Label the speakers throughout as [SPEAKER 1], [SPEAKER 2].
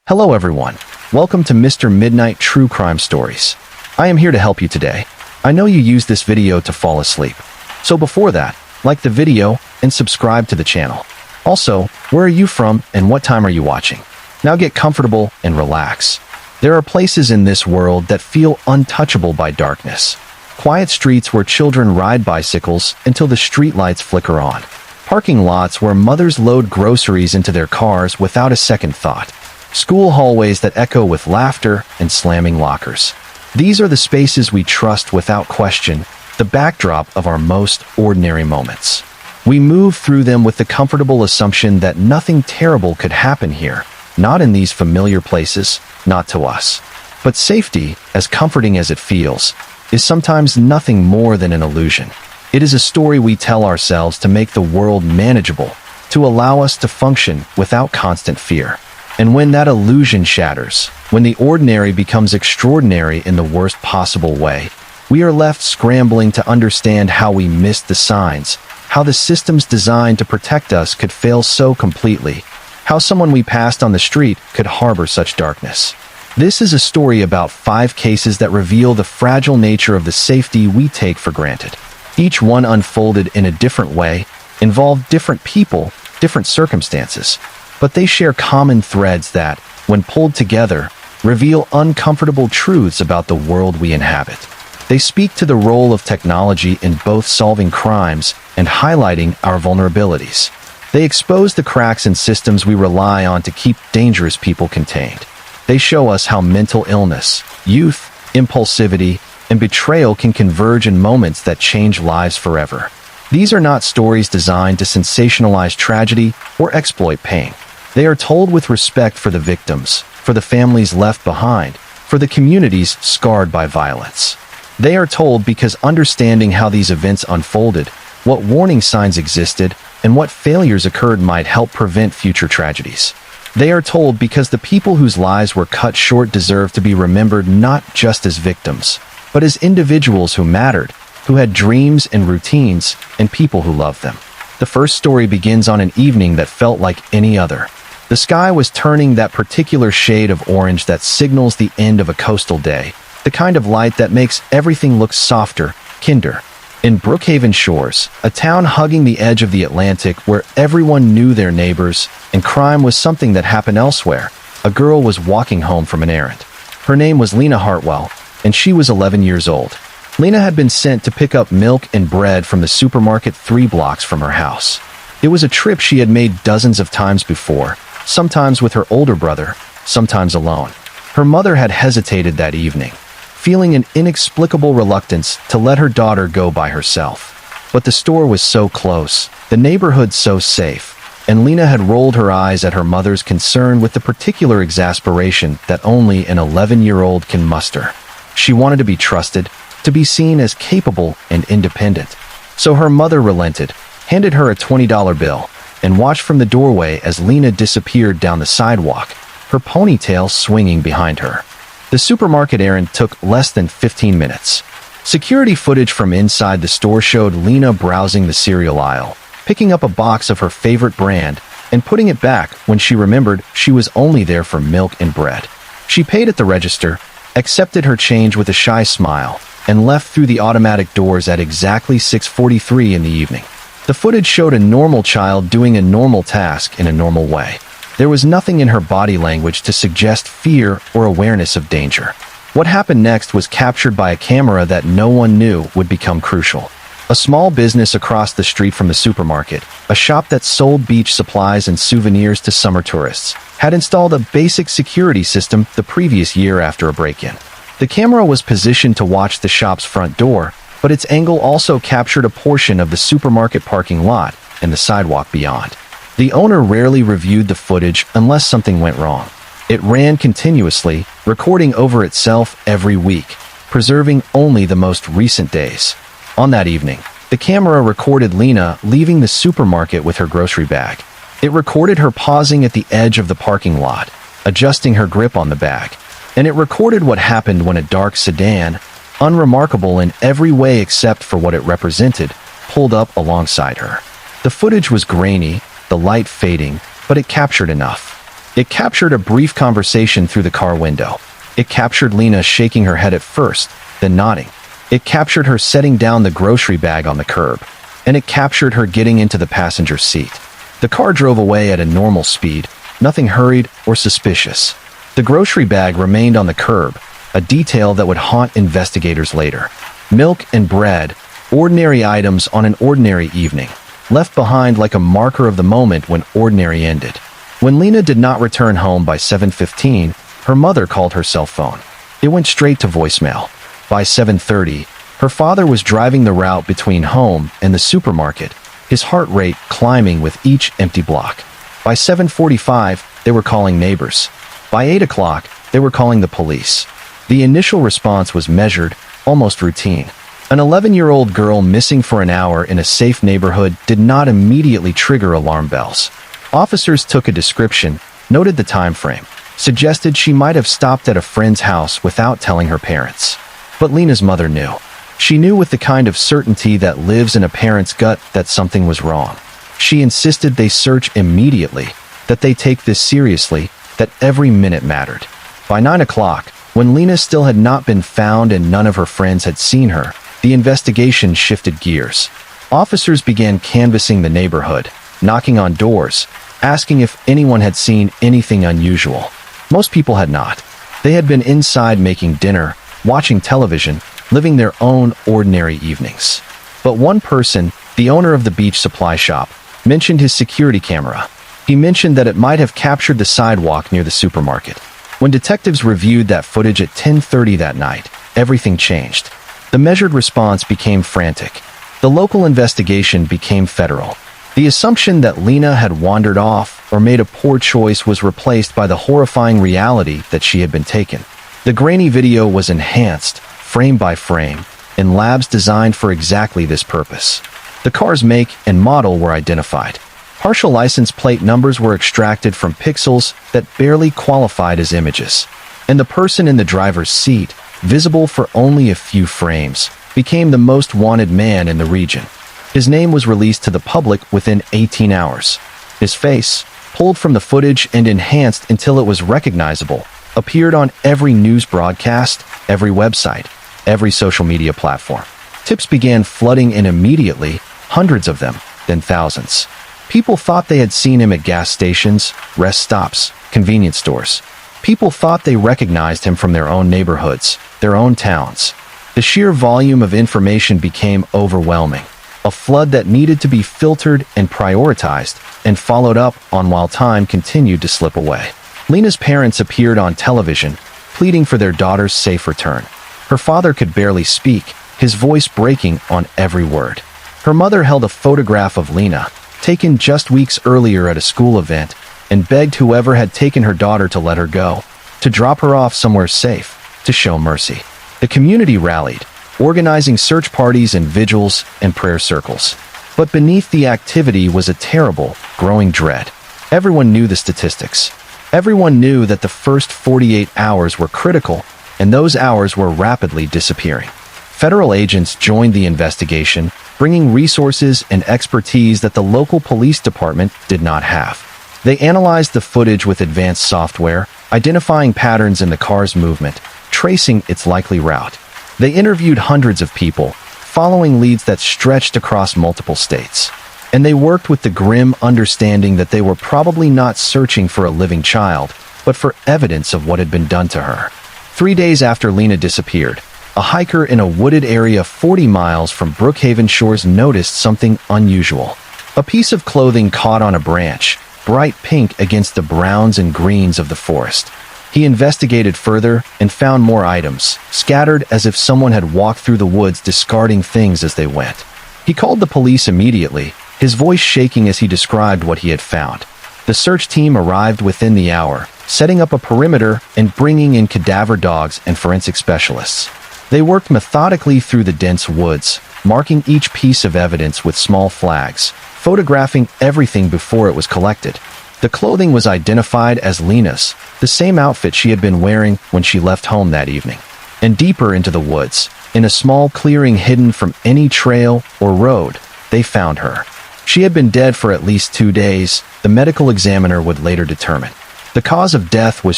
[SPEAKER 1] Hello everyone. Welcome to Mr. Midnight True Crime Stories. I am here to help you today. I know you use this video to fall asleep. So before that, like the video and subscribe to the channel. Also, where are you from and what time are you watching? Now get comfortable and relax. There are places in this world that feel untouchable by darkness. Quiet streets where children ride bicycles until the streetlights flicker on. Parking lots where mothers load groceries into their cars without a second thought. School hallways that echo with laughter and slamming lockers. These are the spaces we trust without question, the backdrop of our most ordinary moments. We move through them with the comfortable assumption that nothing terrible could happen here, not in these familiar places, not to us. But safety, as comforting as it feels, is sometimes nothing more than an illusion. It is a story we tell ourselves to make the world manageable, to allow us to function without constant fear. And when that illusion shatters, when the ordinary becomes extraordinary in the worst possible way, we are left scrambling to understand how we missed the signs, how the systems designed to protect us could fail so completely, how someone we passed on the street could harbor such darkness. This is a story about 5 cases that reveal the fragile nature of the safety we take for granted. Each one unfolded in a different way, involved different people, different circumstances. But they share common threads that, when pulled together, reveal uncomfortable truths about the world we inhabit. They speak to the role of technology in both solving crimes and highlighting our vulnerabilities. They expose the cracks in systems we rely on to keep dangerous people contained. They show us how mental illness, youth, impulsivity, and betrayal can converge in moments that change lives forever. These are not stories designed to sensationalize tragedy or exploit pain. They are told with respect for the victims, for the families left behind, for the communities scarred by violence. They are told because understanding how these events unfolded, what warning signs existed, and what failures occurred might help prevent future tragedies. They are told because the people whose lives were cut short deserve to be remembered not just as victims, but as individuals who mattered, who had dreams and routines, and people who loved them. The first story begins on an evening that felt like any other. The sky was turning that particular shade of orange that signals the end of a coastal day, the kind of light that makes everything look softer, kinder. In Brookhaven Shores, a town hugging the edge of the Atlantic where everyone knew their neighbors, and crime was something that happened elsewhere, a girl was walking home from an errand. Her name was Lena Hartwell, and she was 11 years old. Lena had been sent to pick up milk and bread from the supermarket 3 blocks from her house. It was a trip she had made dozens of times before, sometimes with her older brother, sometimes alone. Her mother had hesitated that evening, feeling an inexplicable reluctance to let her daughter go by herself. But the store was so close, the neighborhood so safe, and Lena had rolled her eyes at her mother's concern with the particular exasperation that only an 11-year-old can muster. She wanted to be trusted, to be seen as capable and independent. So her mother relented, handed her a $20 bill, and watched from the doorway as Lena disappeared down the sidewalk, her ponytail swinging behind her. The supermarket errand took less than 15 minutes. Security footage from inside the store showed Lena browsing the cereal aisle, picking up a box of her favorite brand, and putting it back when she remembered she was only there for milk and bread. She paid at the register, accepted her change with a shy smile, and left through the automatic doors at exactly 6:43 in the evening. The footage showed a normal child doing a normal task in a normal way. There was nothing in her body language to suggest fear or awareness of danger. What happened next was captured by a camera that no one knew would become crucial. A small business across the street from the supermarket, a shop that sold beach supplies and souvenirs to summer tourists, had installed a basic security system the previous year after a break-in. The camera was positioned to watch the shop's front door, but its angle also captured a portion of the supermarket parking lot and the sidewalk beyond. The owner rarely reviewed the footage unless something went wrong. It ran continuously, recording over itself every week, preserving only the most recent days. On that evening, the camera recorded Lena leaving the supermarket with her grocery bag. It recorded her pausing at the edge of the parking lot, adjusting her grip on the bag. And it recorded what happened when a dark sedan, unremarkable in every way except for what it represented, pulled up alongside her. The footage was grainy, the light fading, but it captured enough. It captured a brief conversation through the car window. It captured Lena shaking her head at first, then nodding. It captured her setting down the grocery bag on the curb. And it captured her getting into the passenger seat. The car drove away at a normal speed, nothing hurried or suspicious. The grocery bag remained on the curb, a detail that would haunt investigators later. Milk and bread, ordinary items on an ordinary evening, left behind like a marker of the moment when ordinary ended. When Lena did not return home by 7:15, her mother called her cell phone. It went straight to voicemail. By 7:30, her father was driving the route between home and the supermarket, his heart rate climbing with each empty block. By 7:45, they were calling neighbors. By 8 o'clock, they were calling the police. The initial response was measured, almost routine. An 11-year-old girl missing for an hour in a safe neighborhood did not immediately trigger alarm bells. Officers took a description, noted the time frame, suggested she might have stopped at a friend's house without telling her parents. But Lena's mother knew. She knew with the kind of certainty that lives in a parent's gut that something was wrong. She insisted they search immediately, that they take this seriously, that every minute mattered. By 9 o'clock, when Lena still had not been found and none of her friends had seen her, the investigation shifted gears. Officers began canvassing the neighborhood, knocking on doors, asking if anyone had seen anything unusual. Most people had not. They had been inside making dinner, watching television, living their own ordinary evenings. But one person, the owner of the beach supply shop, mentioned his security camera. He mentioned that it might have captured the sidewalk near the supermarket. When detectives reviewed that footage at 10:30 that night, everything changed. The measured response became frantic. The local investigation became federal. The assumption that Lena had wandered off or made a poor choice was replaced by the horrifying reality that she had been taken. The grainy video was enhanced, frame by frame, in labs designed for exactly this purpose. The car's make and model were identified. Partial license plate numbers were extracted from pixels that barely qualified as images. And the person in the driver's seat, visible for only a few frames, became the most wanted man in the region. His name was released to the public within 18 hours. His face, pulled from the footage and enhanced until it was recognizable, appeared on every news broadcast, every website, every social media platform. Tips began flooding in immediately, hundreds of them, then thousands. People thought they had seen him at gas stations, rest stops, convenience stores. People thought they recognized him from their own neighborhoods, their own towns. The sheer volume of information became overwhelming, a flood that needed to be filtered and prioritized and followed up on while time continued to slip away. Lena's parents appeared on television, pleading for their daughter's safe return. Her father could barely speak, his voice breaking on every word. Her mother held a photograph of Lena, taken just weeks earlier at a school event, and begged whoever had taken her daughter to let her go, to drop her off somewhere safe, to show mercy. The community rallied, organizing search parties and vigils and prayer circles. But beneath the activity was a terrible, growing dread. Everyone knew the statistics. Everyone knew that the first 48 hours were critical, and those hours were rapidly disappearing. Federal agents joined the investigation, bringing resources and expertise that the local police department did not have. They analyzed the footage with advanced software, identifying patterns in the car's movement, tracing its likely route. They interviewed hundreds of people, following leads that stretched across multiple states. And they worked with the grim understanding that they were probably not searching for a living child, but for evidence of what had been done to her. 3 days after Lena disappeared, a hiker in a wooded area 40 miles from Brookhaven Shores noticed something unusual. A piece of clothing caught on a branch, bright pink against the browns and greens of the forest. He investigated further and found more items, scattered as if someone had walked through the woods discarding things as they went. He called the police immediately, his voice shaking as he described what he had found. The search team arrived within the hour, setting up a perimeter and bringing in cadaver dogs and forensic specialists. They worked methodically through the dense woods, marking each piece of evidence with small flags, photographing everything before it was collected. The clothing was identified as Lena's, the same outfit she had been wearing when she left home that evening. And deeper into the woods, in a small clearing hidden from any trail or road, they found her. She had been dead for at least 2 days, the medical examiner would later determine. The cause of death was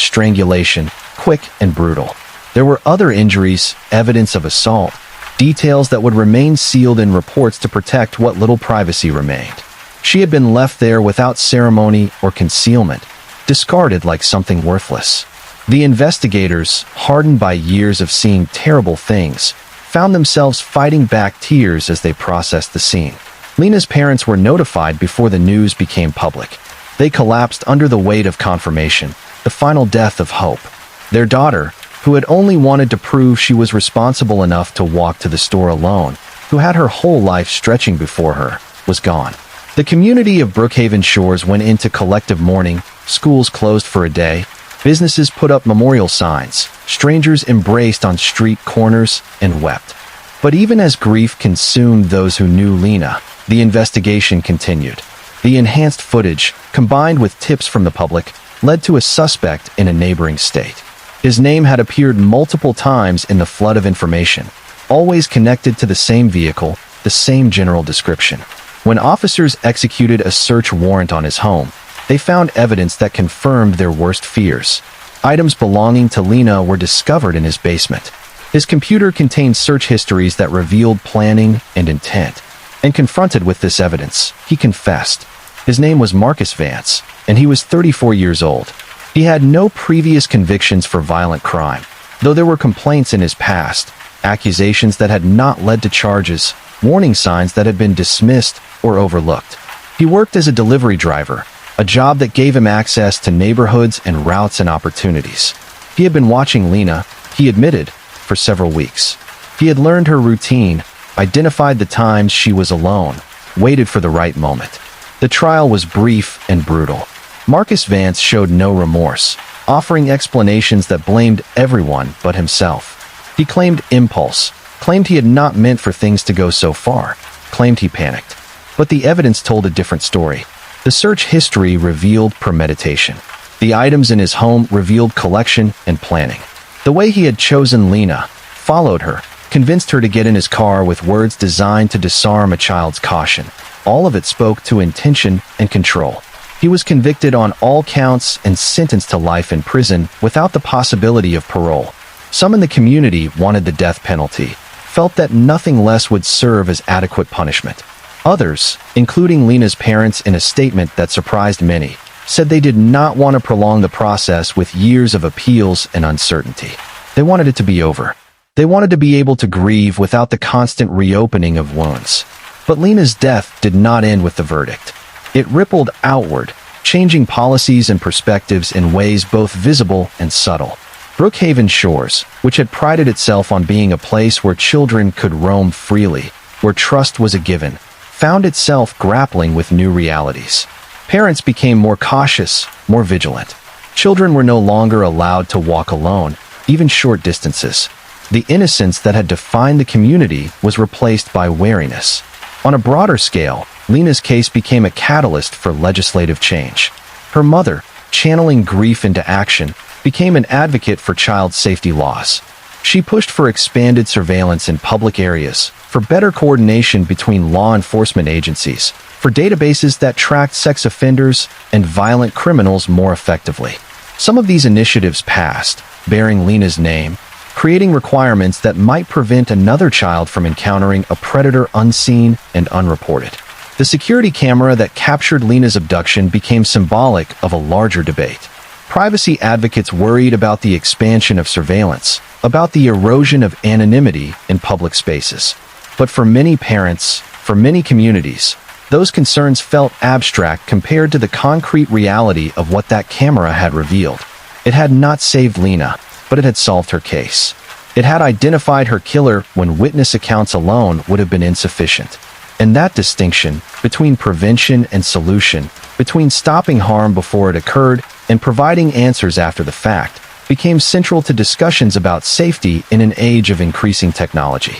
[SPEAKER 1] strangulation, quick and brutal. There were other injuries, evidence of assault, details that would remain sealed in reports to protect what little privacy remained. She had been left there without ceremony or concealment, discarded like something worthless. The investigators, hardened by years of seeing terrible things, found themselves fighting back tears as they processed the scene. Lena's parents were notified before the news became public. They collapsed under the weight of confirmation, the final death of hope. Their daughter, who had only wanted to prove she was responsible enough to walk to the store alone, who had her whole life stretching before her, was gone. The community of Brookhaven Shores went into collective mourning, schools closed for a day, businesses put up memorial signs, strangers embraced on street corners and wept. But even as grief consumed those who knew Lena, the investigation continued. The enhanced footage, combined with tips from the public, led to a suspect in a neighboring state. His name had appeared multiple times in the flood of information, always connected to the same vehicle, the same general description. When officers executed a search warrant on his home, they found evidence that confirmed their worst fears. Items belonging to Lena were discovered in his basement. His computer contained search histories that revealed planning and intent. And confronted with this evidence, he confessed. His name was Marcus Vance, and he was 34 years old. He had no previous convictions for violent crime, though there were complaints in his past, accusations that had not led to charges, warning signs that had been dismissed or overlooked. He worked as a delivery driver, a job that gave him access to neighborhoods and routes and opportunities. He had been watching Lena, he admitted, for several weeks. He had learned her routine, identified the times she was alone, waited for the right moment. The trial was brief and brutal. Marcus Vance showed no remorse, offering explanations that blamed everyone but himself. He claimed impulse, claimed he had not meant for things to go so far, claimed he panicked. But the evidence told a different story. The search history revealed premeditation. The items in his home revealed collection and planning. The way he had chosen Lena, followed her, convinced her to get in his car with words designed to disarm a child's caution. All of it spoke to intention and control. He was convicted on all counts and sentenced to life in prison without the possibility of parole. Some in the community wanted the death penalty, felt that nothing less would serve as adequate punishment. Others, including Lena's parents in a statement that surprised many, said they did not want to prolong the process with years of appeals and uncertainty. They wanted it to be over. They wanted to be able to grieve without the constant reopening of wounds. But Lena's death did not end with the verdict. It rippled outward, changing policies and perspectives in ways both visible and subtle. Brookhaven Shores, which had prided itself on being a place where children could roam freely, where trust was a given, found itself grappling with new realities. Parents became more cautious, more vigilant. Children were no longer allowed to walk alone, even short distances. The innocence that had defined the community was replaced by wariness. On a broader scale, Lena's case became a catalyst for legislative change. Her mother, channeling grief into action, became an advocate for child safety laws. She pushed for expanded surveillance in public areas, for better coordination between law enforcement agencies, for databases that tracked sex offenders and violent criminals more effectively. Some of these initiatives passed, bearing Lena's name, creating requirements that might prevent another child from encountering a predator unseen and unreported. The security camera that captured Lena's abduction became symbolic of a larger debate. Privacy advocates worried about the expansion of surveillance, about the erosion of anonymity in public spaces. But for many parents, for many communities, those concerns felt abstract compared to the concrete reality of what that camera had revealed. It had not saved Lena, but it had solved her case. It had identified her killer when witness accounts alone would have been insufficient. And that distinction between prevention and solution, between stopping harm before it occurred and providing answers after the fact, became central to discussions about safety in an age of increasing technology.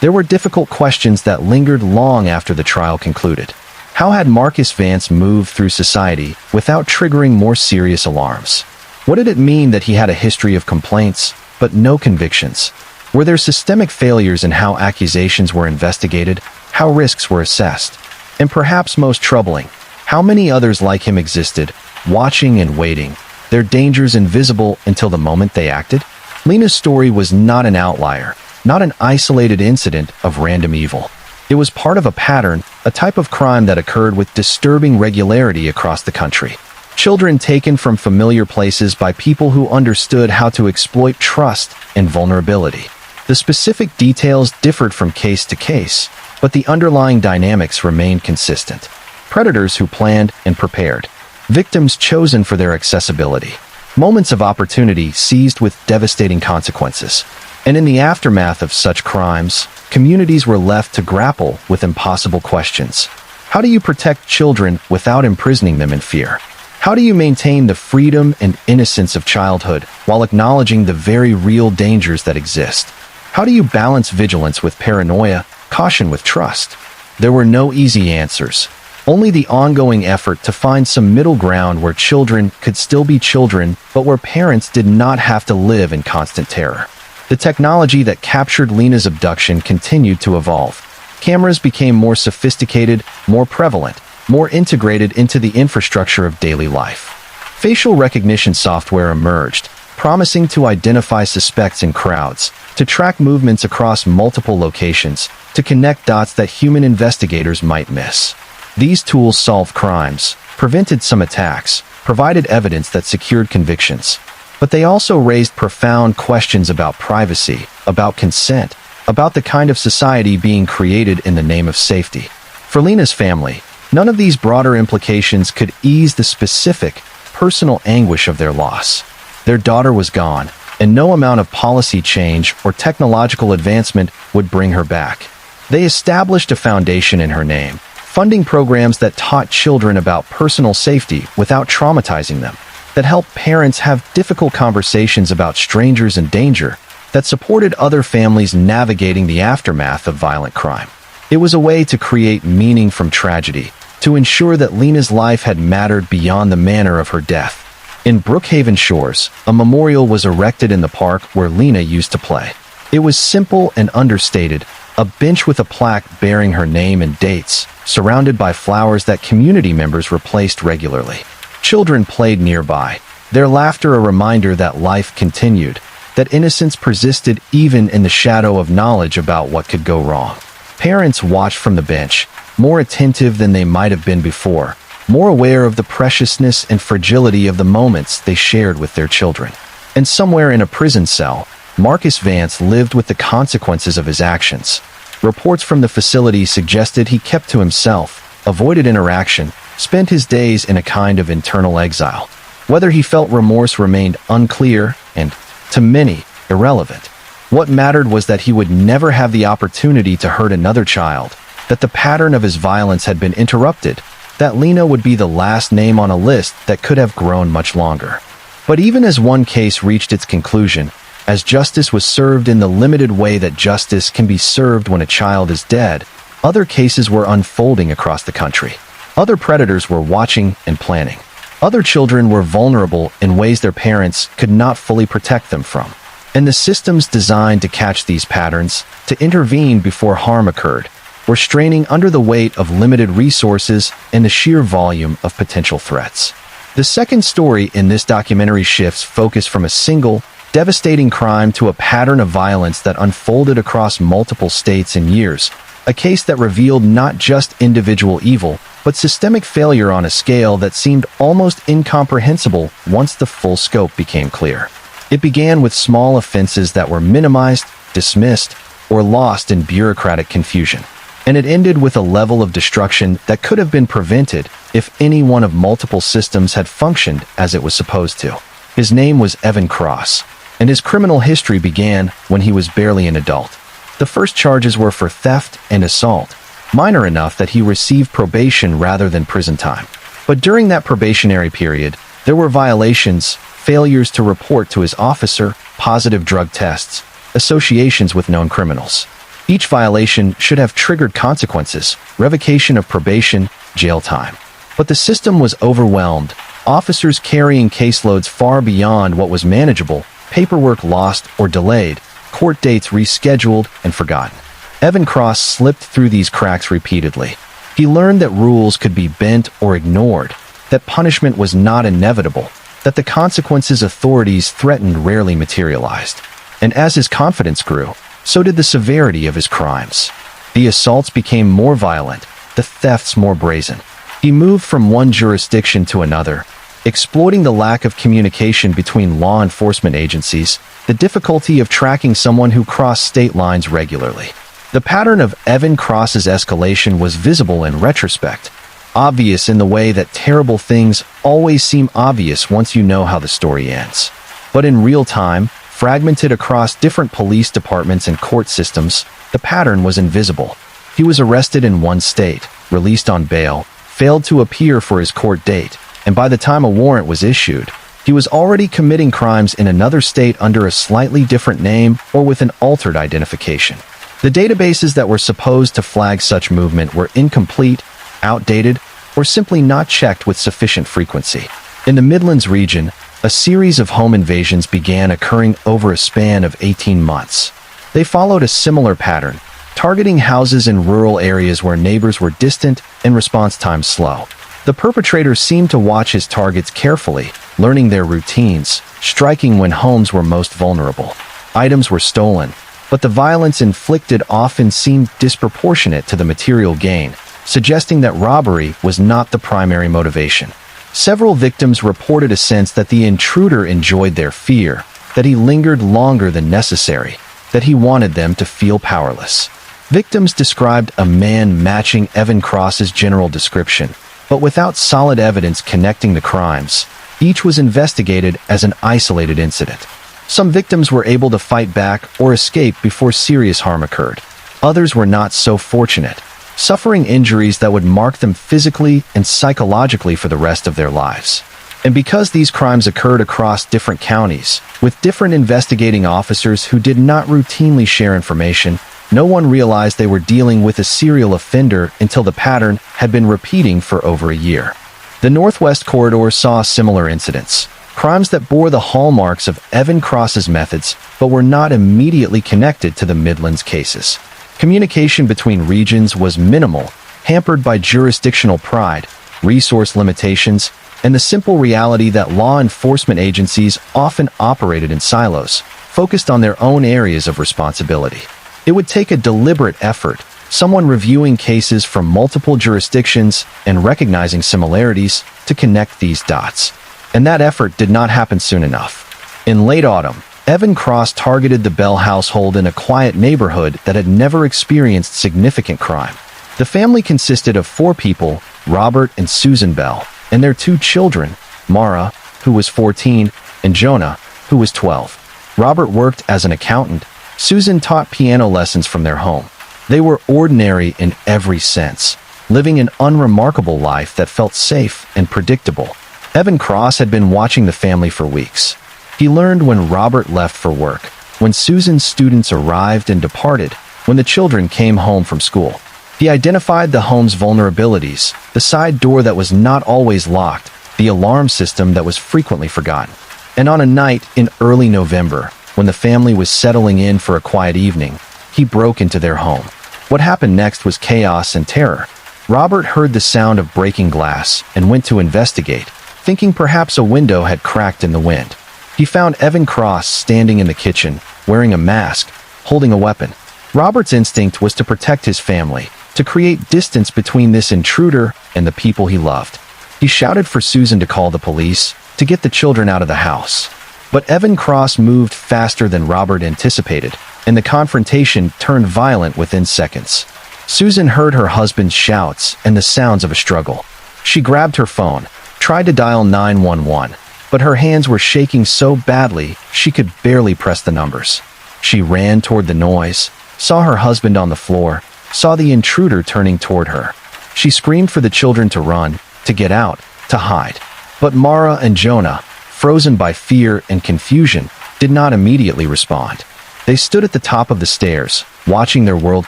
[SPEAKER 1] There were difficult questions that lingered long after the trial concluded. How had Marcus Vance moved through society without triggering more serious alarms? What did it mean that he had a history of complaints, but no convictions? Were there systemic failures in how accusations were investigated, how risks were assessed? And perhaps most troubling, how many others like him existed, watching and waiting, their dangers invisible until the moment they acted? Lena's story was not an outlier, not an isolated incident of random evil. It was part of a pattern, a type of crime that occurred with disturbing regularity across the country. Children taken from familiar places by people who understood how to exploit trust and vulnerability. The specific details differed from case to case, but the underlying dynamics remained consistent. Predators who planned and prepared. Victims chosen for their accessibility. Moments of opportunity seized with devastating consequences. And in the aftermath of such crimes, communities were left to grapple with impossible questions. How do you protect children without imprisoning them in fear? How do you maintain the freedom and innocence of childhood while acknowledging the very real dangers that exist? How do you balance vigilance with paranoia, caution with trust? There were no easy answers. Only the ongoing effort to find some middle ground where children could still be children, but where parents did not have to live in constant terror. The technology that captured Lena's abduction continued to evolve. Cameras became more sophisticated, more prevalent, more integrated into the infrastructure of daily life. Facial recognition software emerged, promising to identify suspects in crowds, to track movements across multiple locations, to connect dots that human investigators might miss. These tools solved crimes, prevented some attacks, provided evidence that secured convictions. But they also raised profound questions about privacy, about consent, about the kind of society being created in the name of safety. For Lena's family, none of these broader implications could ease the specific, personal anguish of their loss. Their daughter was gone, and no amount of policy change or technological advancement would bring her back. They established a foundation in her name, funding programs that taught children about personal safety without traumatizing them, that helped parents have difficult conversations about strangers and danger, that supported other families navigating the aftermath of violent crime. It was a way to create meaning from tragedy, to ensure that Lena's life had mattered beyond the manner of her death. In Brookhaven Shores, a memorial was erected in the park where Lena used to play. It was simple and understated, a bench with a plaque bearing her name and dates, surrounded by flowers that community members replaced regularly. Children played nearby, their laughter a reminder that life continued, that innocence persisted even in the shadow of knowledge about what could go wrong. Parents watched from the bench, more attentive than they might have been before, more aware of the preciousness and fragility of the moments they shared with their children. And somewhere in a prison cell, Marcus Vance lived with the consequences of his actions. Reports from the facility suggested he kept to himself, avoided interaction, spent his days in a kind of internal exile. Whether he felt remorse remained unclear and, to many, irrelevant. What mattered was that he would never have the opportunity to hurt another child, that the pattern of his violence had been interrupted, that Lena would be the last name on a list that could have grown much longer. But even as one case reached its conclusion, as justice was served in the limited way that justice can be served when a child is dead, other cases were unfolding across the country. Other predators were watching and planning. Other children were vulnerable in ways their parents could not fully protect them from. And the systems designed to catch these patterns, to intervene before harm occurred, were straining under the weight of limited resources and the sheer volume of potential threats. The second story in this documentary shifts focus from a single, devastating crime to a pattern of violence that unfolded across multiple states and years, a case that revealed not just individual evil, but systemic failure on a scale that seemed almost incomprehensible once the full scope became clear. It began with small offenses that were minimized, dismissed, or lost in bureaucratic confusion. And it ended with a level of destruction that could have been prevented if any one of multiple systems had functioned as it was supposed to. His name was Evan Cross, and his criminal history began when he was barely an adult. The first charges were for theft and assault, minor enough that he received probation rather than prison time. But during that probationary period, there were violations, failures to report to his officer, positive drug tests, associations with known criminals. Each violation should have triggered consequences, revocation of probation, jail time. But the system was overwhelmed, officers carrying caseloads far beyond what was manageable, paperwork lost or delayed, court dates rescheduled and forgotten. Evan Cross slipped through these cracks repeatedly. He learned that rules could be bent or ignored, that punishment was not inevitable, that the consequences authorities threatened rarely materialized. And as his confidence grew, so did the severity of his crimes. The assaults became more violent, the thefts more brazen. He moved from one jurisdiction to another, exploiting the lack of communication between law enforcement agencies, the difficulty of tracking someone who crossed state lines regularly. The pattern of Evan Cross's escalation was visible in retrospect, obvious in the way that terrible things always seem obvious once you know how the story ends. But in real time, fragmented across different police departments and court systems, the pattern was invisible. He was arrested in one state, released on bail, failed to appear for his court date, and by the time a warrant was issued, he was already committing crimes in another state under a slightly different name or with an altered identification. The databases that were supposed to flag such movement were incomplete, outdated, or simply not checked with sufficient frequency. In the Midlands region, a series of home invasions began occurring over a span of 18 months. They followed a similar pattern, targeting houses in rural areas where neighbors were distant and response times slow. The perpetrator seemed to watch his targets carefully, learning their routines, striking when homes were most vulnerable. Items were stolen, but the violence inflicted often seemed disproportionate to the material gain, suggesting that robbery was not the primary motivation. Several victims reported a sense that the intruder enjoyed their fear, that he lingered longer than necessary, that he wanted them to feel powerless. Victims described a man matching Evan Cross's general description, but without solid evidence connecting the crimes. Each was investigated as an isolated incident. Some victims were able to fight back or escape before serious harm occurred. Others were not so fortunate, suffering injuries that would mark them physically and psychologically for the rest of their lives. And because these crimes occurred across different counties, with different investigating officers who did not routinely share information, no one realized they were dealing with a serial offender until the pattern had been repeating for over a year. The Northwest Corridor saw similar incidents, crimes that bore the hallmarks of Evan Cross's methods but were not immediately connected to the Midlands cases. Communication between regions was minimal, hampered by jurisdictional pride, resource limitations, and the simple reality that law enforcement agencies often operated in silos, focused on their own areas of responsibility. It would take a deliberate effort, someone reviewing cases from multiple jurisdictions and recognizing similarities to connect these dots. And that effort did not happen soon enough. In late autumn, Evan Cross targeted the Bell household in a quiet neighborhood that had never experienced significant crime. The family consisted of 4 people, Robert and Susan Bell, and their 2 children, Mara, who was 14, and Jonah, who was 12. Robert worked as an accountant. Susan taught piano lessons from their home. They were ordinary in every sense, living an unremarkable life that felt safe and predictable. Evan Cross had been watching the family for weeks. He learned when Robert left for work, when Susan's students arrived and departed, when the children came home from school. He identified the home's vulnerabilities, the side door that was not always locked, the alarm system that was frequently forgotten. And on a night in early November, when the family was settling in for a quiet evening, he broke into their home. What happened next was chaos and terror. Robert heard the sound of breaking glass and went to investigate, thinking perhaps a window had cracked in the wind. He found Evan Cross standing in the kitchen, wearing a mask, holding a weapon. Robert's instinct was to protect his family, to create distance between this intruder and the people he loved. He shouted for Susan to call the police, to get the children out of the house. But Evan Cross moved faster than Robert anticipated, and the confrontation turned violent within seconds. Susan heard her husband's shouts and the sounds of a struggle. She grabbed her phone, tried to dial 911, but her hands were shaking so badly she could barely press the numbers. She ran toward the noise, saw her husband on the floor, saw the intruder turning toward her. She screamed for the children to run, to get out, to hide. But Mara and Jonah, frozen by fear and confusion, did not immediately respond. They stood at the top of the stairs, watching their world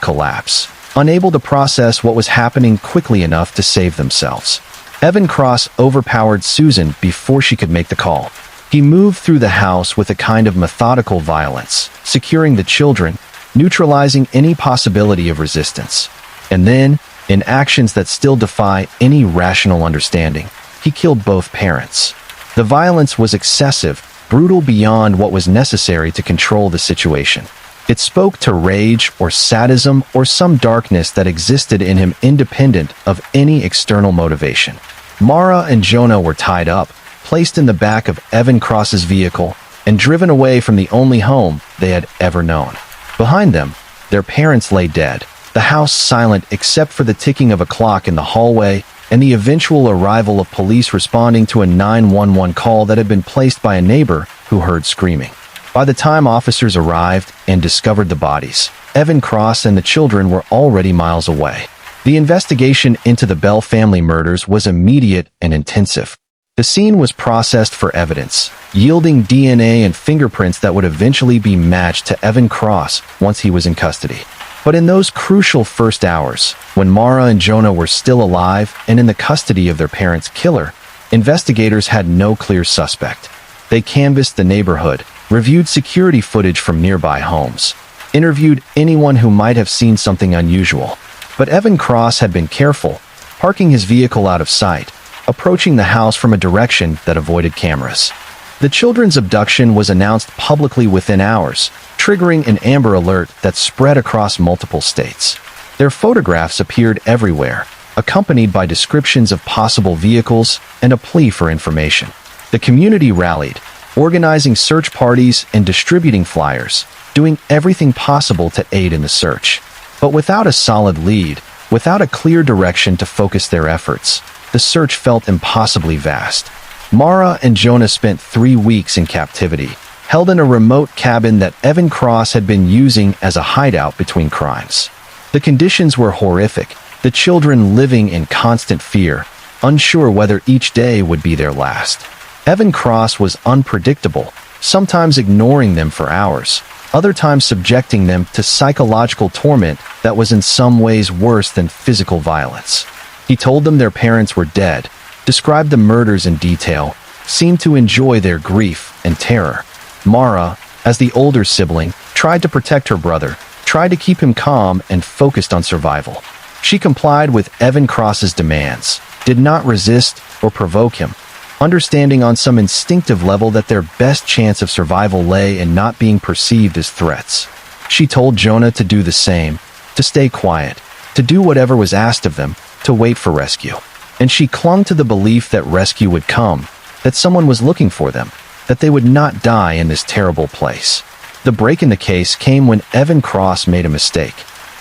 [SPEAKER 1] collapse, unable to process what was happening quickly enough to save themselves. Evan Cross overpowered Susan before she could make the call. He moved through the house with a kind of methodical violence, securing the children, neutralizing any possibility of resistance. And then, in actions that still defy any rational understanding, he killed both parents. The violence was excessive, brutal beyond what was necessary to control the situation. It spoke to rage or sadism or some darkness that existed in him independent of any external motivation. Mara and Jonah were tied up, placed in the back of Evan Cross's vehicle, and driven away from the only home they had ever known. Behind them, their parents lay dead, the house silent except for the ticking of a clock in the hallway and the eventual arrival of police responding to a 911 call that had been placed by a neighbor who heard screaming. By the time officers arrived and discovered the bodies, Evan Cross and the children were already miles away. The investigation into the Bell family murders was immediate and intensive. The scene was processed for evidence, yielding DNA and fingerprints that would eventually be matched to Evan Cross once he was in custody. But in those crucial first hours, when Mara and Jonah were still alive and in the custody of their parents' killer, investigators had no clear suspect. They canvassed the neighborhood, reviewed security footage from nearby homes, interviewed anyone who might have seen something unusual. But Evan Cross had been careful, parking his vehicle out of sight, approaching the house from a direction that avoided cameras. The children's abduction was announced publicly within hours, triggering an Amber Alert that spread across multiple states. Their photographs appeared everywhere, accompanied by descriptions of possible vehicles and a plea for information. The community rallied, organizing search parties and distributing flyers, doing everything possible to aid in the search. But without a solid lead, without a clear direction to focus their efforts, the search felt impossibly vast. Mara and Jonah spent 3 weeks in captivity, held in a remote cabin that Evan Cross had been using as a hideout between crimes. The conditions were horrific, the children living in constant fear, unsure whether each day would be their last. Evan Cross was unpredictable, sometimes ignoring them for hours, other times subjecting them to psychological torment that was in some ways worse than physical violence. He told them their parents were dead, described the murders in detail, seemed to enjoy their grief and terror. Mara, as the older sibling, tried to protect her brother, tried to keep him calm and focused on survival. She complied with Evan Cross's demands, did not resist or provoke him, understanding on some instinctive level that their best chance of survival lay in not being perceived as threats. She told Jonah to do the same, to stay quiet, to do whatever was asked of them, to wait for rescue. And she clung to the belief that rescue would come, that someone was looking for them, that they would not die in this terrible place. The break in the case came when Evan Cross made a mistake.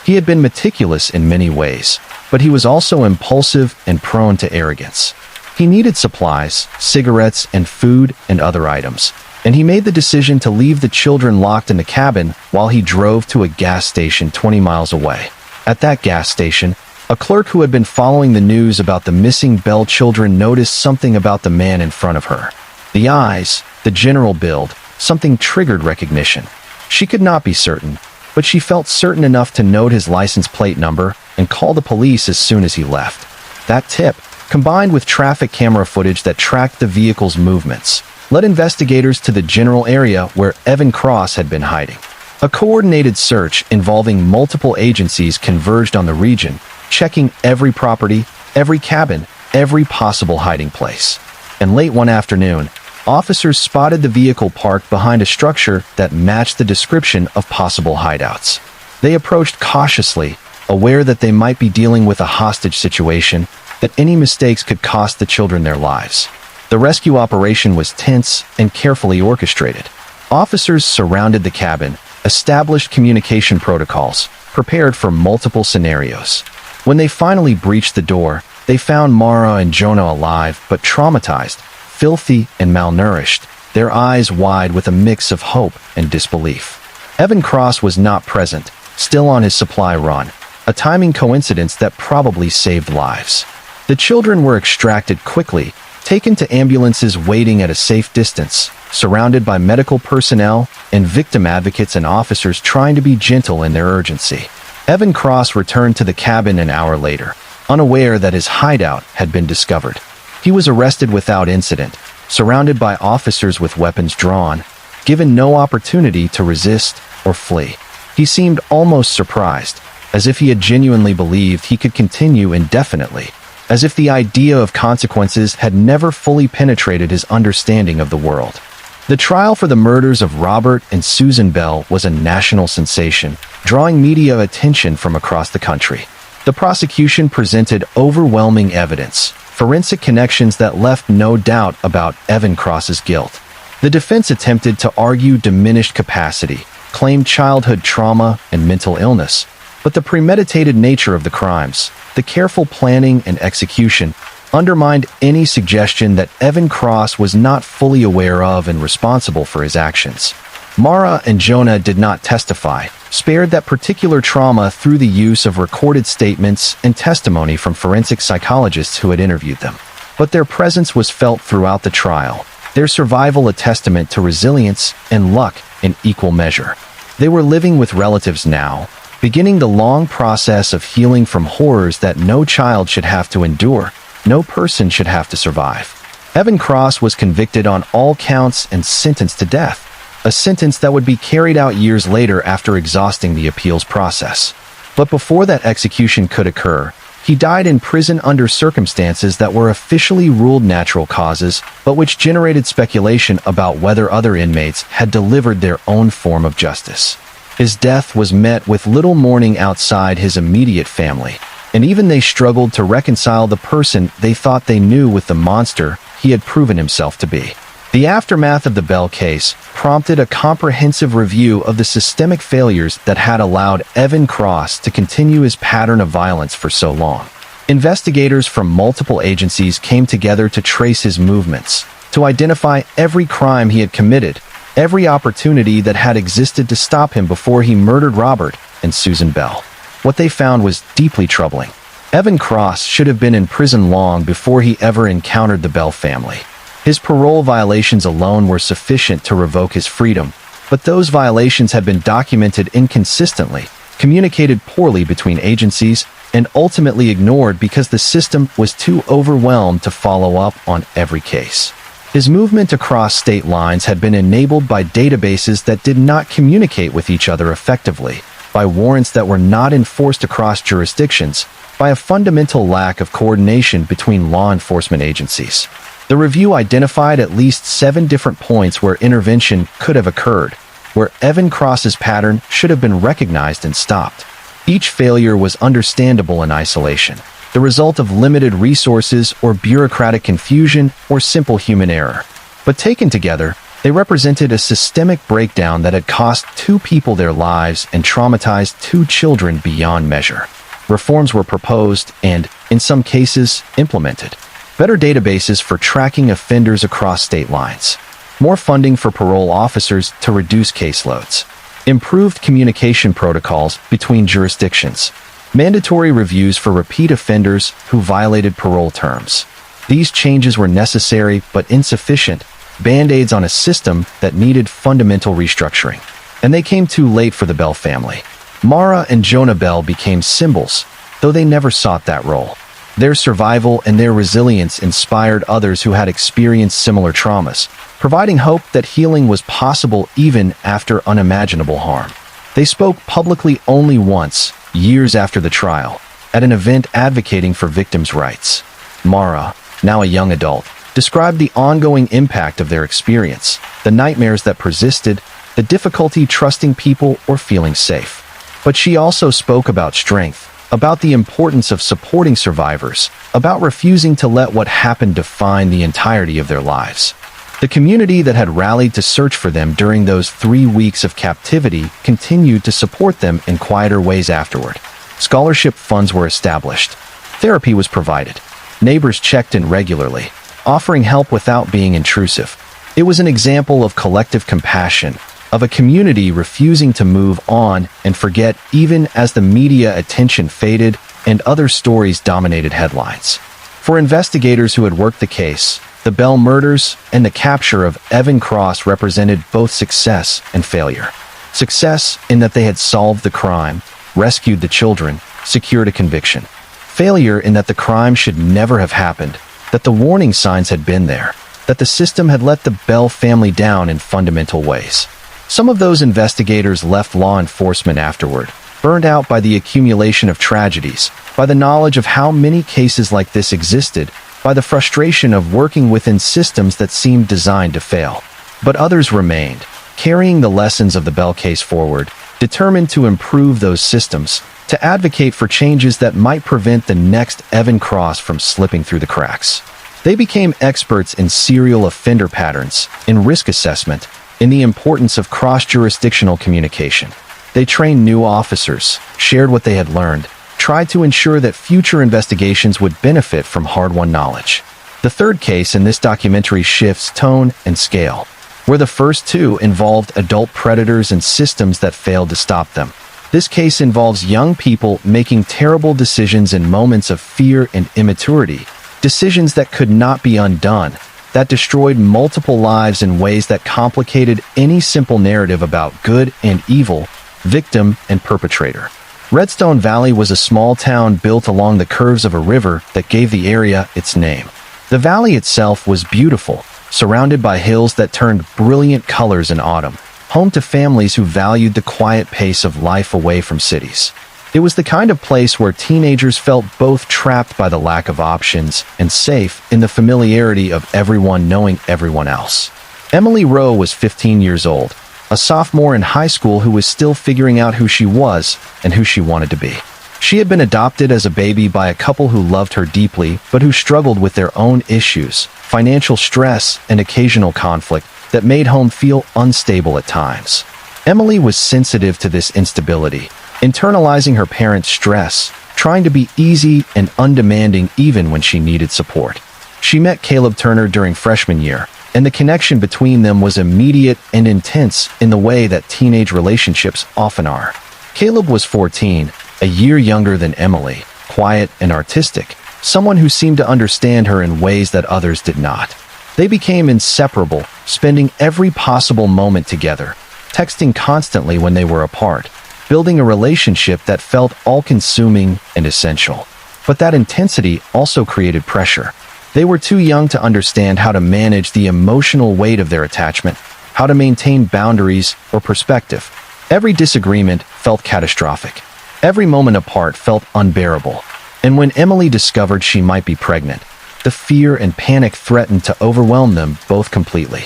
[SPEAKER 1] He had been meticulous in many ways, but he was also impulsive and prone to arrogance. He needed supplies, cigarettes and food and other items, and he made the decision to leave the children locked in the cabin while he drove to a gas station 20 miles away. At that gas station, a clerk who had been following the news about the missing Bell children noticed something about the man in front of her. The eyes, the general build, something triggered recognition. She could not be certain, but she felt certain enough to note his license plate number and call the police as soon as he left. That tip, combined with traffic camera footage that tracked the vehicle's movements, led investigators to the general area where Evan Cross had been hiding. A coordinated search involving multiple agencies converged on the region, checking every property, every cabin, every possible hiding place. And late one afternoon, officers spotted the vehicle parked behind a structure that matched the description of possible hideouts. They approached cautiously, aware that they might be dealing with a hostage situation, that any mistakes could cost the children their lives. The rescue operation was tense and carefully orchestrated. Officers surrounded the cabin, established communication protocols, prepared for multiple scenarios. When they finally breached the door, they found Mara and Jonah alive but traumatized, filthy and malnourished, their eyes wide with a mix of hope and disbelief. Evan Cross was not present, still on his supply run, a timing coincidence that probably saved lives. The children were extracted quickly, taken to ambulances waiting at a safe distance, surrounded by medical personnel and victim advocates and officers trying to be gentle in their urgency. Evan Cross returned to the cabin an hour later, unaware that his hideout had been discovered. He was arrested without incident, surrounded by officers with weapons drawn, given no opportunity to resist or flee. He seemed almost surprised, as if he had genuinely believed he could continue indefinitely, as if the idea of consequences had never fully penetrated his understanding of the world. The trial for the murders of Robert and Susan Bell was a national sensation, drawing media attention from across the country. The prosecution presented overwhelming evidence, forensic connections that left no doubt about Evan Cross's guilt. The defense attempted to argue diminished capacity, claimed childhood trauma and mental illness, but the premeditated nature of the crimes, the careful planning and execution, undermined any suggestion that Evan Cross was not fully aware of and responsible for his actions. Mara and Jonah did not testify, spared that particular trauma through the use of recorded statements and testimony from forensic psychologists who had interviewed them. But their presence was felt throughout the trial, their survival a testament to resilience and luck in equal measure. They were living with relatives now, beginning the long process of healing from horrors that no child should have to endure, no person should have to survive. Evan Cross was convicted on all counts and sentenced to death, a sentence that would be carried out years later after exhausting the appeals process. But before that execution could occur, he died in prison under circumstances that were officially ruled natural causes, but which generated speculation about whether other inmates had delivered their own form of justice. His death was met with little mourning outside his immediate family, and even they struggled to reconcile the person they thought they knew with the monster he had proven himself to be. The aftermath of the Bell case prompted a comprehensive review of the systemic failures that had allowed Evan Cross to continue his pattern of violence for so long. Investigators from multiple agencies came together to trace his movements, to identify every crime he had committed, every opportunity that had existed to stop him before he murdered Robert and Susan Bell. What they found was deeply troubling. Evan Cross should have been in prison long before he ever encountered the Bell family. His parole violations alone were sufficient to revoke his freedom, but those violations had been documented inconsistently, communicated poorly between agencies, and ultimately ignored because the system was too overwhelmed to follow up on every case. His movement across state lines had been enabled by databases that did not communicate with each other effectively, by warrants that were not enforced across jurisdictions, by a fundamental lack of coordination between law enforcement agencies. The review identified at least 7 different points where intervention could have occurred, where Evan Cross's pattern should have been recognized and stopped. Each failure was understandable in isolation, the result of limited resources or bureaucratic confusion or simple human error. But taken together, they represented a systemic breakdown that had cost 2 people their lives and traumatized 2 children beyond measure. Reforms were proposed and, in some cases, implemented. Better databases for tracking offenders across state lines. More funding for parole officers to reduce caseloads. Improved communication protocols between jurisdictions. Mandatory reviews for repeat offenders who violated parole terms. These changes were necessary but insufficient, band-aids on a system that needed fundamental restructuring. And they came too late for the Bell family. Mara and Jonah Bell became symbols, though they never sought that role. Their survival and their resilience inspired others who had experienced similar traumas, providing hope that healing was possible even after unimaginable harm. They spoke publicly only once, years after the trial, at an event advocating for victims' rights. Mara, now a young adult, described the ongoing impact of their experience, the nightmares that persisted, the difficulty trusting people or feeling safe. But she also spoke about strength, about the importance of supporting survivors, about refusing to let what happened define the entirety of their lives. The community that had rallied to search for them during those 3 weeks of captivity continued to support them in quieter ways afterward. Scholarship funds were established. Therapy was provided. Neighbors checked in regularly, offering help without being intrusive. It was an example of collective compassion, of a community refusing to move on and forget even as the media attention faded and other stories dominated headlines. For investigators who had worked the case, the Bell murders and the capture of Evan Cross represented both success and failure. Success in that they had solved the crime, rescued the children, secured a conviction. Failure in that the crime should never have happened, that the warning signs had been there, that the system had let the Bell family down in fundamental ways. Some of those investigators left law enforcement afterward, burned out by the accumulation of tragedies, by the knowledge of how many cases like this existed, by the frustration of working within systems that seemed designed to fail. But others remained, carrying the lessons of the Bell case forward, determined to improve those systems, to advocate for changes that might prevent the next Evan Cross from slipping through the cracks. They became experts in serial offender patterns, in risk assessment, in the importance of cross-jurisdictional communication. They trained new officers, shared what they had learned, tried to ensure that future investigations would benefit from hard-won knowledge. The third case in this documentary shifts tone and scale, where the first two involved adult predators and systems that failed to stop them. This case involves young people making terrible decisions in moments of fear and immaturity, decisions that could not be undone, that destroyed multiple lives in ways that complicated any simple narrative about good and evil, victim and perpetrator. Redstone Valley was a small town built along the curves of a river that gave the area its name. The valley itself was beautiful, surrounded by hills that turned brilliant colors in autumn, home to families who valued the quiet pace of life away from cities. It was the kind of place where teenagers felt both trapped by the lack of options and safe in the familiarity of everyone knowing everyone else. Emily Rowe was 15 years old, a sophomore in high school who was still figuring out who she was and who she wanted to be. She had been adopted as a baby by a couple who loved her deeply, but who struggled with their own issues, financial stress, and occasional conflict that made home feel unstable at times. Emily was sensitive to this instability, internalizing her parents' stress, trying to be easy and undemanding even when she needed support. She met Caleb Turner during freshman year, and the connection between them was immediate and intense in the way that teenage relationships often are. Caleb was 14, a year younger than Emily, quiet and artistic, someone who seemed to understand her in ways that others did not. They became inseparable, spending every possible moment together, texting constantly when they were apart, building a relationship that felt all-consuming and essential. But that intensity also created pressure. They were too young to understand how to manage the emotional weight of their attachment, how to maintain boundaries or perspective. Every disagreement felt catastrophic. Every moment apart felt unbearable. And when Emily discovered she might be pregnant, the fear and panic threatened to overwhelm them both completely.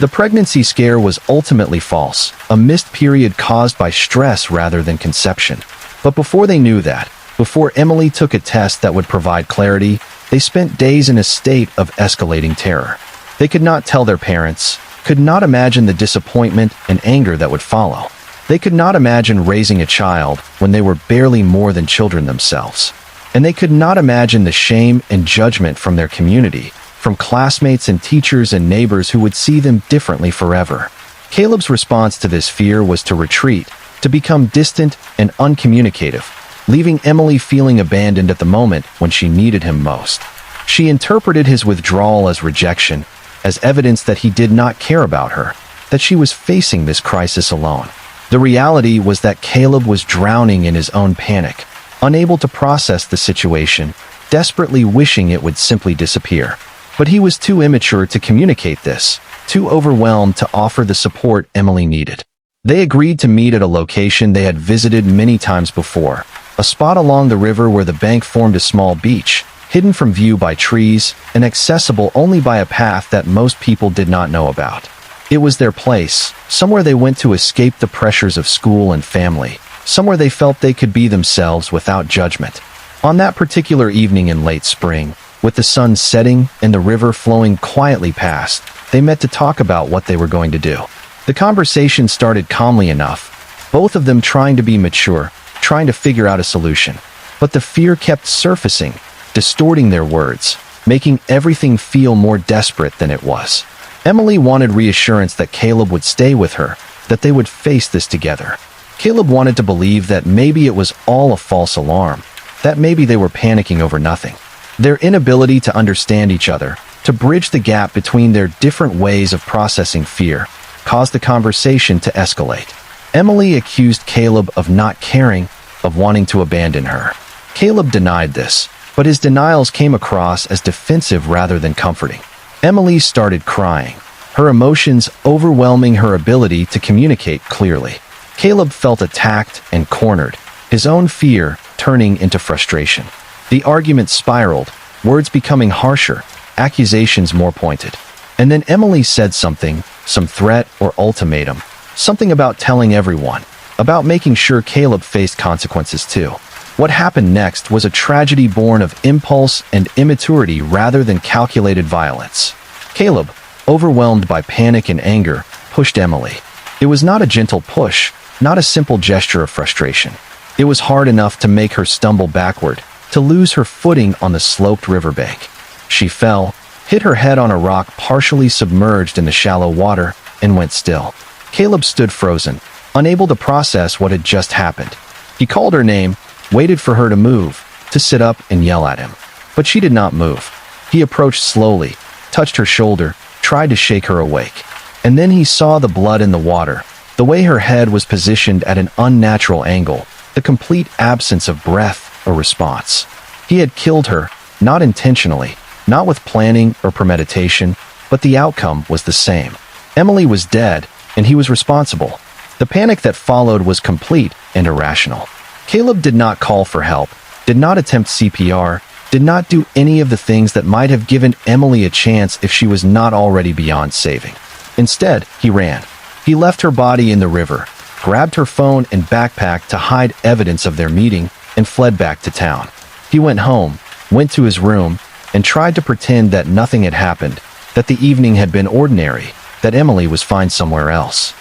[SPEAKER 1] The pregnancy scare was ultimately false, a missed period caused by stress rather than conception. But before they knew that, before Emily took a test that would provide clarity, they spent days in a state of escalating terror. They could not tell their parents, could not imagine the disappointment and anger that would follow. They could not imagine raising a child when they were barely more than children themselves. And they could not imagine the shame and judgment from their community, from classmates and teachers and neighbors who would see them differently forever. Caleb's response to this fear was to retreat, to become distant and uncommunicative, leaving Emily feeling abandoned at the moment when she needed him most. She interpreted his withdrawal as rejection, as evidence that he did not care about her, that she was facing this crisis alone. The reality was that Caleb was drowning in his own panic, unable to process the situation, desperately wishing it would simply disappear. But he was too immature to communicate this, too overwhelmed to offer the support Emily needed. They agreed to meet at a location they had visited many times before, a spot along the river where the bank formed a small beach, hidden from view by trees and accessible only by a path that most people did not know about. It was their place, somewhere they went to escape the pressures of school and family, somewhere they felt they could be themselves without judgment. On that particular evening in late spring, with the sun setting and the river flowing quietly past, they met to talk about what they were going to do. The conversation started calmly enough, both of them trying to be mature, trying to figure out a solution. But the fear kept surfacing, distorting their words, making everything feel more desperate than it was. Emily wanted reassurance that Caleb would stay with her, that they would face this together. Caleb wanted to believe that maybe it was all a false alarm, that maybe they were panicking over nothing. Their inability to understand each other, to bridge the gap between their different ways of processing fear, caused the conversation to escalate. Emily accused Caleb of not caring, of wanting to abandon her. Caleb denied this, but his denials came across as defensive rather than comforting. Emily started crying, her emotions overwhelming her ability to communicate clearly. Caleb felt attacked and cornered, his own fear turning into frustration. The argument spiraled, words becoming harsher, accusations more pointed. And then Emily said something, some threat or ultimatum, something about telling everyone, about making sure Caleb faced consequences too. What happened next was a tragedy born of impulse and immaturity rather than calculated violence. Caleb, overwhelmed by panic and anger, pushed Emily. It was not a gentle push, not a simple gesture of frustration. It was hard enough to make her stumble backward, to lose her footing on the sloped riverbank. She fell, hit her head on a rock partially submerged in the shallow water, and went still. Caleb stood frozen, unable to process what had just happened. He called her name, waited for her to move, to sit up and yell at him. But she did not move. He approached slowly, touched her shoulder, tried to shake her awake. And then he saw the blood in the water, the way her head was positioned at an unnatural angle, the complete absence of breath or response. He had killed her, not intentionally, not with planning or premeditation, but the outcome was the same. Emily was dead, and he was responsible. The panic that followed was complete and irrational. Caleb did not call for help, did not attempt CPR, did not do any of the things that might have given Emily a chance if she was not already beyond saving. Instead, he ran. He left her body in the river, grabbed her phone and backpack to hide evidence of their meeting, and fled back to town. He went home, went to his room, and tried to pretend that nothing had happened, that the evening had been ordinary, that Emily was fine somewhere else.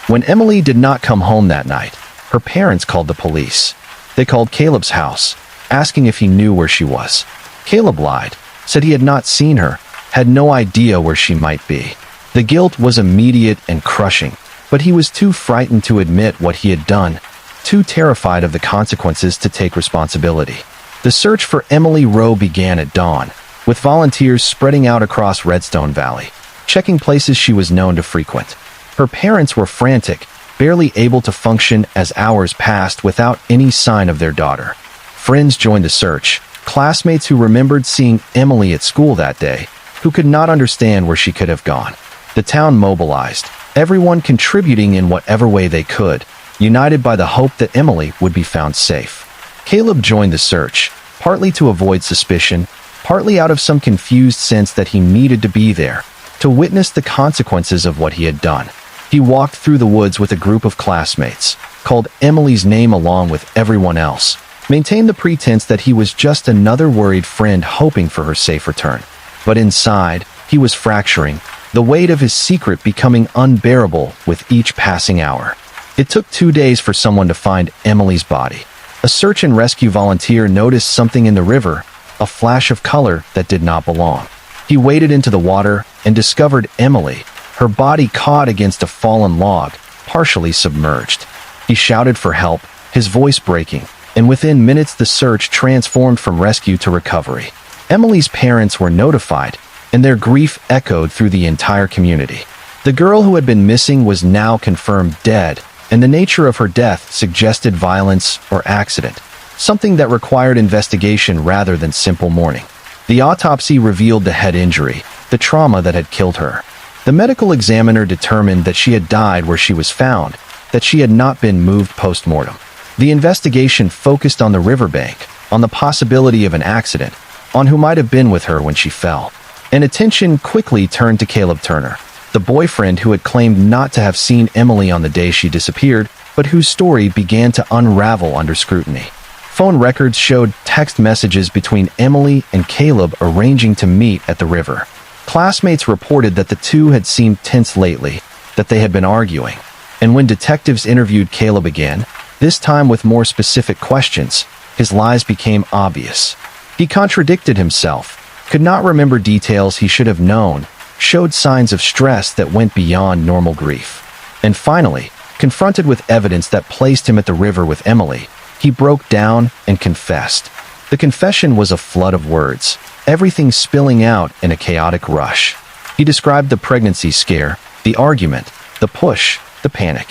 [SPEAKER 1] When Emily did not come home that night, her parents called the police. They called Caleb's house, asking if he knew where she was. Caleb lied, said he had not seen her, had no idea where she might be. The guilt was immediate and crushing, but he was too frightened to admit what he had done, too terrified of the consequences to take responsibility. The search for Emily Rowe began at dawn, with volunteers spreading out across Redstone Valley, checking places she was known to frequent. Her parents were frantic, barely able to function as hours passed without any sign of their daughter. Friends joined the search, classmates who remembered seeing Emily at school that day, who could not understand where she could have gone. The town mobilized, everyone contributing in whatever way they could, united by the hope that Emily would be found safe. Caleb joined the search, partly to avoid suspicion, partly out of some confused sense that he needed to be there, to witness the consequences of what he had done. He walked through the woods with a group of classmates, called Emily's name along with everyone else, maintained the pretense that he was just another worried friend hoping for her safe return. But inside, he was fracturing, the weight of his secret becoming unbearable with each passing hour. It took 2 days for someone to find Emily's body. A search and rescue volunteer noticed something in the river, a flash of color that did not belong. He waded into the water and discovered Emily, her body caught against a fallen log, partially submerged. He shouted for help, his voice breaking, and within minutes the search transformed from rescue to recovery. Emily's parents were notified, and their grief echoed through the entire community. The girl who had been missing was now confirmed dead, and the nature of her death suggested violence or accident, something that required investigation rather than simple mourning. The autopsy revealed the head injury, the trauma that had killed her. The medical examiner determined that she had died where she was found, that she had not been moved post-mortem. The investigation focused on the riverbank, on the possibility of an accident, on who might have been with her when she fell. And attention quickly turned to Caleb Turner, the boyfriend who had claimed not to have seen Emily on the day she disappeared, but whose story began to unravel under scrutiny. Phone records showed text messages between Emily and Caleb arranging to meet at the river. Classmates reported that the two had seemed tense lately, that they had been arguing. And when detectives interviewed Caleb again, this time with more specific questions, his lies became obvious. He contradicted himself, could not remember details he should have known, showed signs of stress that went beyond normal grief. And finally, confronted with evidence that placed him at the river with Emily, he broke down and confessed. The confession was a flood of words, everything spilling out in a chaotic rush. He described the pregnancy scare, the argument, the push, the panic.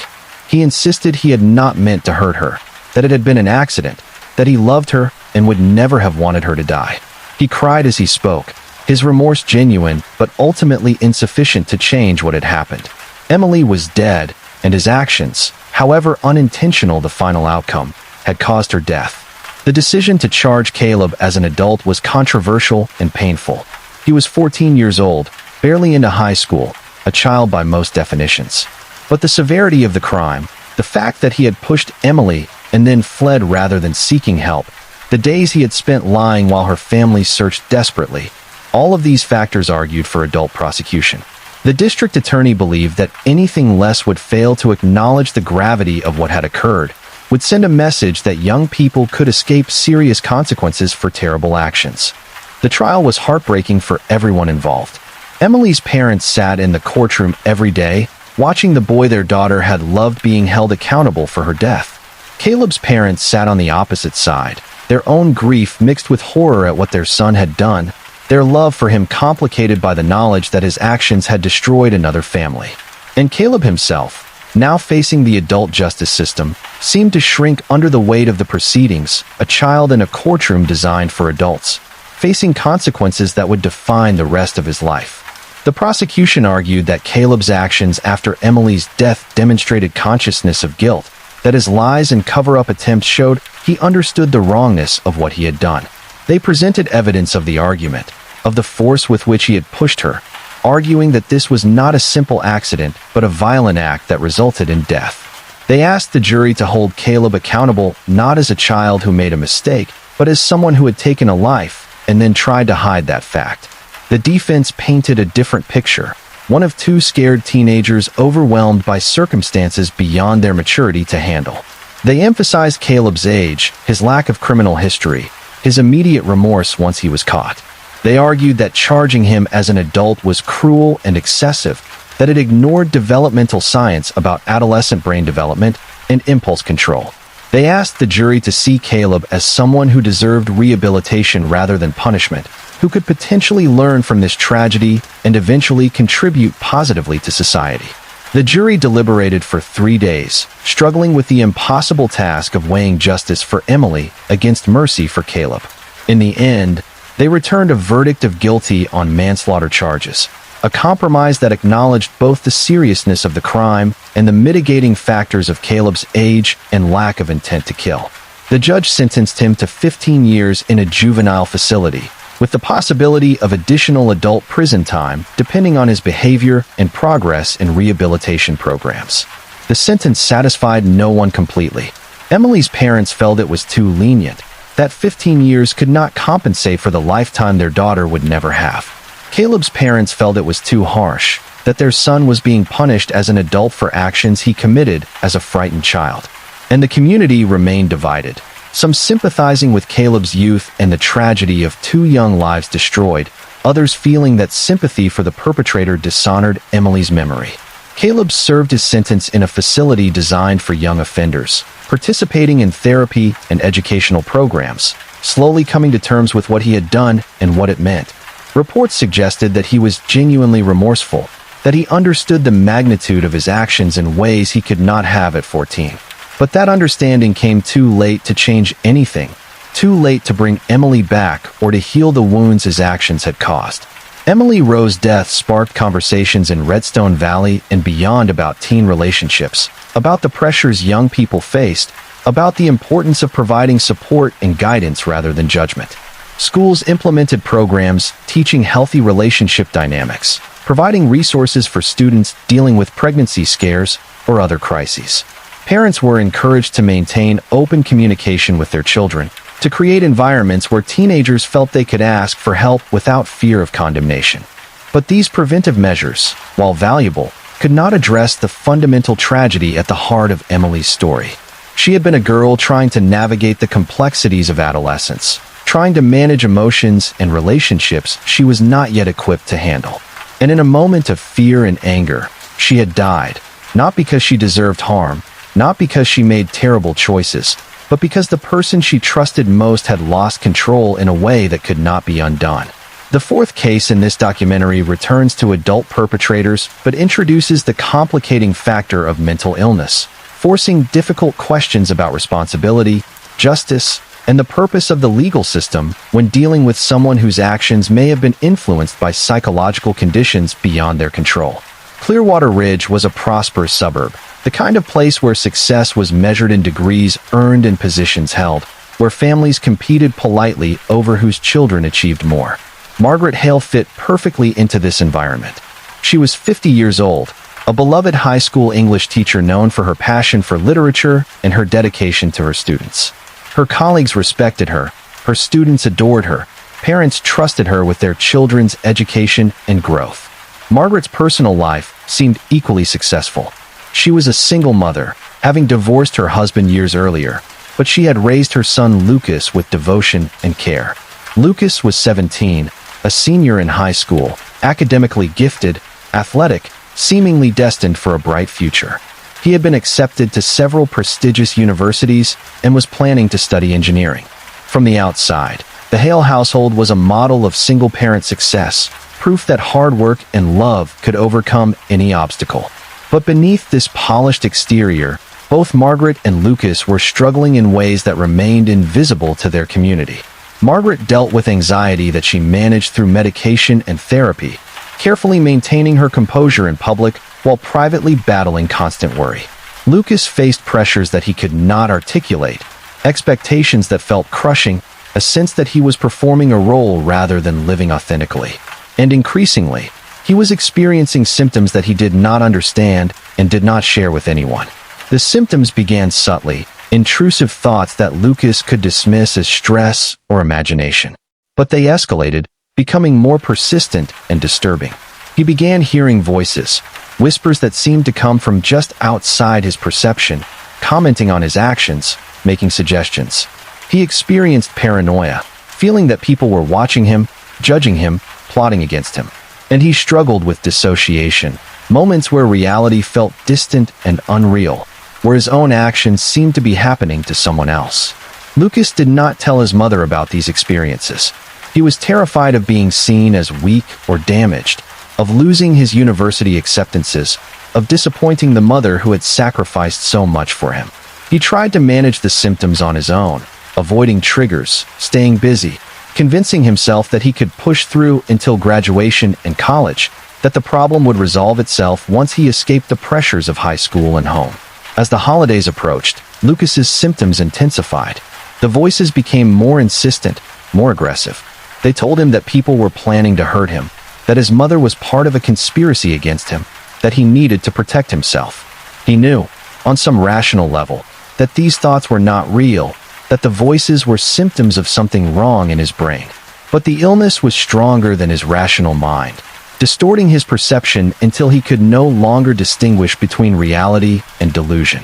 [SPEAKER 1] He insisted he had not meant to hurt her, that it had been an accident, that he loved her and would never have wanted her to die. He cried as he spoke, his remorse genuine but ultimately insufficient to change what had happened. Emily was dead, and his actions, however unintentional the final outcome, had caused her death. The decision to charge Caleb as an adult was controversial and painful. He was 14 years old, barely into high school, a child by most definitions. But the severity of the crime, the fact that he had pushed Emily and then fled rather than seeking help, the days he had spent lying while her family searched desperately, all of these factors argued for adult prosecution. The district attorney believed that anything less would fail to acknowledge the gravity of what had occurred, would send a message that young people could escape serious consequences for terrible actions. The trial was heartbreaking for everyone involved. Emily's parents sat in the courtroom every day, watching the boy their daughter had loved being held accountable for her death. Caleb's parents sat on the opposite side, their own grief mixed with horror at what their son had done, their love for him complicated by the knowledge that his actions had destroyed another family. And Caleb himself, now facing the adult justice system, seemed to shrink under the weight of the proceedings, a child in a courtroom designed for adults, facing consequences that would define the rest of his life. The prosecution argued that Caleb's actions after Emily's death demonstrated consciousness of guilt, that his lies and cover-up attempts showed he understood the wrongness of what he had done. They presented evidence of the argument, of the force with which he had pushed her, arguing that this was not a simple accident but a violent act that resulted in death. They asked the jury to hold Caleb accountable not as a child who made a mistake, but as someone who had taken a life and then tried to hide that fact. The defense painted a different picture, one of two scared teenagers overwhelmed by circumstances beyond their maturity to handle. They emphasized Caleb's age, his lack of criminal history, his immediate remorse once he was caught. They argued that charging him as an adult was cruel and excessive, that it ignored developmental science about adolescent brain development and impulse control. They asked the jury to see Caleb as someone who deserved rehabilitation rather than punishment, who could potentially learn from this tragedy and eventually contribute positively to society. The jury deliberated for 3 days, struggling with the impossible task of weighing justice for Emily against mercy for Caleb. In the end, they returned a verdict of guilty on manslaughter charges, a compromise that acknowledged both the seriousness of the crime and the mitigating factors of Caleb's age and lack of intent to kill. The judge sentenced him to 15 years in a juvenile facility, with the possibility of additional adult prison time depending on his behavior and progress in rehabilitation programs. The sentence satisfied no one completely. Emily's parents felt it was too lenient, that 15 years could not compensate for the lifetime their daughter would never have. Caleb's parents felt it was too harsh, that their son was being punished as an adult for actions he committed as a frightened child. And the community remained divided, some sympathizing with Caleb's youth and the tragedy of 2 young lives destroyed, others feeling that sympathy for the perpetrator dishonored Emily's memory. Caleb served his sentence in a facility designed for young offenders, participating in therapy and educational programs, slowly coming to terms with what he had done and what it meant. Reports suggested that he was genuinely remorseful, that he understood the magnitude of his actions in ways he could not have at 14. But that understanding came too late to change anything, too late to bring Emily back or to heal the wounds his actions had caused. Emily Rose's death sparked conversations in Redstone Valley and beyond about teen relationships, about the pressures young people faced, about the importance of providing support and guidance rather than judgment. Schools implemented programs teaching healthy relationship dynamics, providing resources for students dealing with pregnancy scares or other crises. Parents were encouraged to maintain open communication with their children, to create environments where teenagers felt they could ask for help without fear of condemnation. But these preventive measures, while valuable, could not address the fundamental tragedy at the heart of Emily's story. She had been a girl trying to navigate the complexities of adolescence, trying to manage emotions and relationships she was not yet equipped to handle. And in a moment of fear and anger, she had died, not because she deserved harm, not because she made terrible choices, but because the person she trusted most had lost control in a way that could not be undone. The 4th case in this documentary returns to adult perpetrators but introduces the complicating factor of mental illness, forcing difficult questions about responsibility, justice, and the purpose of the legal system when dealing with someone whose actions may have been influenced by psychological conditions beyond their control. Clearwater Ridge was a prosperous suburb, The kind of place where success was measured in degrees earned and positions held, where families competed politely over whose children achieved more. Margaret Hale fit perfectly into this environment. She was 50 years old, a beloved high school English teacher known for her passion for literature and her dedication to her students. Her colleagues respected her, her students adored her, parents trusted her with their children's education and growth. Margaret's personal life seemed equally successful. She was a single mother, having divorced her husband years earlier, but she had raised her son Lucas with devotion and care. Lucas was 17, a senior in high school, academically gifted, athletic, seemingly destined for a bright future. He had been accepted to several prestigious universities and was planning to study engineering. From the outside, the Hale household was a model of single-parent success, proof that hard work and love could overcome any obstacle. But beneath this polished exterior, both Margaret and Lucas were struggling in ways that remained invisible to their community. Margaret dealt with anxiety that she managed through medication and therapy, carefully maintaining her composure in public while privately battling constant worry. Lucas faced pressures that he could not articulate, expectations that felt crushing, a sense that he was performing a role rather than living authentically. And increasingly, he was experiencing symptoms that he did not understand and did not share with anyone. The symptoms began subtly, intrusive thoughts that Lucas could dismiss as stress or imagination. But they escalated, becoming more persistent and disturbing. He began hearing voices, whispers that seemed to come from just outside his perception, commenting on his actions, making suggestions. He experienced paranoia, feeling that people were watching him, judging him, plotting against him. And he struggled with dissociation, moments where reality felt distant and unreal, where his own actions seemed to be happening to someone else. Lucas did not tell his mother about these experiences. He was terrified of being seen as weak or damaged, of losing his university acceptances, of disappointing the mother who had sacrificed so much for him. He tried to manage the symptoms on his own, avoiding triggers, staying busy, convincing himself that he could push through until graduation and college, that the problem would resolve itself once he escaped the pressures of high school and home. As the holidays approached, Lucas's symptoms intensified. The voices became more insistent, more aggressive. They told him that people were planning to hurt him, that his mother was part of a conspiracy against him, that he needed to protect himself. He knew, on some rational level, that these thoughts were not real, that the voices were symptoms of something wrong in his brain. But the illness was stronger than his rational mind, distorting his perception until he could no longer distinguish between reality and delusion.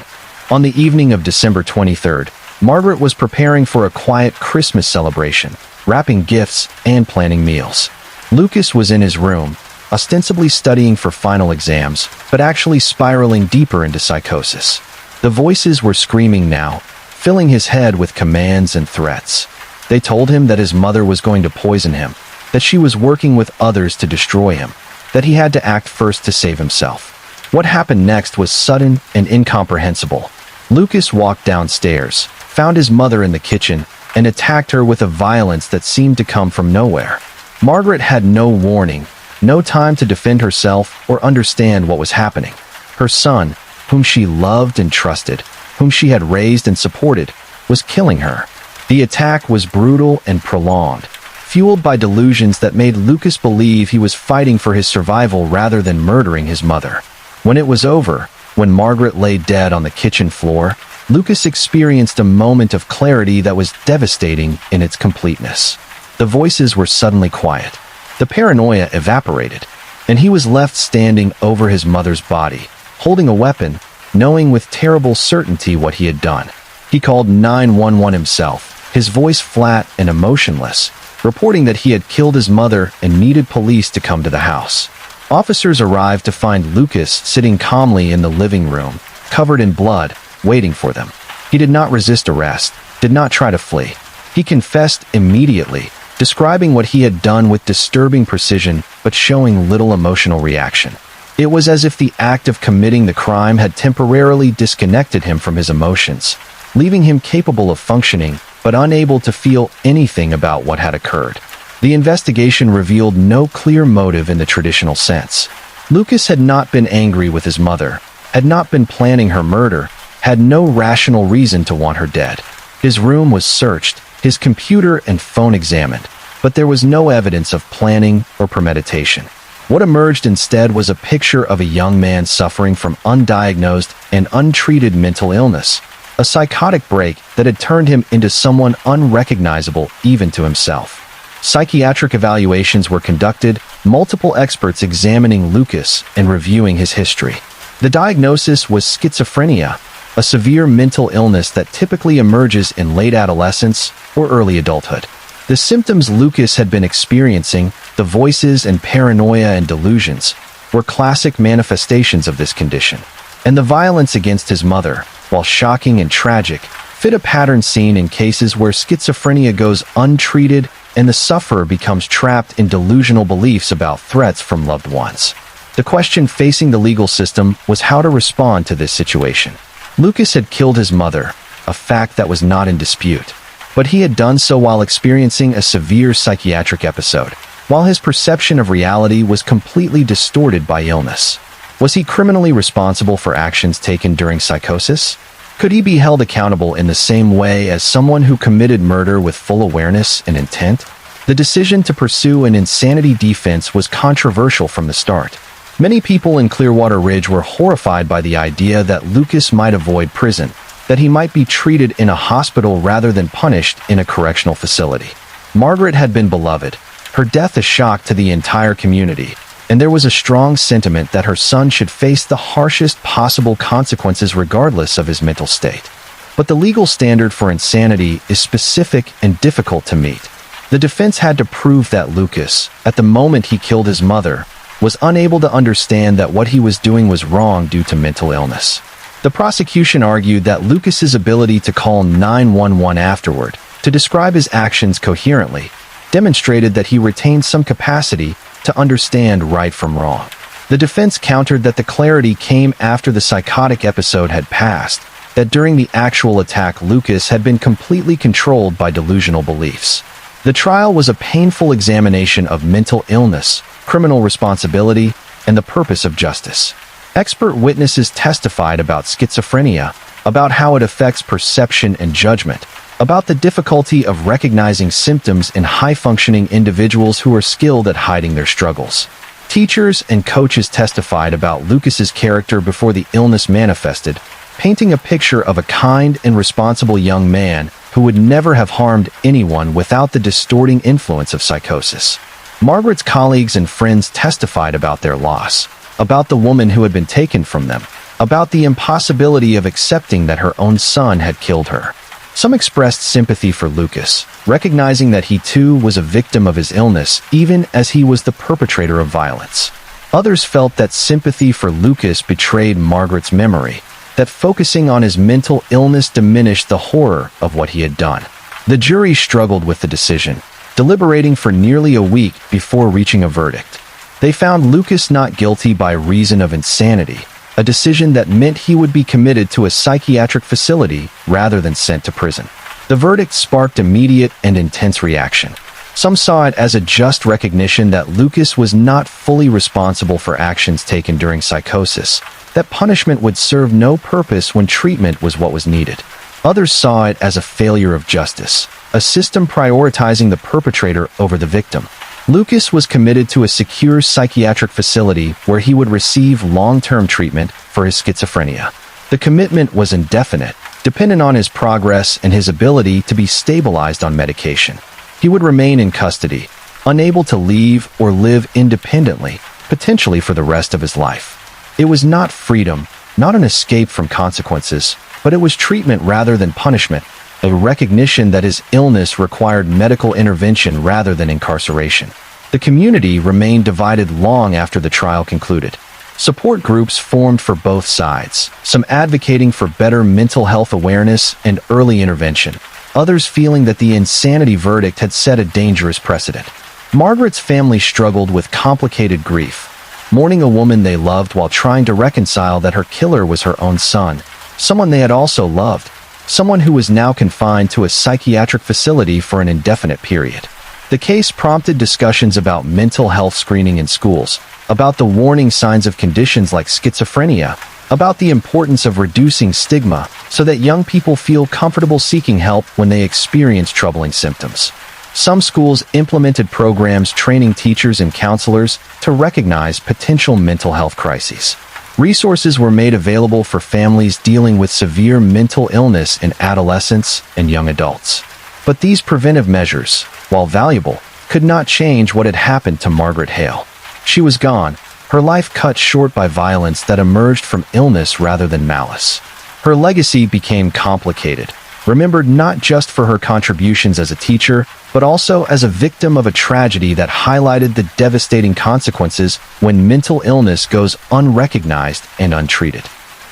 [SPEAKER 1] On the evening of December 23rd, Margaret was preparing for a quiet Christmas celebration, wrapping gifts and planning meals. Lucas was in his room, ostensibly studying for final exams, but actually spiraling deeper into psychosis. The voices were screaming now, filling his head with commands and threats. They told him that his mother was going to poison him, that she was working with others to destroy him, that he had to act first to save himself. What happened next was sudden and incomprehensible. Lucas walked downstairs, found his mother in the kitchen, and attacked her with a violence that seemed to come from nowhere. Margaret had no warning, no time to defend herself or understand what was happening. Her son, whom she loved and trusted, whom she had raised and supported, was killing her. The attack was brutal and prolonged, fueled by delusions that made Lucas believe he was fighting for his survival rather than murdering his mother. When it was over, when Margaret lay dead on the kitchen floor, Lucas experienced a moment of clarity that was devastating in its completeness. The voices were suddenly quiet. The paranoia evaporated, and he was left standing over his mother's body, holding a weapon, knowing with terrible certainty what he had done. He called 911 himself, his voice flat and emotionless, reporting that he had killed his mother and needed police to come to the house. Officers arrived to find Lucas sitting calmly in the living room, covered in blood, waiting for them. He did not resist arrest, did not try to flee. He confessed immediately, describing what he had done with disturbing precision but showing little emotional reaction. It was as if the act of committing the crime had temporarily disconnected him from his emotions, leaving him capable of functioning but unable to feel anything about what had occurred. The investigation revealed no clear motive in the traditional sense. Lucas had not been angry with his mother, had not been planning her murder, had no rational reason to want her dead. His room was searched, his computer and phone examined, but there was no evidence of planning or premeditation. What emerged instead was a picture of a young man suffering from undiagnosed and untreated mental illness, a psychotic break that had turned him into someone unrecognizable even to himself. Psychiatric evaluations were conducted, multiple experts examining Lucas and reviewing his history. The diagnosis was schizophrenia, a severe mental illness that typically emerges in late adolescence or early adulthood. The symptoms Lucas had been experiencing, the voices and paranoia and delusions, were classic manifestations of this condition. And the violence against his mother, while shocking and tragic, fit a pattern seen in cases where schizophrenia goes untreated and the sufferer becomes trapped in delusional beliefs about threats from loved ones. The question facing the legal system was how to respond to this situation. Lucas had killed his mother, a fact that was not in dispute. But he had done so while experiencing a severe psychiatric episode, while his perception of reality was completely distorted by illness. Was he criminally responsible for actions taken during psychosis? Could he be held accountable in the same way as someone who committed murder with full awareness and intent? The decision to pursue an insanity defense was controversial from the start. Many people in Clearwater Ridge were horrified by the idea that Lucas might avoid prison, that he might be treated in a hospital rather than punished in a correctional facility. Margaret had been beloved, her death a shock to the entire community, and there was a strong sentiment that her son should face the harshest possible consequences regardless of his mental state. But the legal standard for insanity is specific and difficult to meet. The defense had to prove that Lucas, at the moment he killed his mother, was unable to understand that what he was doing was wrong due to mental illness. The prosecution argued that Lucas's ability to call 911 afterward, to describe his actions coherently, demonstrated that he retained some capacity to understand right from wrong. The defense countered that the clarity came after the psychotic episode had passed, that during the actual attack Lucas had been completely controlled by delusional beliefs. The trial was a painful examination of mental illness, criminal responsibility, and the purpose of justice. Expert witnesses testified about schizophrenia, about how it affects perception and judgment, about the difficulty of recognizing symptoms in high-functioning individuals who are skilled at hiding their struggles. Teachers and coaches testified about Lucas's character before the illness manifested, painting a picture of a kind and responsible young man who would never have harmed anyone without the distorting influence of psychosis. Margaret's colleagues and friends testified about their loss, about the woman who had been taken from them, about the impossibility of accepting that her own son had killed her. Some expressed sympathy for Lucas, recognizing that he too was a victim of his illness even as he was the perpetrator of violence. Others felt that sympathy for Lucas betrayed Margaret's memory, that focusing on his mental illness diminished the horror of what he had done. The jury struggled with the decision, deliberating for nearly a week before reaching a verdict. They found Lucas not guilty by reason of insanity, a decision that meant he would be committed to a psychiatric facility rather than sent to prison. The verdict sparked immediate and intense reaction. Some saw it as a just recognition that Lucas was not fully responsible for actions taken during psychosis, that punishment would serve no purpose when treatment was what was needed. Others saw it as a failure of justice, a system prioritizing the perpetrator over the victim. Lucas was committed to a secure psychiatric facility where he would receive long-term treatment for his schizophrenia. The commitment was indefinite, dependent on his progress and his ability to be stabilized on medication. He would remain in custody, unable to leave or live independently, potentially for the rest of his life. It was not freedom, not an escape from consequences, but it was treatment rather than punishment, a recognition that his illness required medical intervention rather than incarceration. The community remained divided long after the trial concluded. Support groups formed for both sides, some advocating for better mental health awareness and early intervention, others feeling that the insanity verdict had set a dangerous precedent. Margaret's family struggled with complicated grief, mourning a woman they loved while trying to reconcile that her killer was her own son, someone they had also loved, someone who was now confined to a psychiatric facility for an indefinite period. The case prompted discussions about mental health screening in schools, about the warning signs of conditions like schizophrenia, about the importance of reducing stigma so that young people feel comfortable seeking help when they experience troubling symptoms. Some schools implemented programs training teachers and counselors to recognize potential mental health crises. Resources were made available for families dealing with severe mental illness in adolescents and young adults. But these preventive measures, while valuable, could not change what had happened to Margaret Hale. She was gone, her life cut short by violence that emerged from illness rather than malice. Her legacy became complicated, remembered not just for her contributions as a teacher, but also as a victim of a tragedy that highlighted the devastating consequences when mental illness goes unrecognized and untreated.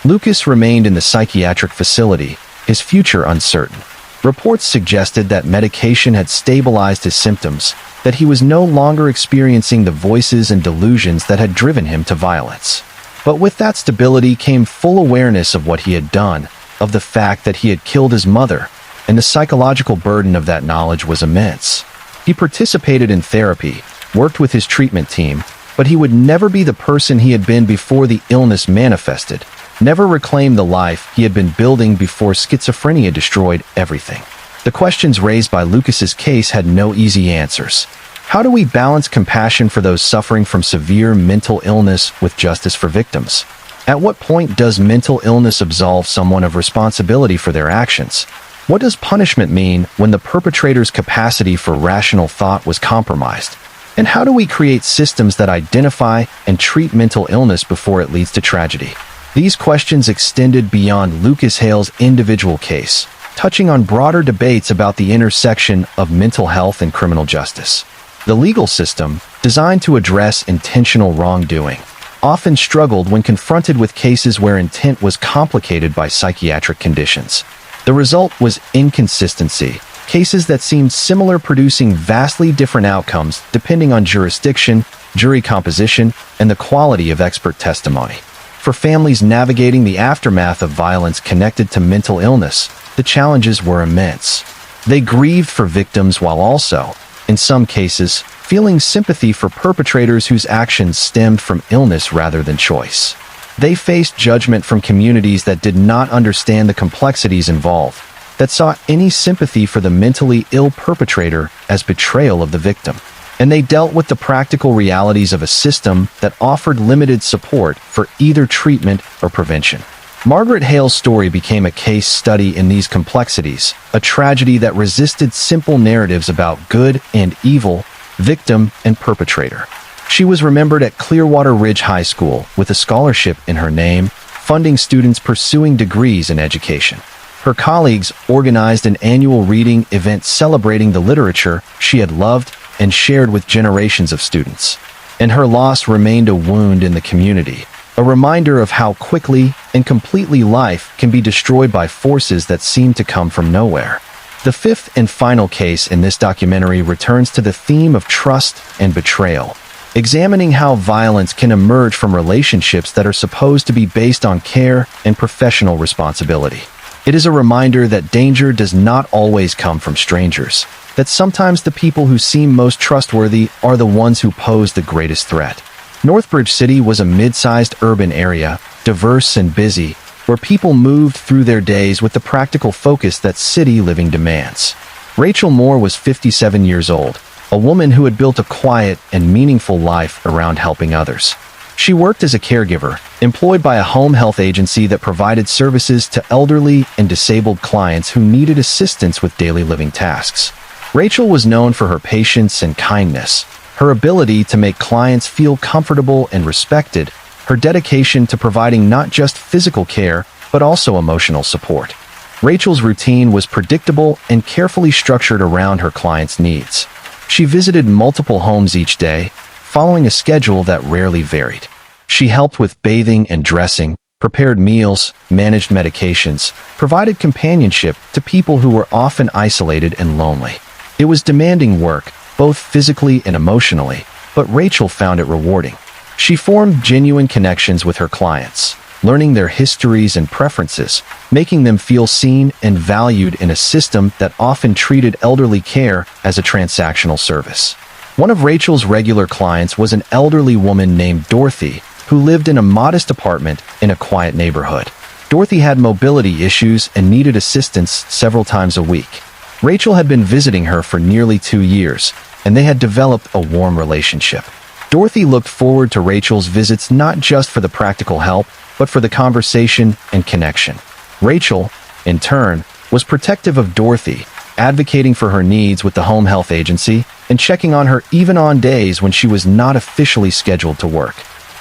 [SPEAKER 1] Lucas remained in the psychiatric facility, his future uncertain. Reports suggested that medication had stabilized his symptoms, that he was no longer experiencing the voices and delusions that had driven him to violence. But with that stability came full awareness of what he had done, of the fact that he had killed his mother, and the psychological burden of that knowledge was immense. He participated in therapy, worked with his treatment team, but he would never be the person he had been before the illness manifested, never reclaim the life he had been building before schizophrenia destroyed everything. The questions raised by Lucas's case had no easy answers. How do we balance compassion for those suffering from severe mental illness with justice for victims? At what point does mental illness absolve someone of responsibility for their actions? What does punishment mean when the perpetrator's capacity for rational thought was compromised? And how do we create systems that identify and treat mental illness before it leads to tragedy? These questions extended beyond Lucas Hale's individual case, touching on broader debates about the intersection of mental health and criminal justice. The legal system, designed to address intentional wrongdoing, often struggled when confronted with cases where intent was complicated by psychiatric conditions. The result was inconsistency, cases that seemed similar producing vastly different outcomes depending on jurisdiction, jury composition, and the quality of expert testimony. For families navigating the aftermath of violence connected to mental illness, the challenges were immense. They grieved for victims while also, in some cases, feeling sympathy for perpetrators whose actions stemmed from illness rather than choice. They faced judgment from communities that did not understand the complexities involved, that saw any sympathy for the mentally ill perpetrator as betrayal of the victim. And they dealt with the practical realities of a system that offered limited support for either treatment or prevention. Margaret Hale's story became a case study in these complexities, a tragedy that resisted simple narratives about good and evil, victim and perpetrator. She was remembered at Clearwater Ridge High School with a scholarship in her name, funding students pursuing degrees in education. Her colleagues organized an annual reading event celebrating the literature she had loved and shared with generations of students. And her loss remained a wound in the community, a reminder of how quickly and completely life can be destroyed by forces that seem to come from nowhere. The fifth and final case in this documentary returns to the theme of trust and betrayal, examining how violence can emerge from relationships that are supposed to be based on care and professional responsibility. It is a reminder that danger does not always come from strangers, that sometimes the people who seem most trustworthy are the ones who pose the greatest threat. Northbridge City was a mid-sized urban area, diverse and busy, where people moved through their days with the practical focus that city living demands. Rachel Moore was 57 years old, a woman who had built a quiet and meaningful life around helping others. She worked as a caregiver, employed by a home health agency that provided services to elderly and disabled clients who needed assistance with daily living tasks. Rachel was known for her patience and kindness, her ability to make clients feel comfortable and respected, her dedication to providing not just physical care, but also emotional support. Rachel's routine was predictable and carefully structured around her clients' needs. She visited multiple homes each day, following a schedule that rarely varied. She helped with bathing and dressing, prepared meals, managed medications, provided companionship to people who were often isolated and lonely. It was demanding work, both physically and emotionally, but Rachel found it rewarding. She formed genuine connections with her clients, learning their histories and preferences, making them feel seen and valued in a system that often treated elderly care as a transactional service. One of Rachel's regular clients was an elderly woman named Dorothy, who lived in a modest apartment in a quiet neighborhood. Dorothy had mobility issues and needed assistance several times a week. Rachel had been visiting her for nearly 2 years, and they had developed a warm relationship. Dorothy looked forward to Rachel's visits not just for the practical help, but for the conversation and connection. Rachel, in turn, was protective of Dorothy, advocating for her needs with the home health agency and checking on her even on days when she was not officially scheduled to work.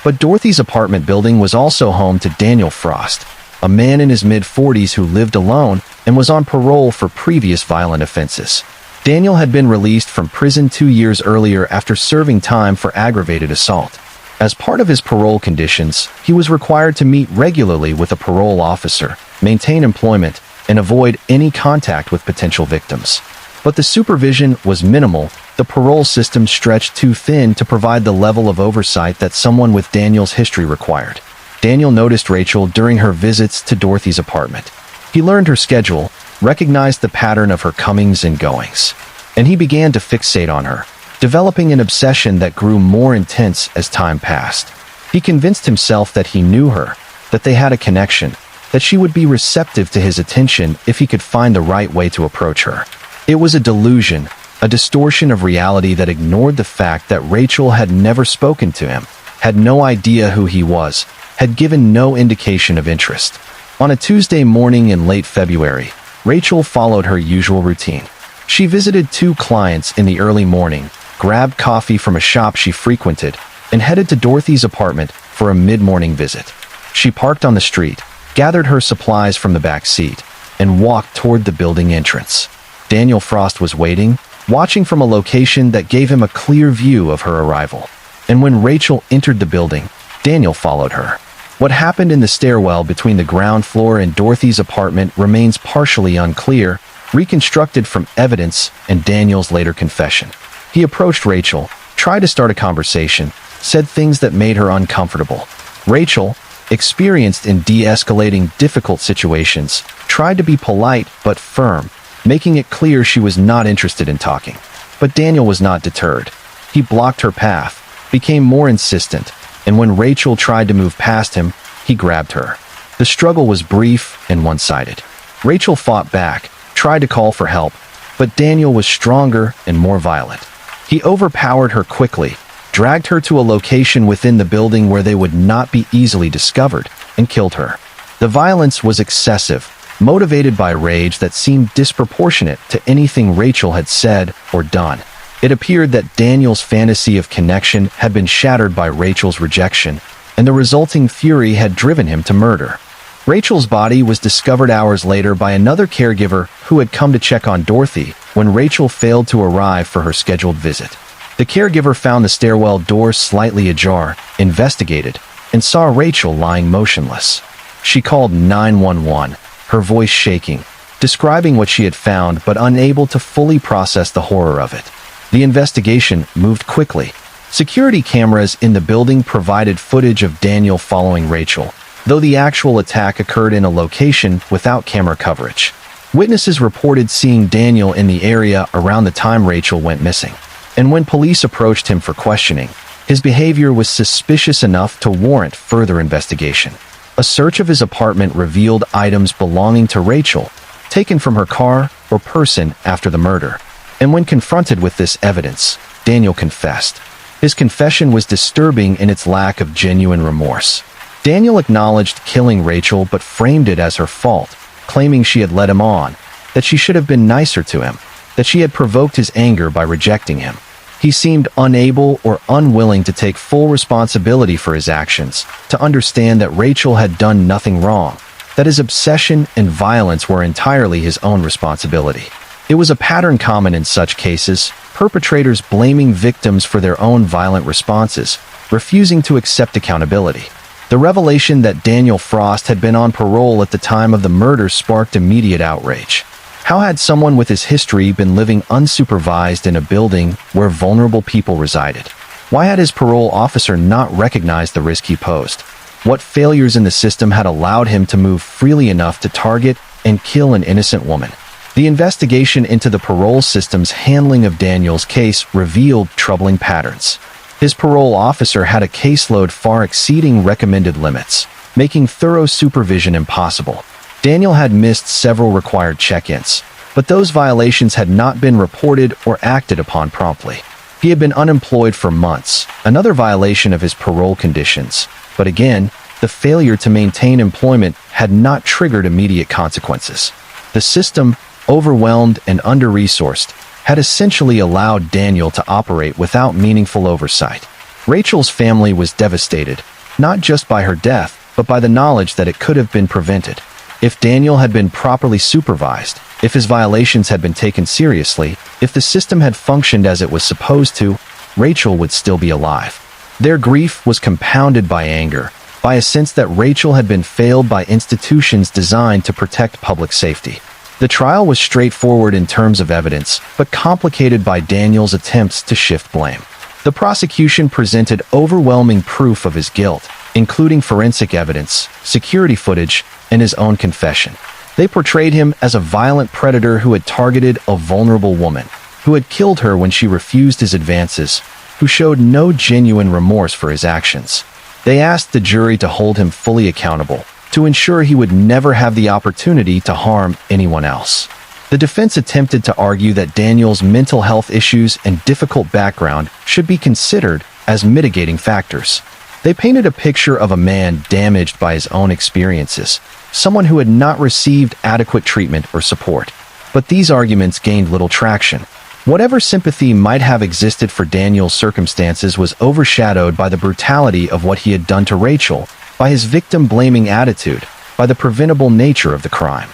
[SPEAKER 1] But Dorothy's apartment building was also home to Daniel Frost, a man in his mid-40s who lived alone and was on parole for previous violent offenses. Daniel had been released from prison 2 years earlier after serving time for aggravated assault. As part of his parole conditions, he was required to meet regularly with a parole officer, maintain employment, and avoid any contact with potential victims. But the supervision was minimal. The parole system stretched too thin to provide the level of oversight that someone with Daniel's history required. Daniel noticed Rachel during her visits to Dorothy's apartment. He learned her schedule, recognized the pattern of her comings and goings, and he began to fixate on her, developing an obsession that grew more intense as time passed. He convinced himself that he knew her, that they had a connection, that she would be receptive to his attention if he could find the right way to approach her. It was a delusion, a distortion of reality that ignored the fact that Rachel had never spoken to him, had no idea who he was, had given no indication of interest. On a Tuesday morning in late February, Rachel followed her usual routine. She visited 2 clients in the early morning, grabbed coffee from a shop she frequented, and headed to Dorothy's apartment for a mid-morning visit. She parked on the street, gathered her supplies from the back seat, and walked toward the building entrance. Daniel Frost was waiting, watching from a location that gave him a clear view of her arrival. And when Rachel entered the building, Daniel followed her. What happened in the stairwell between the ground floor and Dorothy's apartment remains partially unclear, reconstructed from evidence and Daniel's later confession. He approached Rachel, tried to start a conversation, said things that made her uncomfortable. Rachel, experienced in de-escalating difficult situations, tried to be polite but firm, making it clear she was not interested in talking. But Daniel was not deterred. He blocked her path, became more insistent, and when Rachel tried to move past him, he grabbed her. The struggle was brief and one-sided. Rachel fought back, tried to call for help, but Daniel was stronger and more violent. He overpowered her quickly, dragged her to a location within the building where they would not be easily discovered, and killed her. The violence was excessive, motivated by rage that seemed disproportionate to anything Rachel had said or done. It appeared that Daniel's fantasy of connection had been shattered by Rachel's rejection, and the resulting fury had driven him to murder. Rachel's body was discovered hours later by another caregiver who had come to check on Dorothy when Rachel failed to arrive for her scheduled visit. The caregiver found the stairwell door slightly ajar, investigated, and saw Rachel lying motionless. She called 911, her voice shaking, describing what she had found but unable to fully process the horror of it. The investigation moved quickly. Security cameras in the building provided footage of Daniel following Rachel, though the actual attack occurred in a location without camera coverage. Witnesses reported seeing Daniel in the area around the time Rachel went missing. And when police approached him for questioning, his behavior was suspicious enough to warrant further investigation. A search of his apartment revealed items belonging to Rachel, taken from her car or person after the murder. And when confronted with this evidence, Daniel confessed. His confession was disturbing in its lack of genuine remorse. Daniel acknowledged killing Rachel but framed it as her fault, claiming she had led him on, that she should have been nicer to him, that she had provoked his anger by rejecting him. He seemed unable or unwilling to take full responsibility for his actions, to understand that Rachel had done nothing wrong, that his obsession and violence were entirely his own responsibility. It was a pattern common in such cases, perpetrators blaming victims for their own violent responses, refusing to accept accountability. The revelation that Daniel Frost had been on parole at the time of the murder sparked immediate outrage. How had someone with his history been living unsupervised in a building where vulnerable people resided? Why had his parole officer not recognized the risk he posed? What failures in the system had allowed him to move freely enough to target and kill an innocent woman? The investigation into the parole system's handling of Daniel's case revealed troubling patterns. His parole officer had a caseload far exceeding recommended limits, making thorough supervision impossible. Daniel had missed several required check-ins, but those violations had not been reported or acted upon promptly. He had been unemployed for months, another violation of his parole conditions, but again, the failure to maintain employment had not triggered immediate consequences. The system, overwhelmed and under-resourced, had essentially allowed Daniel to operate without meaningful oversight. Rachel's family was devastated, not just by her death, but by the knowledge that it could have been prevented. If Daniel had been properly supervised, if his violations had been taken seriously, if the system had functioned as it was supposed to, Rachel would still be alive. Their grief was compounded by anger, by a sense that Rachel had been failed by institutions designed to protect public safety. The trial was straightforward in terms of evidence, but complicated by Daniel's attempts to shift blame. The prosecution presented overwhelming proof of his guilt, including forensic evidence, security footage, and his own confession. They portrayed him as a violent predator who had targeted a vulnerable woman, who had killed her when she refused his advances, who showed no genuine remorse for his actions. They asked the jury to hold him fully accountable, to ensure he would never have the opportunity to harm anyone else. The defense attempted to argue that Daniel's mental health issues and difficult background should be considered as mitigating factors. They painted a picture of a man damaged by his own experiences, someone who had not received adequate treatment or support. But these arguments gained little traction. Whatever sympathy might have existed for Daniel's circumstances was overshadowed by the brutality of what he had done to Rachel, by his victim-blaming attitude, by the preventable nature of the crime.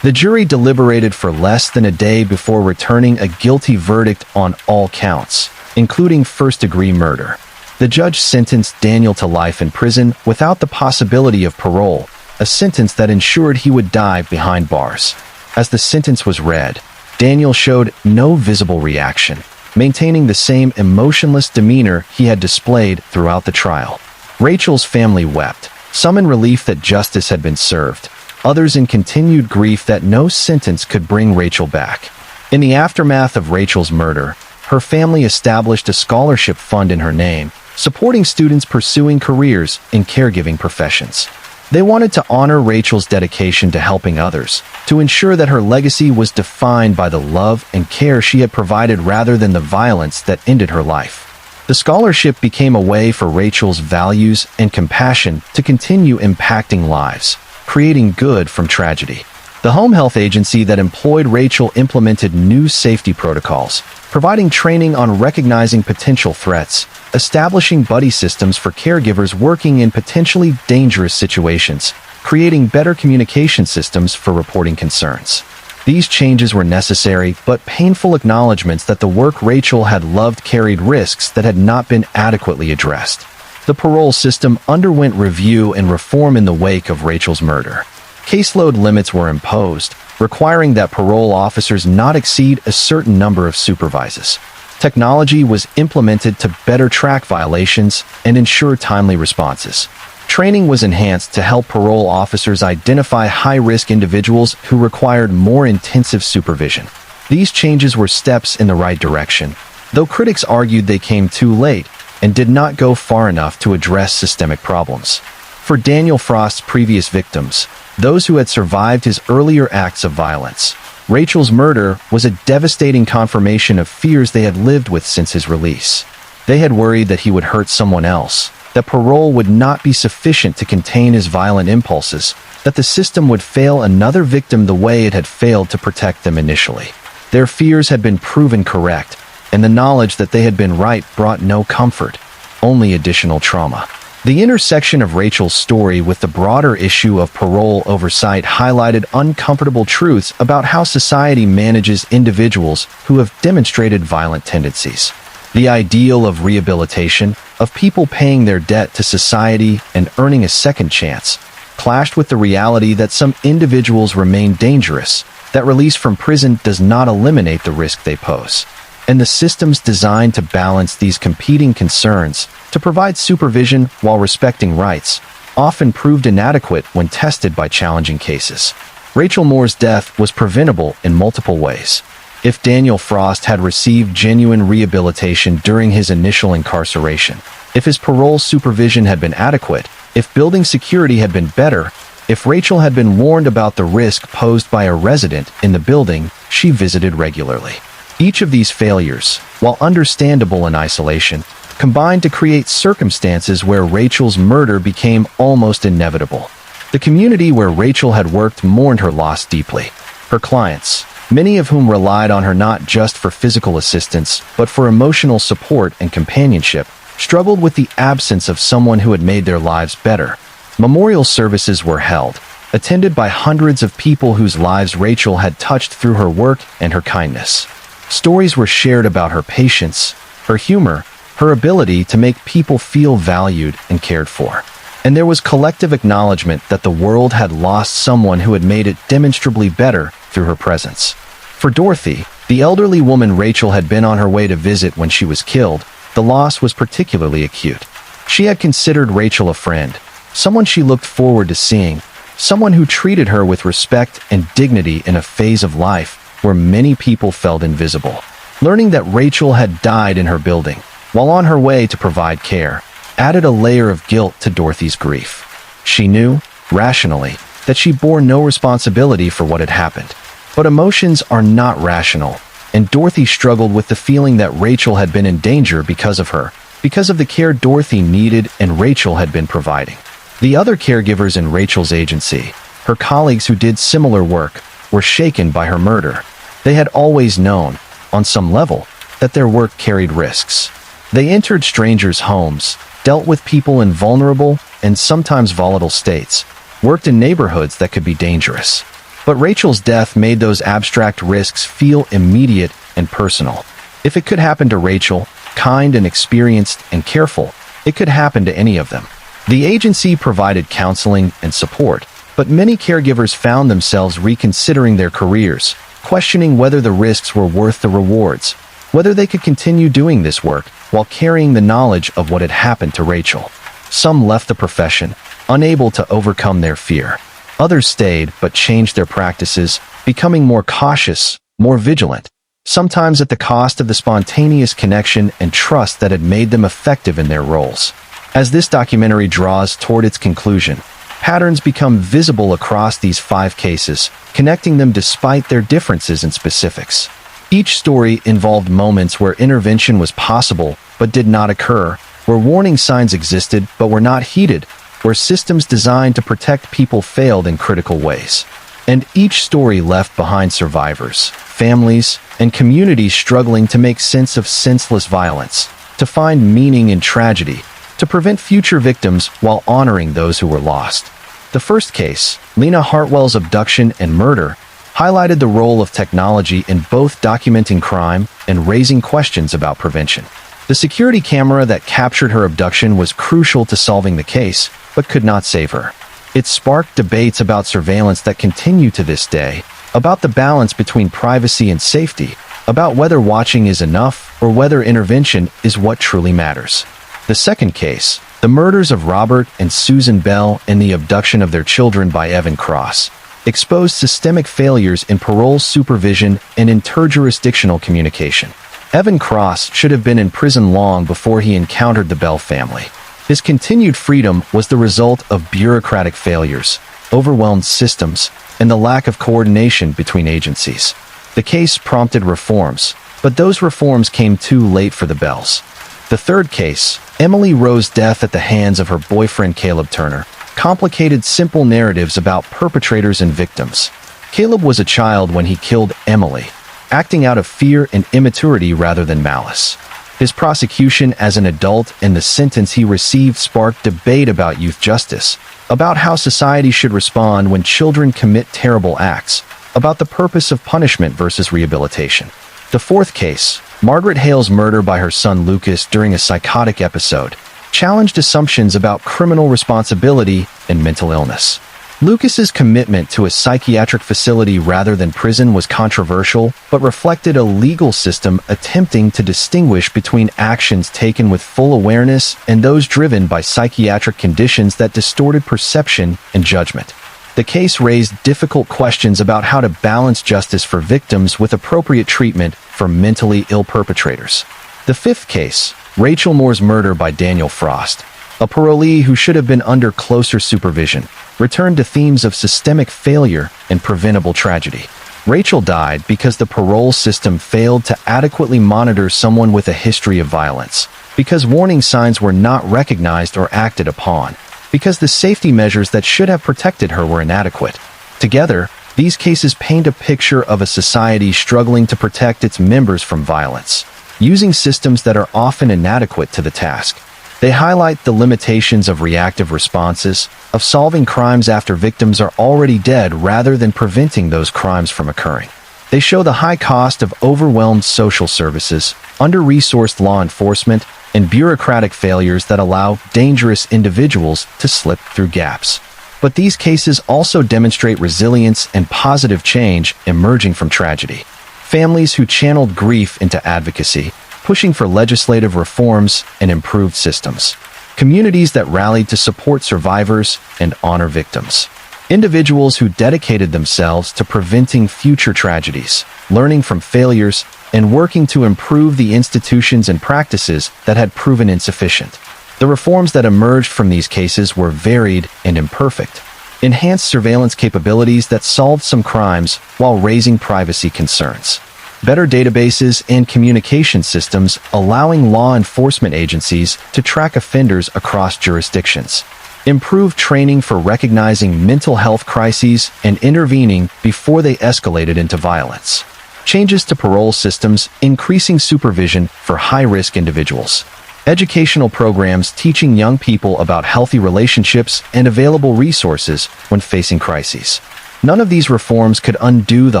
[SPEAKER 1] The jury deliberated for less than a day before returning a guilty verdict on all counts, including first-degree murder. The judge sentenced Daniel to life in prison without the possibility of parole, a sentence that ensured he would die behind bars. As the sentence was read, Daniel showed no visible reaction, maintaining the same emotionless demeanor he had displayed throughout the trial. Rachel's family wept, some in relief that justice had been served, others in continued grief that no sentence could bring Rachel back. In the aftermath of Rachel's murder, her family established a scholarship fund in her name, supporting students pursuing careers in caregiving professions. They wanted to honor Rachel's dedication to helping others, to ensure that her legacy was defined by the love and care she had provided rather than the violence that ended her life. The scholarship became a way for Rachel's values and compassion to continue impacting lives, creating good from tragedy. The home health agency that employed Rachel implemented new safety protocols, providing training on recognizing potential threats, establishing buddy systems for caregivers working in potentially dangerous situations, creating better communication systems for reporting concerns. These changes were necessary but painful acknowledgments that the work Rachel had loved carried risks that had not been adequately addressed. The parole system underwent review and reform in the wake of Rachel's murder. Caseload limits were imposed, requiring that parole officers not exceed a certain number of supervises. Technology was implemented to better track violations and ensure timely responses. Training was enhanced to help parole officers identify high-risk individuals who required more intensive supervision. These changes were steps in the right direction, though critics argued they came too late and did not go far enough to address systemic problems. For Daniel Frost's previous victims, those who had survived his earlier acts of violence, Rachel's murder was a devastating confirmation of fears they had lived with since his release. They had worried that he would hurt someone else, that parole would not be sufficient to contain his violent impulses, that the system would fail another victim the way it had failed to protect them initially. Their fears had been proven correct, and the knowledge that they had been right brought no comfort, only additional trauma. The intersection of Rachel's story with the broader issue of parole oversight highlighted uncomfortable truths about how society manages individuals who have demonstrated violent tendencies. The ideal of rehabilitation, of people paying their debt to society and earning a second chance, clashed with the reality that some individuals remain dangerous, that release from prison does not eliminate the risk they pose. And the systems designed to balance these competing concerns, to provide supervision while respecting rights, often proved inadequate when tested by challenging cases. Rachel Moore's death was preventable in multiple ways. if Daniel Frost had received genuine rehabilitation during his initial incarceration, if his parole supervision had been adequate, if building security had been better, if Rachel had been warned about the risk posed by a resident in the building she visited regularly. Each of these failures, while understandable in isolation, combined to create circumstances where Rachel's murder became almost inevitable. The community where Rachel had worked mourned her loss deeply. Her clients, many of whom relied on her not just for physical assistance, but for emotional support and companionship, struggled with the absence of someone who had made their lives better. Memorial services were held, attended by hundreds of people whose lives Rachel had touched through her work and her kindness. Stories were shared about her patience, her humor, her ability to make people feel valued and cared for. And there was collective acknowledgement that the world had lost someone who had made it demonstrably better through her presence. For Dorothy, the elderly woman Rachel had been on her way to visit when she was killed, the loss was particularly acute. She had considered Rachel a friend, someone she looked forward to seeing, someone who treated her with respect and dignity in a phase of life where many people felt invisible. Learning that Rachel had died in her building, while on her way to provide care, added a layer of guilt to Dorothy's grief. She knew, rationally, that she bore no responsibility for what had happened. But emotions are not rational, and Dorothy struggled with the feeling that Rachel had been in danger because of her, because of the care Dorothy needed and Rachel had been providing. The other caregivers in Rachel's agency, her colleagues who did similar work, were shaken by her murder. They had always known, on some level, that their work carried risks. They entered strangers' homes, dealt with people in vulnerable and sometimes volatile states, worked in neighborhoods that could be dangerous. But Rachel's death made those abstract risks feel immediate and personal. If it could happen to Rachel, kind and experienced and careful, it could happen to any of them. The agency provided counseling and support, but many caregivers found themselves reconsidering their careers, questioning whether the risks were worth the rewards, whether they could continue doing this work while carrying the knowledge of what had happened to Rachel. Some left the profession, unable to overcome their fear. Others stayed but changed their practices, becoming more cautious, more vigilant, sometimes at the cost of the spontaneous connection and trust that had made them effective in their roles. As this documentary draws toward its conclusion, patterns become visible across these 5 cases, connecting them despite their differences in specifics. Each story involved moments where intervention was possible but did not occur, where warning signs existed but were not heeded, where systems designed to protect people failed in critical ways. And each story left behind survivors, families, and communities struggling to make sense of senseless violence, to find meaning in tragedy, to prevent future victims while honoring those who were lost. The first case, Lena Hartwell's abduction and murder, highlighted the role of technology in both documenting crime and raising questions about prevention. The security camera that captured her abduction was crucial to solving the case, but could not save her. It sparked debates about surveillance that continue to this day, about the balance between privacy and safety, about whether watching is enough or whether intervention is what truly matters. The second case, the murders of Robert and Susan Bell and the abduction of their children by Evan Cross, exposed systemic failures in parole supervision and interjurisdictional communication. Evan Cross should have been in prison long before he encountered the Bell family. His continued freedom was the result of bureaucratic failures, overwhelmed systems, and the lack of coordination between agencies. The case prompted reforms, but those reforms came too late for the Bells. The third case, Emily Rose's death at the hands of her boyfriend Caleb Turner, complicated simple narratives about perpetrators and victims. Caleb was a child when he killed Emily, acting out of fear and immaturity rather than malice. His prosecution as an adult and the sentence he received sparked debate about youth justice, about how society should respond when children commit terrible acts, about the purpose of punishment versus rehabilitation. The fourth case, Margaret Hale's murder by her son Lucas during a psychotic episode, challenged assumptions about criminal responsibility and mental illness. Lucas's commitment to a psychiatric facility rather than prison was controversial, but reflected a legal system attempting to distinguish between actions taken with full awareness and those driven by psychiatric conditions that distorted perception and judgment. The case raised difficult questions about how to balance justice for victims with appropriate treatment for mentally ill perpetrators. The fifth case, Rachel Moore's murder by Daniel Frost, a parolee who should have been under closer supervision, returned to themes of systemic failure and preventable tragedy. Rachel died because the parole system failed to adequately monitor someone with a history of violence, because warning signs were not recognized or acted upon, because the safety measures that should have protected her were inadequate. Together, these cases paint a picture of a society struggling to protect its members from violence, using systems that are often inadequate to the task. They highlight the limitations of reactive responses, of solving crimes after victims are already dead rather than preventing those crimes from occurring. They show the high cost of overwhelmed social services, under-resourced law enforcement, and bureaucratic failures that allow dangerous individuals to slip through gaps. But these cases also demonstrate resilience and positive change emerging from tragedy. Families who channeled grief into advocacy, pushing for legislative reforms and improved systems. Communities that rallied to support survivors and honor victims. Individuals who dedicated themselves to preventing future tragedies, learning from failures, and working to improve the institutions and practices that had proven insufficient. The reforms that emerged from these cases were varied and imperfect. Enhanced surveillance capabilities that solved some crimes while raising privacy concerns. Better databases and communication systems allowing law enforcement agencies to track offenders across jurisdictions. Improved training for recognizing mental health crises and intervening before they escalated into violence. Changes to parole systems, increasing supervision for high-risk individuals. Educational programs teaching young people about healthy relationships and available resources when facing crises. None of these reforms could undo the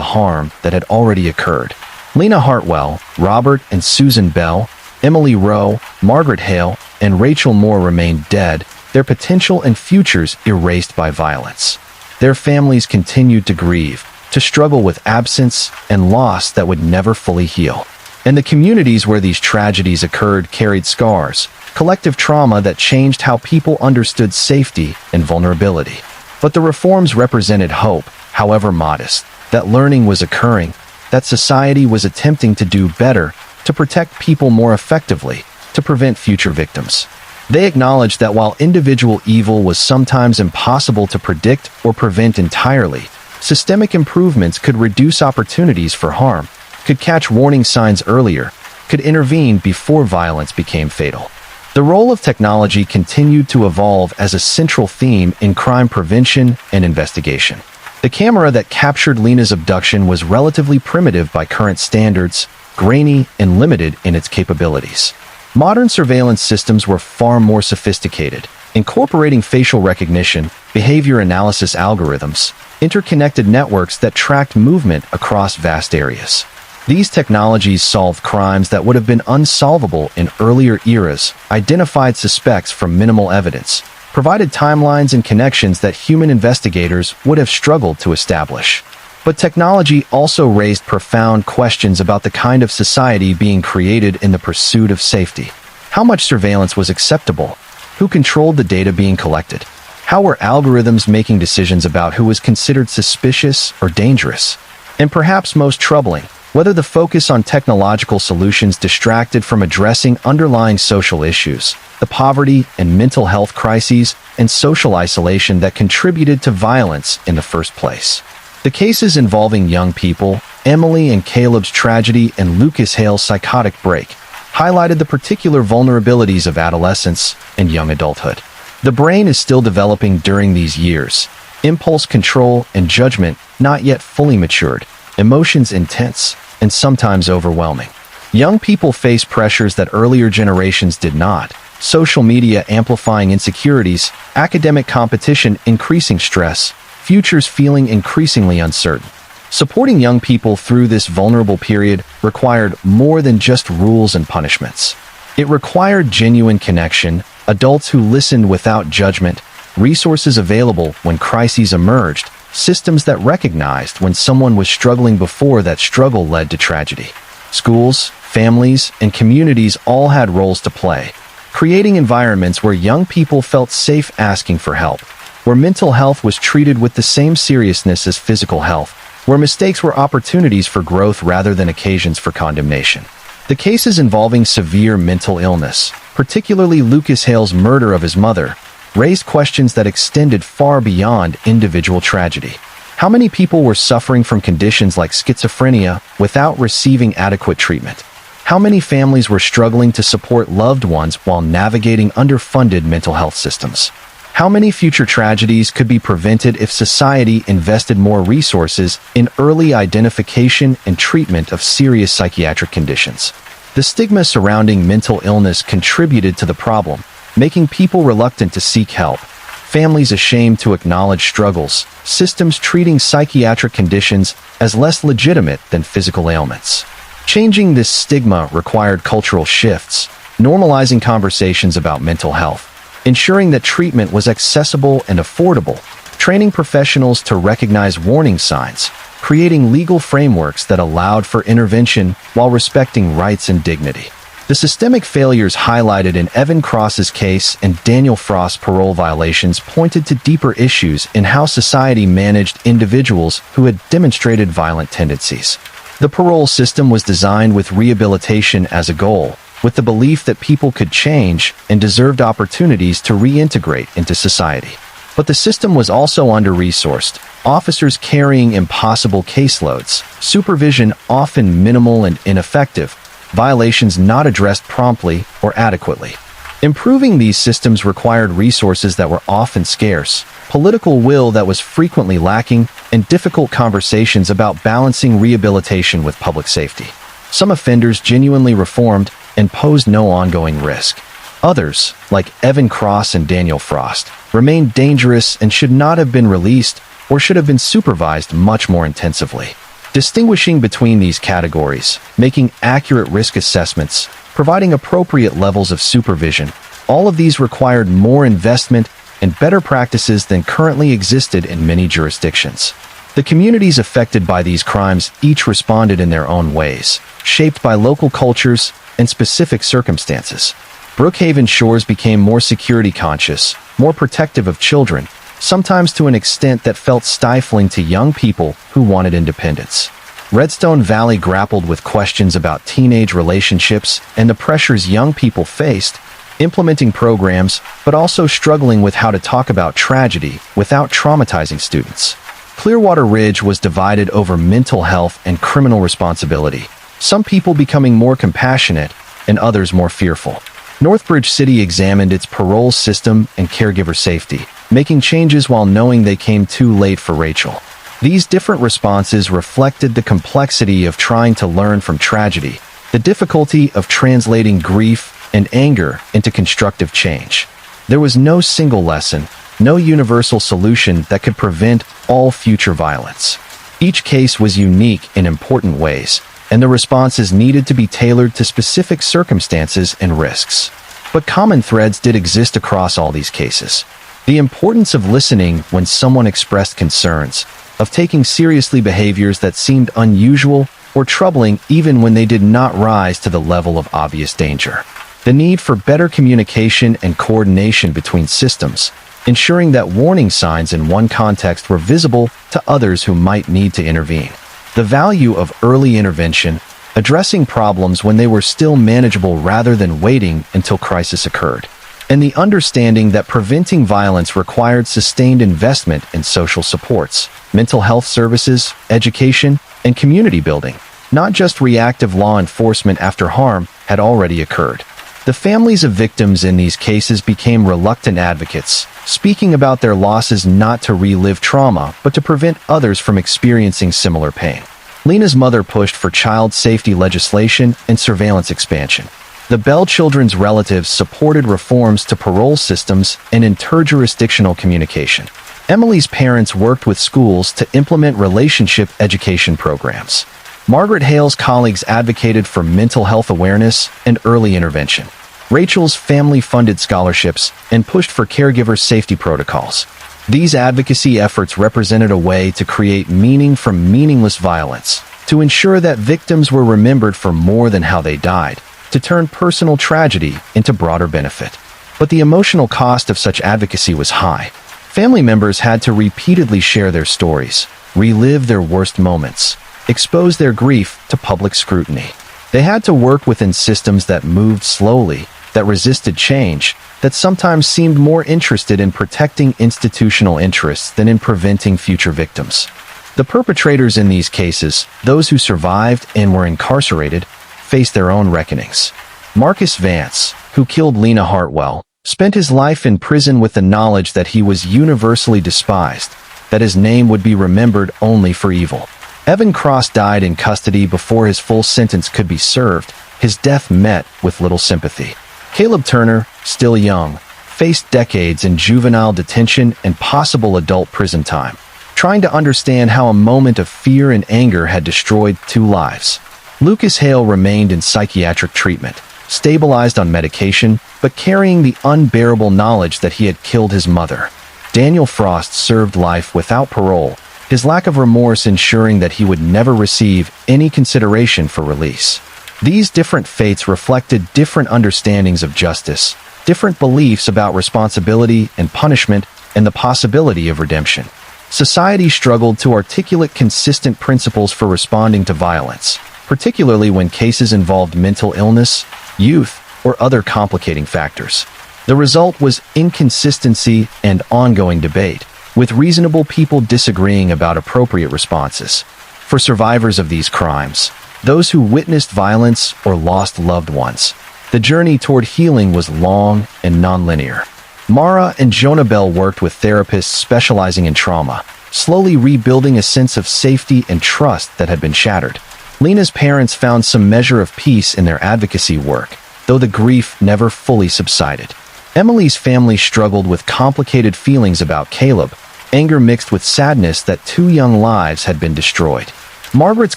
[SPEAKER 1] harm that had already occurred. Lena Hartwell, Robert and Susan Bell, Emily Rowe, Margaret Hale, and Rachel Moore remained dead, their potential and futures erased by violence. Their families continued to grieve, to struggle with absence and loss that would never fully heal. And the communities where these tragedies occurred carried scars, collective trauma that changed how people understood safety and vulnerability. But the reforms represented hope, however modest, that learning was occurring, that society was attempting to do better, to protect people more effectively, to prevent future victims. They acknowledged that while individual evil was sometimes impossible to predict or prevent entirely, systemic improvements could reduce opportunities for harm, could catch warning signs earlier, could intervene before violence became fatal. The role of technology continued to evolve as a central theme in crime prevention and investigation. The camera that captured Lena's abduction was relatively primitive by current standards, grainy and limited in its capabilities. Modern surveillance systems were far more sophisticated, incorporating facial recognition, behavior analysis algorithms, interconnected networks that tracked movement across vast areas. These technologies solved crimes that would have been unsolvable in earlier eras, identified suspects from minimal evidence, provided timelines and connections that human investigators would have struggled to establish. But technology also raised profound questions about the kind of society being created in the pursuit of safety. How much surveillance was acceptable? Who controlled the data being collected? How were algorithms making decisions about who was considered suspicious or dangerous? And perhaps most troubling, whether the focus on technological solutions distracted from addressing underlying social issues, the poverty and mental health crises, and social isolation that contributed to violence in the first place. The cases involving young people, Emily and Caleb's tragedy and Lucas Hale's psychotic break, highlighted the particular vulnerabilities of adolescence and young adulthood. The brain is still developing during these years. Impulse control and judgment not yet fully matured, emotions intense, and sometimes overwhelming. Young people face pressures that earlier generations did not. Social media amplifying insecurities, academic competition increasing stress, futures feeling increasingly uncertain. Supporting young people through this vulnerable period required more than just rules and punishments. It required genuine connection, adults who listened without judgment, resources available when crises emerged, systems that recognized when someone was struggling before that struggle led to tragedy. Schools, families, and communities all had roles to play, creating environments where young people felt safe asking for help. where mental health was treated with the same seriousness as physical health, where mistakes were opportunities for growth rather than occasions for condemnation. The cases involving severe mental illness, particularly Lucas Hale's murder of his mother, raised questions that extended far beyond individual tragedy. How many people were suffering from conditions like schizophrenia without receiving adequate treatment? How many families were struggling to support loved ones while navigating underfunded mental health systems? How many future tragedies could be prevented if society invested more resources in early identification and treatment of serious psychiatric conditions? The stigma surrounding mental illness contributed to the problem, making people reluctant to seek help, families ashamed to acknowledge struggles, systems treating psychiatric conditions as less legitimate than physical ailments. Changing this stigma required cultural shifts, normalizing conversations about mental health, ensuring that treatment was accessible and affordable, training professionals to recognize warning signs, creating legal frameworks that allowed for intervention while respecting rights and dignity. The systemic failures highlighted in Evan Cross's case and Daniel Frost's parole violations pointed to deeper issues in how society managed individuals who had demonstrated violent tendencies. The parole system was designed with rehabilitation as a goal, with the belief that people could change and deserved opportunities to reintegrate into society. But the system was also under-resourced, officers carrying impossible caseloads, supervision often minimal and ineffective, violations not addressed promptly or adequately. Improving these systems required resources that were often scarce, political will that was frequently lacking, and difficult conversations about balancing rehabilitation with public safety. Some offenders genuinely reformed and posed no ongoing risk. Others, like Evan Cross and Daniel Frost, remained dangerous and should not have been released or should have been supervised much more intensively. Distinguishing between these categories, making accurate risk assessments, providing appropriate levels of supervision, all of these required more investment and better practices than currently existed in many jurisdictions. The communities affected by these crimes each responded in their own ways, shaped by local cultures and specific circumstances. Brookhaven Shores became more security conscious, more protective of children, sometimes to an extent that felt stifling to young people who wanted independence. Redstone Valley grappled with questions about teenage relationships and the pressures young people faced, implementing programs, but also struggling with how to talk about tragedy without traumatizing students. Clearwater Ridge was divided over mental health and criminal responsibility, some people becoming more compassionate and others more fearful. Northbridge City examined its parole system and caregiver safety, making changes while knowing they came too late for Rachel. These different responses reflected the complexity of trying to learn from tragedy, the difficulty of translating grief and anger into constructive change. There was no single lesson, no universal solution that could prevent all future violence. Each case was unique in important ways, and the responses needed to be tailored to specific circumstances and risks. But common threads did exist across all these cases. The importance of listening when someone expressed concerns, of taking seriously behaviors that seemed unusual or troubling even when they did not rise to the level of obvious danger. The need for better communication and coordination between systems, ensuring that warning signs in one context were visible to others who might need to intervene. The value of early intervention, addressing problems when they were still manageable rather than waiting until crisis occurred. And the understanding that preventing violence required sustained investment in social supports, mental health services, education, and community building, not just reactive law enforcement after harm had already occurred. The families of victims in these cases became reluctant advocates, speaking about their losses not to relive trauma but to prevent others from experiencing similar pain. Lena's mother pushed for child safety legislation and surveillance expansion. The Bell children's relatives supported reforms to parole systems and interjurisdictional communication. Emily's parents worked with schools to implement relationship education programs. Margaret Hale's colleagues advocated for mental health awareness and early intervention. Rachel's family funded scholarships and pushed for caregiver safety protocols. These advocacy efforts represented a way to create meaning from meaningless violence, to ensure that victims were remembered for more than how they died, to turn personal tragedy into broader benefit. But the emotional cost of such advocacy was high. Family members had to repeatedly share their stories, relive their worst moments, expose their grief to public scrutiny. They had to work within systems that moved slowly, that resisted change, that sometimes seemed more interested in protecting institutional interests than in preventing future victims. The perpetrators in these cases, those who survived and were incarcerated, faced their own reckonings. Marcus Vance, who killed Lena Hartwell, spent his life in prison with the knowledge that he was universally despised, that his name would be remembered only for evil. Evan Cross died in custody before his full sentence could be served, his death met with little sympathy. Caleb Turner, still young, faced decades in juvenile detention and possible adult prison time, trying to understand how a moment of fear and anger had destroyed 2 lives. Lucas Hale remained in psychiatric treatment, stabilized on medication, but carrying the unbearable knowledge that he had killed his mother. Daniel Frost served life without parole, his lack of remorse ensuring that he would never receive any consideration for release. These different fates reflected different understandings of justice, different beliefs about responsibility and punishment, and the possibility of redemption. Society struggled to articulate consistent principles for responding to violence, particularly when cases involved mental illness, youth, or other complicating factors. The result was inconsistency and ongoing debate, with reasonable people disagreeing about appropriate responses. For survivors of these crimes, those who witnessed violence or lost loved ones, the journey toward healing was long and nonlinear. Mara and Jonah Bell worked with therapists specializing in trauma, slowly rebuilding a sense of safety and trust that had been shattered. Lena's parents found some measure of peace in their advocacy work, though the grief never fully subsided. Emily's family struggled with complicated feelings about Caleb, anger mixed with sadness that 2 young lives had been destroyed. Margaret's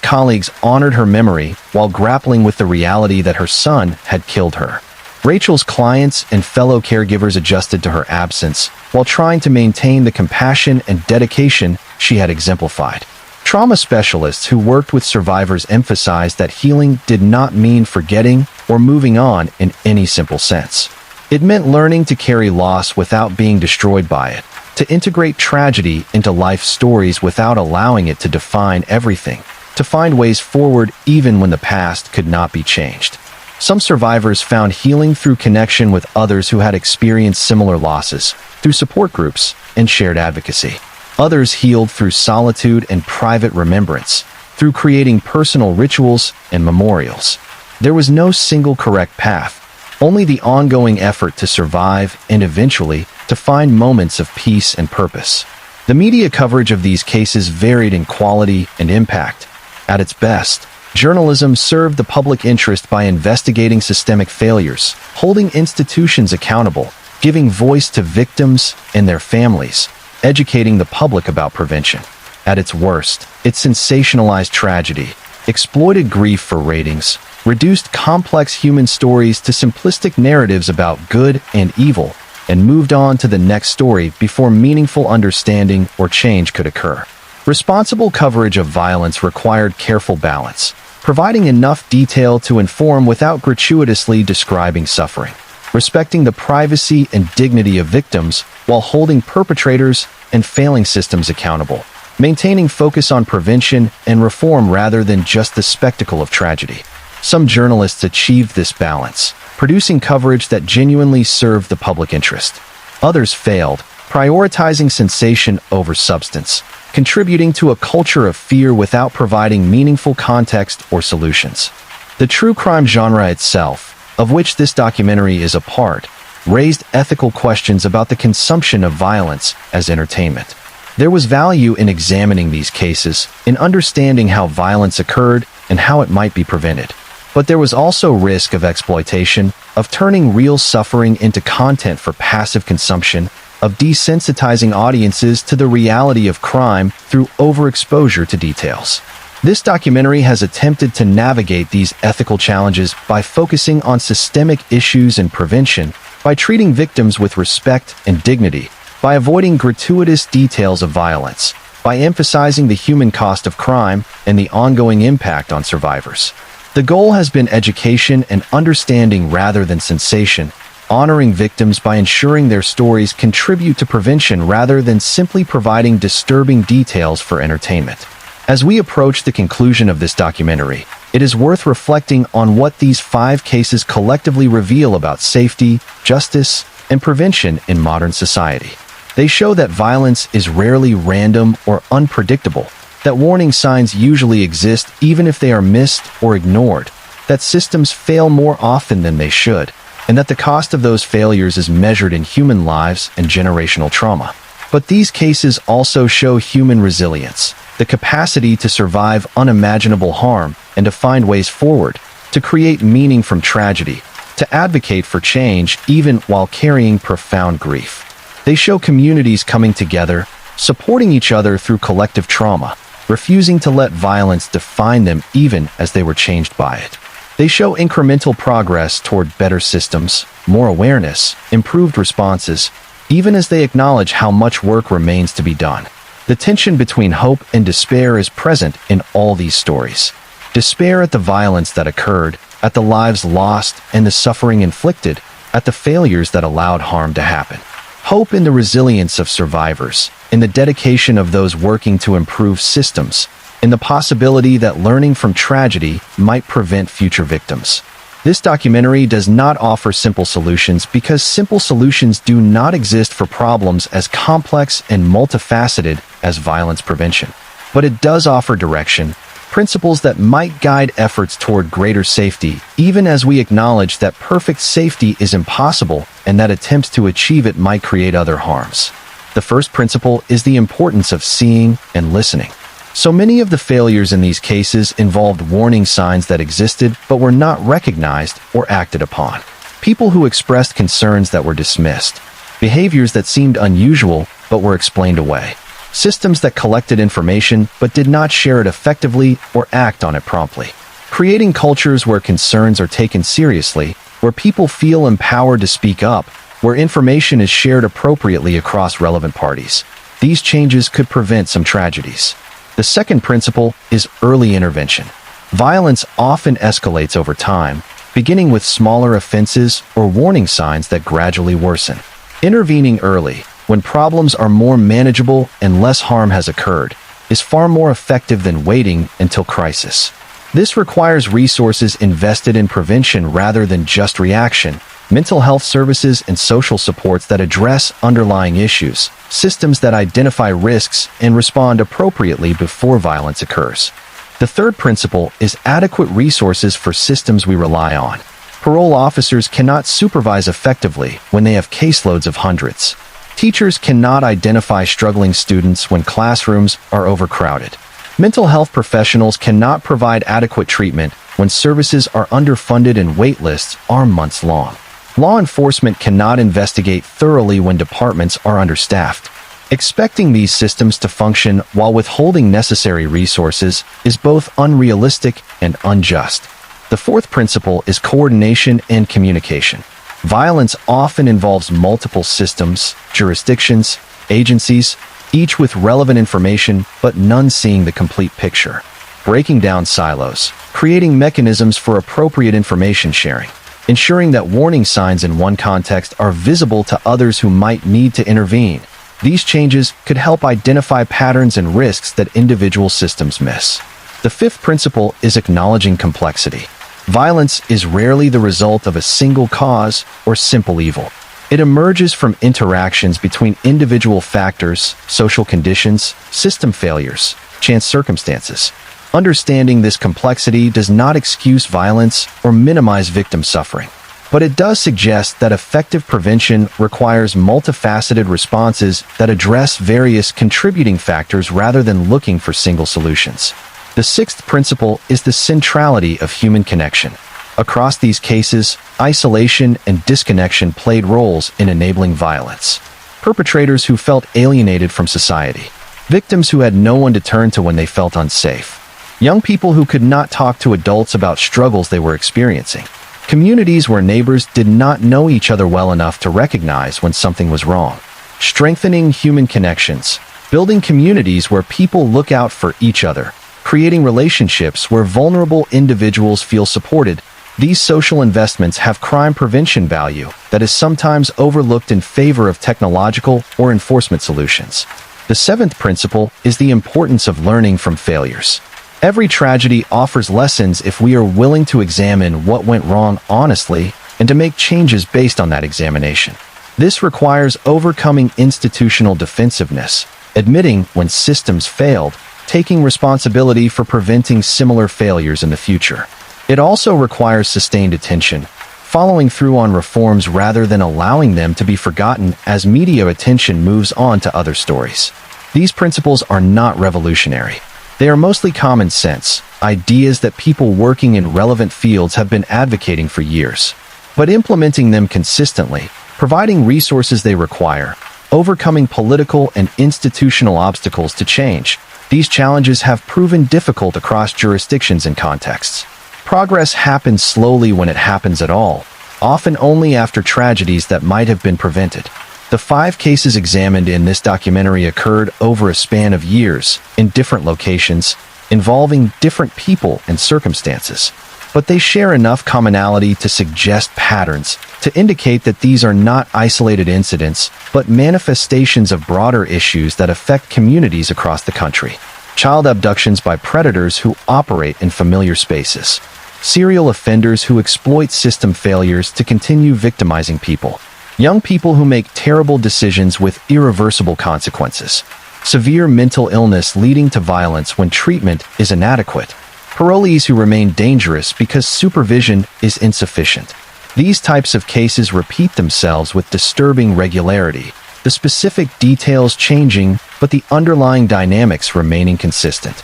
[SPEAKER 1] colleagues honored her memory while grappling with the reality that her son had killed her. Rachel's clients and fellow caregivers adjusted to her absence while trying to maintain the compassion and dedication she had exemplified. Trauma specialists who worked with survivors emphasized that healing did not mean forgetting or moving on in any simple sense. It meant learning to carry loss without being destroyed by it, to integrate tragedy into life stories without allowing it to define everything, to find ways forward even when the past could not be changed. Some survivors found healing through connection with others who had experienced similar losses, through support groups and shared advocacy. Others healed through solitude and private remembrance, through creating personal rituals and memorials. There was no single correct path, only the ongoing effort to survive and eventually to find moments of peace and purpose. The media coverage of these cases varied in quality and impact. At its best, journalism served the public interest by investigating systemic failures, holding institutions accountable, giving voice to victims and their families, educating the public about prevention. At its worst, it sensationalized tragedy, exploited grief for ratings, reduced complex human stories to simplistic narratives about good and evil, and moved on to the next story before meaningful understanding or change could occur. Responsible coverage of violence required careful balance, providing enough detail to inform without gratuitously describing suffering, respecting the privacy and dignity of victims while holding perpetrators and failing systems accountable, maintaining focus on prevention and reform rather than just the spectacle of tragedy. Some journalists achieved this balance, producing coverage that genuinely served the public interest. Others failed, prioritizing sensation over substance, contributing to a culture of fear without providing meaningful context or solutions. The true crime genre itself, of which this documentary is a part, raised ethical questions about the consumption of violence as entertainment. There was value in examining these cases, in understanding how violence occurred and how it might be prevented. But there was also risk of exploitation, of turning real suffering into content for passive consumption, of desensitizing audiences to the reality of crime through overexposure to details. This documentary has attempted to navigate these ethical challenges by focusing on systemic issues and prevention, by treating victims with respect and dignity, by avoiding gratuitous details of violence, by emphasizing the human cost of crime and the ongoing impact on survivors. The goal has been education and understanding rather than sensation, honoring victims by ensuring their stories contribute to prevention rather than simply providing disturbing details for entertainment. As we approach the conclusion of this documentary, it is worth reflecting on what these 5 cases collectively reveal about safety, justice, and prevention in modern society. They show that violence is rarely random or unpredictable, that warning signs usually exist even if they are missed or ignored, that systems fail more often than they should, and that the cost of those failures is measured in human lives and generational trauma. But these cases also show human resilience, the capacity to survive unimaginable harm and to find ways forward, to create meaning from tragedy, to advocate for change even while carrying profound grief. They show communities coming together, supporting each other through collective trauma, refusing to let violence define them even as they were changed by it. They show incremental progress toward better systems, more awareness, improved responses, even as they acknowledge how much work remains to be done. The tension between hope and despair is present in all these stories. Despair at the violence that occurred, at the lives lost and the suffering inflicted, at the failures that allowed harm to happen. Hope in the resilience of survivors, in the dedication of those working to improve systems, in the possibility that learning from tragedy might prevent future victims. This documentary does not offer simple solutions because simple solutions do not exist for problems as complex and multifaceted as violence prevention. But it does offer direction, principles that might guide efforts toward greater safety, even as we acknowledge that perfect safety is impossible and that attempts to achieve it might create other harms. The first principle is the importance of seeing and listening. So many of the failures in these cases involved warning signs that existed but were not recognized or acted upon. People who expressed concerns that were dismissed. Behaviors that seemed unusual but were explained away. Systems that collected information but did not share it effectively or act on it promptly. Creating cultures where concerns are taken seriously, where people feel empowered to speak up, where information is shared appropriately across relevant parties. These changes could prevent some tragedies. The second principle is early intervention. Violence often escalates over time, beginning with smaller offenses or warning signs that gradually worsen. Intervening early, when problems are more manageable and less harm has occurred, is far more effective than waiting until crisis. This requires resources invested in prevention rather than just reaction, mental health services and social supports that address underlying issues, systems that identify risks and respond appropriately before violence occurs. The third principle is adequate resources for systems we rely on. Parole officers cannot supervise effectively when they have caseloads of hundreds. Teachers cannot identify struggling students when classrooms are overcrowded. Mental health professionals cannot provide adequate treatment when services are underfunded and wait lists are months long. Law enforcement cannot investigate thoroughly when departments are understaffed. Expecting these systems to function while withholding necessary resources is both unrealistic and unjust. The fourth principle is coordination and communication. Violence often involves multiple systems, jurisdictions, agencies, each with relevant information but none seeing the complete picture. Breaking down silos, creating mechanisms for appropriate information sharing, ensuring that warning signs in one context are visible to others who might need to intervene. These changes could help identify patterns and risks that individual systems miss. The fifth principle is acknowledging complexity. Violence is rarely the result of a single cause or simple evil. It emerges from interactions between individual factors, social conditions, system failures, chance circumstances. Understanding this complexity does not excuse violence or minimize victim suffering, but it does suggest that effective prevention requires multifaceted responses that address various contributing factors rather than looking for single solutions. The sixth principle is the centrality of human connection. Across these cases, isolation and disconnection played roles in enabling violence. Perpetrators who felt alienated from society. Victims who had no one to turn to when they felt unsafe. Young people who could not talk to adults about struggles they were experiencing. Communities where neighbors did not know each other well enough to recognize when something was wrong. Strengthening human connections. Building communities where people look out for each other. Creating relationships where vulnerable individuals feel supported, These social investments have crime prevention value that is sometimes overlooked in favor of technological or enforcement solutions. The seventh principle is the importance of learning from failures. Every tragedy offers lessons if we are willing to examine what went wrong honestly and to make changes based on that examination. This requires overcoming institutional defensiveness, admitting when systems failed, taking responsibility for preventing similar failures in the future. It also requires sustained attention, following through on reforms rather than allowing them to be forgotten as media attention moves on to other stories. These principles are not revolutionary. They are mostly common sense, ideas that people working in relevant fields have been advocating for years. But implementing them consistently, providing resources they require, overcoming political and institutional obstacles to change, these challenges have proven difficult across jurisdictions and contexts. Progress happens slowly when it happens at all, often only after tragedies that might have been prevented. The 5 cases examined in this documentary occurred over a span of years, in different locations, involving different people and circumstances. But they share enough commonality to suggest patterns, to indicate that these are not isolated incidents, but manifestations of broader issues that affect communities across the country. Child abductions by predators who operate in familiar spaces. Serial offenders who exploit system failures to continue victimizing people. Young people who make terrible decisions with irreversible consequences. Severe mental illness leading to violence when treatment is inadequate. Parolees who remain dangerous because supervision is insufficient. These types of cases repeat themselves with disturbing regularity, the specific details changing, but the underlying dynamics remaining consistent.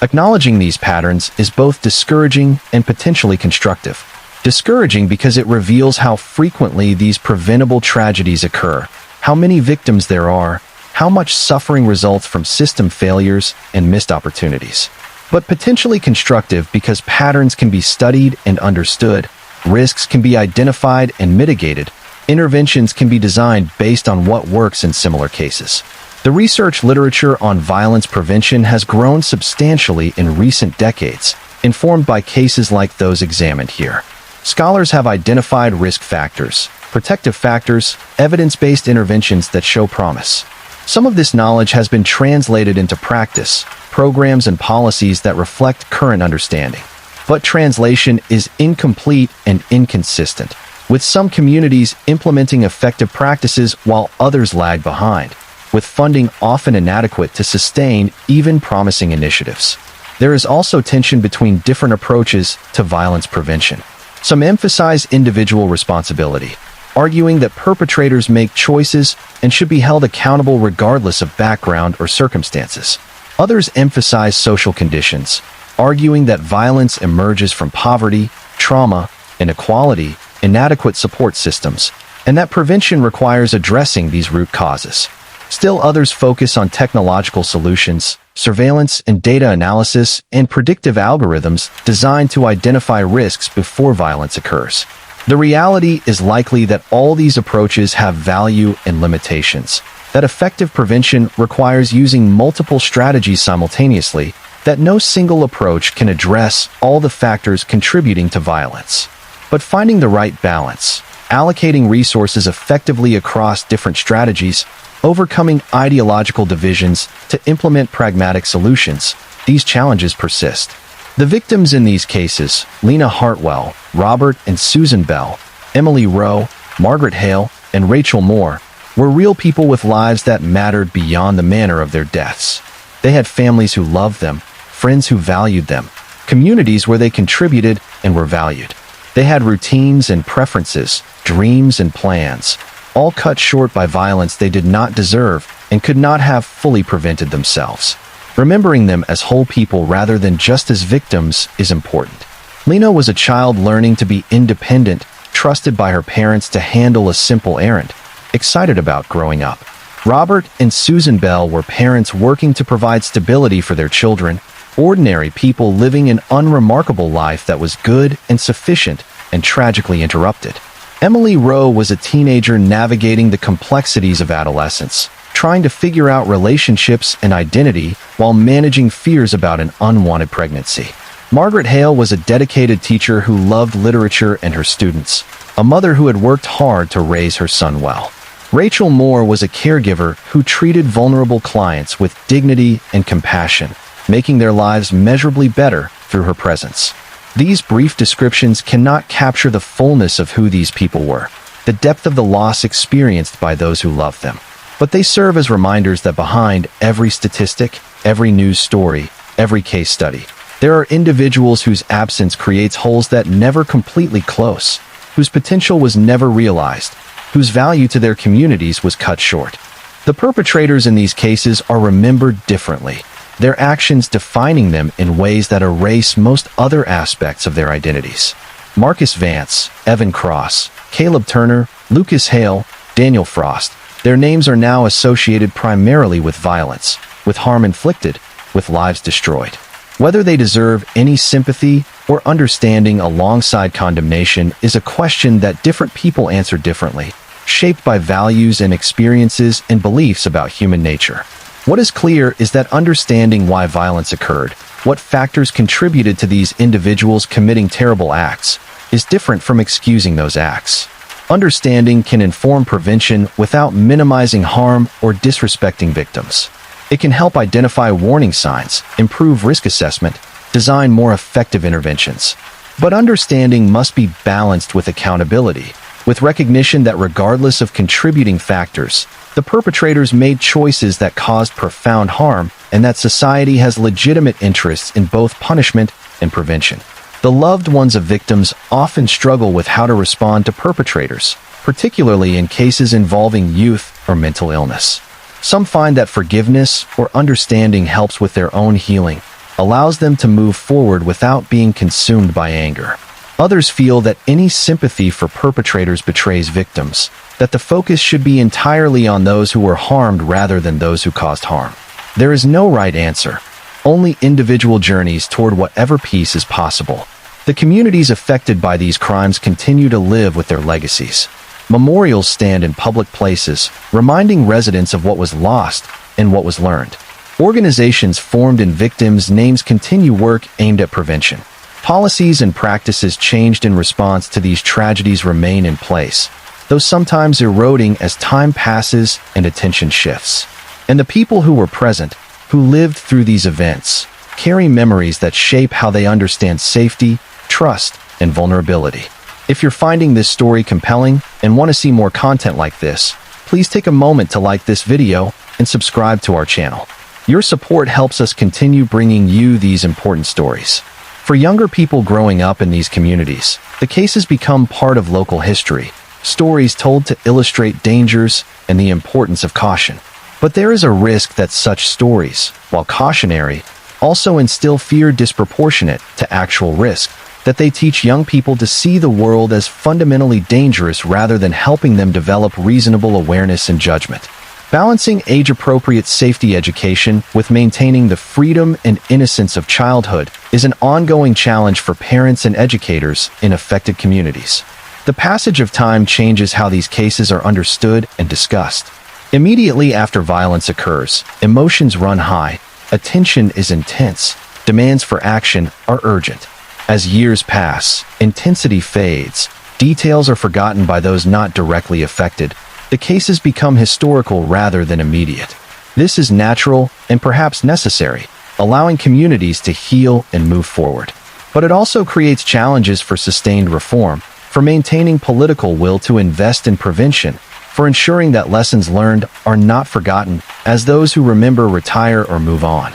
[SPEAKER 1] Acknowledging these patterns is both discouraging and potentially constructive. Discouraging because it reveals how frequently these preventable tragedies occur, how many victims there are, how much suffering results from system failures and missed opportunities. But potentially constructive because patterns can be studied and understood, risks can be identified and mitigated, interventions can be designed based on what works in similar cases. The research literature on violence prevention has grown substantially in recent decades, informed by cases like those examined here. Scholars have identified risk factors, protective factors, evidence-based interventions that show promise. Some of this knowledge has been translated into practice, programs and policies that reflect current understanding. But translation is incomplete and inconsistent, with some communities implementing effective practices while others lag behind, with funding often inadequate to sustain even promising initiatives. There is also tension between different approaches to violence prevention. Some emphasize individual responsibility, arguing that perpetrators make choices and should be held accountable regardless of background or circumstances. Others emphasize social conditions, arguing that violence emerges from poverty, trauma, inequality, inadequate support systems, and that prevention requires addressing these root causes. Still others focus on technological solutions, surveillance and data analysis, and predictive algorithms designed to identify risks before violence occurs. The reality is likely that all these approaches have value and limitations, that effective prevention requires using multiple strategies simultaneously, that no single approach can address all the factors contributing to violence. But finding the right balance, allocating resources effectively across different strategies, overcoming ideological divisions to implement pragmatic solutions, these challenges persist. The victims in these cases, Lena Hartwell, Robert and Susan Bell, Emily Rowe, Margaret Hale, and Rachel Moore, were real people with lives that mattered beyond the manner of their deaths. They had families who loved them, friends who valued them, communities where they contributed and were valued. They had routines and preferences, dreams and plans, all cut short by violence they did not deserve and could not have fully prevented themselves. Remembering them as whole people rather than just as victims is important. Lena was a child learning to be independent, trusted by her parents to handle a simple errand, excited about growing up. Robert and Susan Bell were parents working to provide stability for their children, ordinary people living an unremarkable life that was good and sufficient and tragically interrupted. Emily Rowe was a teenager navigating the complexities of adolescence, trying to figure out relationships and identity while managing fears about an unwanted pregnancy. Margaret Hale was a dedicated teacher who loved literature and her students, a mother who had worked hard to raise her son well. Rachel Moore was a caregiver who treated vulnerable clients with dignity and compassion, making their lives measurably better through her presence. These brief descriptions cannot capture the fullness of who these people were, the depth of the loss experienced by those who loved them. But they serve as reminders that behind every statistic, every news story, every case study, there are individuals whose absence creates holes that never completely close, whose potential was never realized, whose value to their communities was cut short. The perpetrators in these cases are remembered differently, their actions defining them in ways that erase most other aspects of their identities. Marcus Vance, Evan Cross, Caleb Turner, Lucas Hale, Daniel Frost, their names are now associated primarily with violence, with harm inflicted, with lives destroyed. Whether they deserve any sympathy or understanding alongside condemnation is a question that different people answer differently, shaped by values and experiences and beliefs about human nature. What is clear is that understanding why violence occurred, what factors contributed to these individuals committing terrible acts, is different from excusing those acts. Understanding can inform prevention without minimizing harm or disrespecting victims. It can help identify warning signs, improve risk assessment, design more effective interventions. But understanding must be balanced with accountability, with recognition that regardless of contributing factors, the perpetrators made choices that caused profound harm and that society has legitimate interests in both punishment and prevention. The loved ones of victims often struggle with how to respond to perpetrators, particularly in cases involving youth or mental illness. Some find that forgiveness or understanding helps with their own healing, allows them to move forward without being consumed by anger. Others feel that any sympathy for perpetrators betrays victims, that the focus should be entirely on those who were harmed rather than those who caused harm. There is no right answer, only individual journeys toward whatever peace is possible. The communities affected by these crimes continue to live with their legacies. Memorials stand in public places, reminding residents of what was lost and what was learned. Organizations formed in victims' names continue work aimed at prevention. Policies and practices changed in response to these tragedies remain in place, though sometimes eroding as time passes and attention shifts. And the people who were present, who lived through these events, carry memories that shape how they understand safety, trust, and vulnerability. If you're finding this story compelling and want to see more content like this, please take a moment to like this video and subscribe to our channel. Your support helps us continue bringing you these important stories. For younger people growing up in these communities, the cases become part of local history, stories told to illustrate dangers and the importance of caution. But there is a risk that such stories, while cautionary, also instill fear disproportionate to actual risk, that they teach young people to see the world as fundamentally dangerous rather than helping them develop reasonable awareness and judgment. Balancing age-appropriate safety education with maintaining the freedom and innocence of childhood is an ongoing challenge for parents and educators in affected communities. The passage of time changes how these cases are understood and discussed. Immediately after violence occurs, emotions run high, attention is intense, demands for action are urgent. As years pass, intensity fades, details are forgotten by those not directly affected, the cases become historical rather than immediate. This is natural and perhaps necessary, allowing communities to heal and move forward. But it also creates challenges for sustained reform, for maintaining political will to invest in prevention, for ensuring that lessons learned are not forgotten as those who remember retire or move on.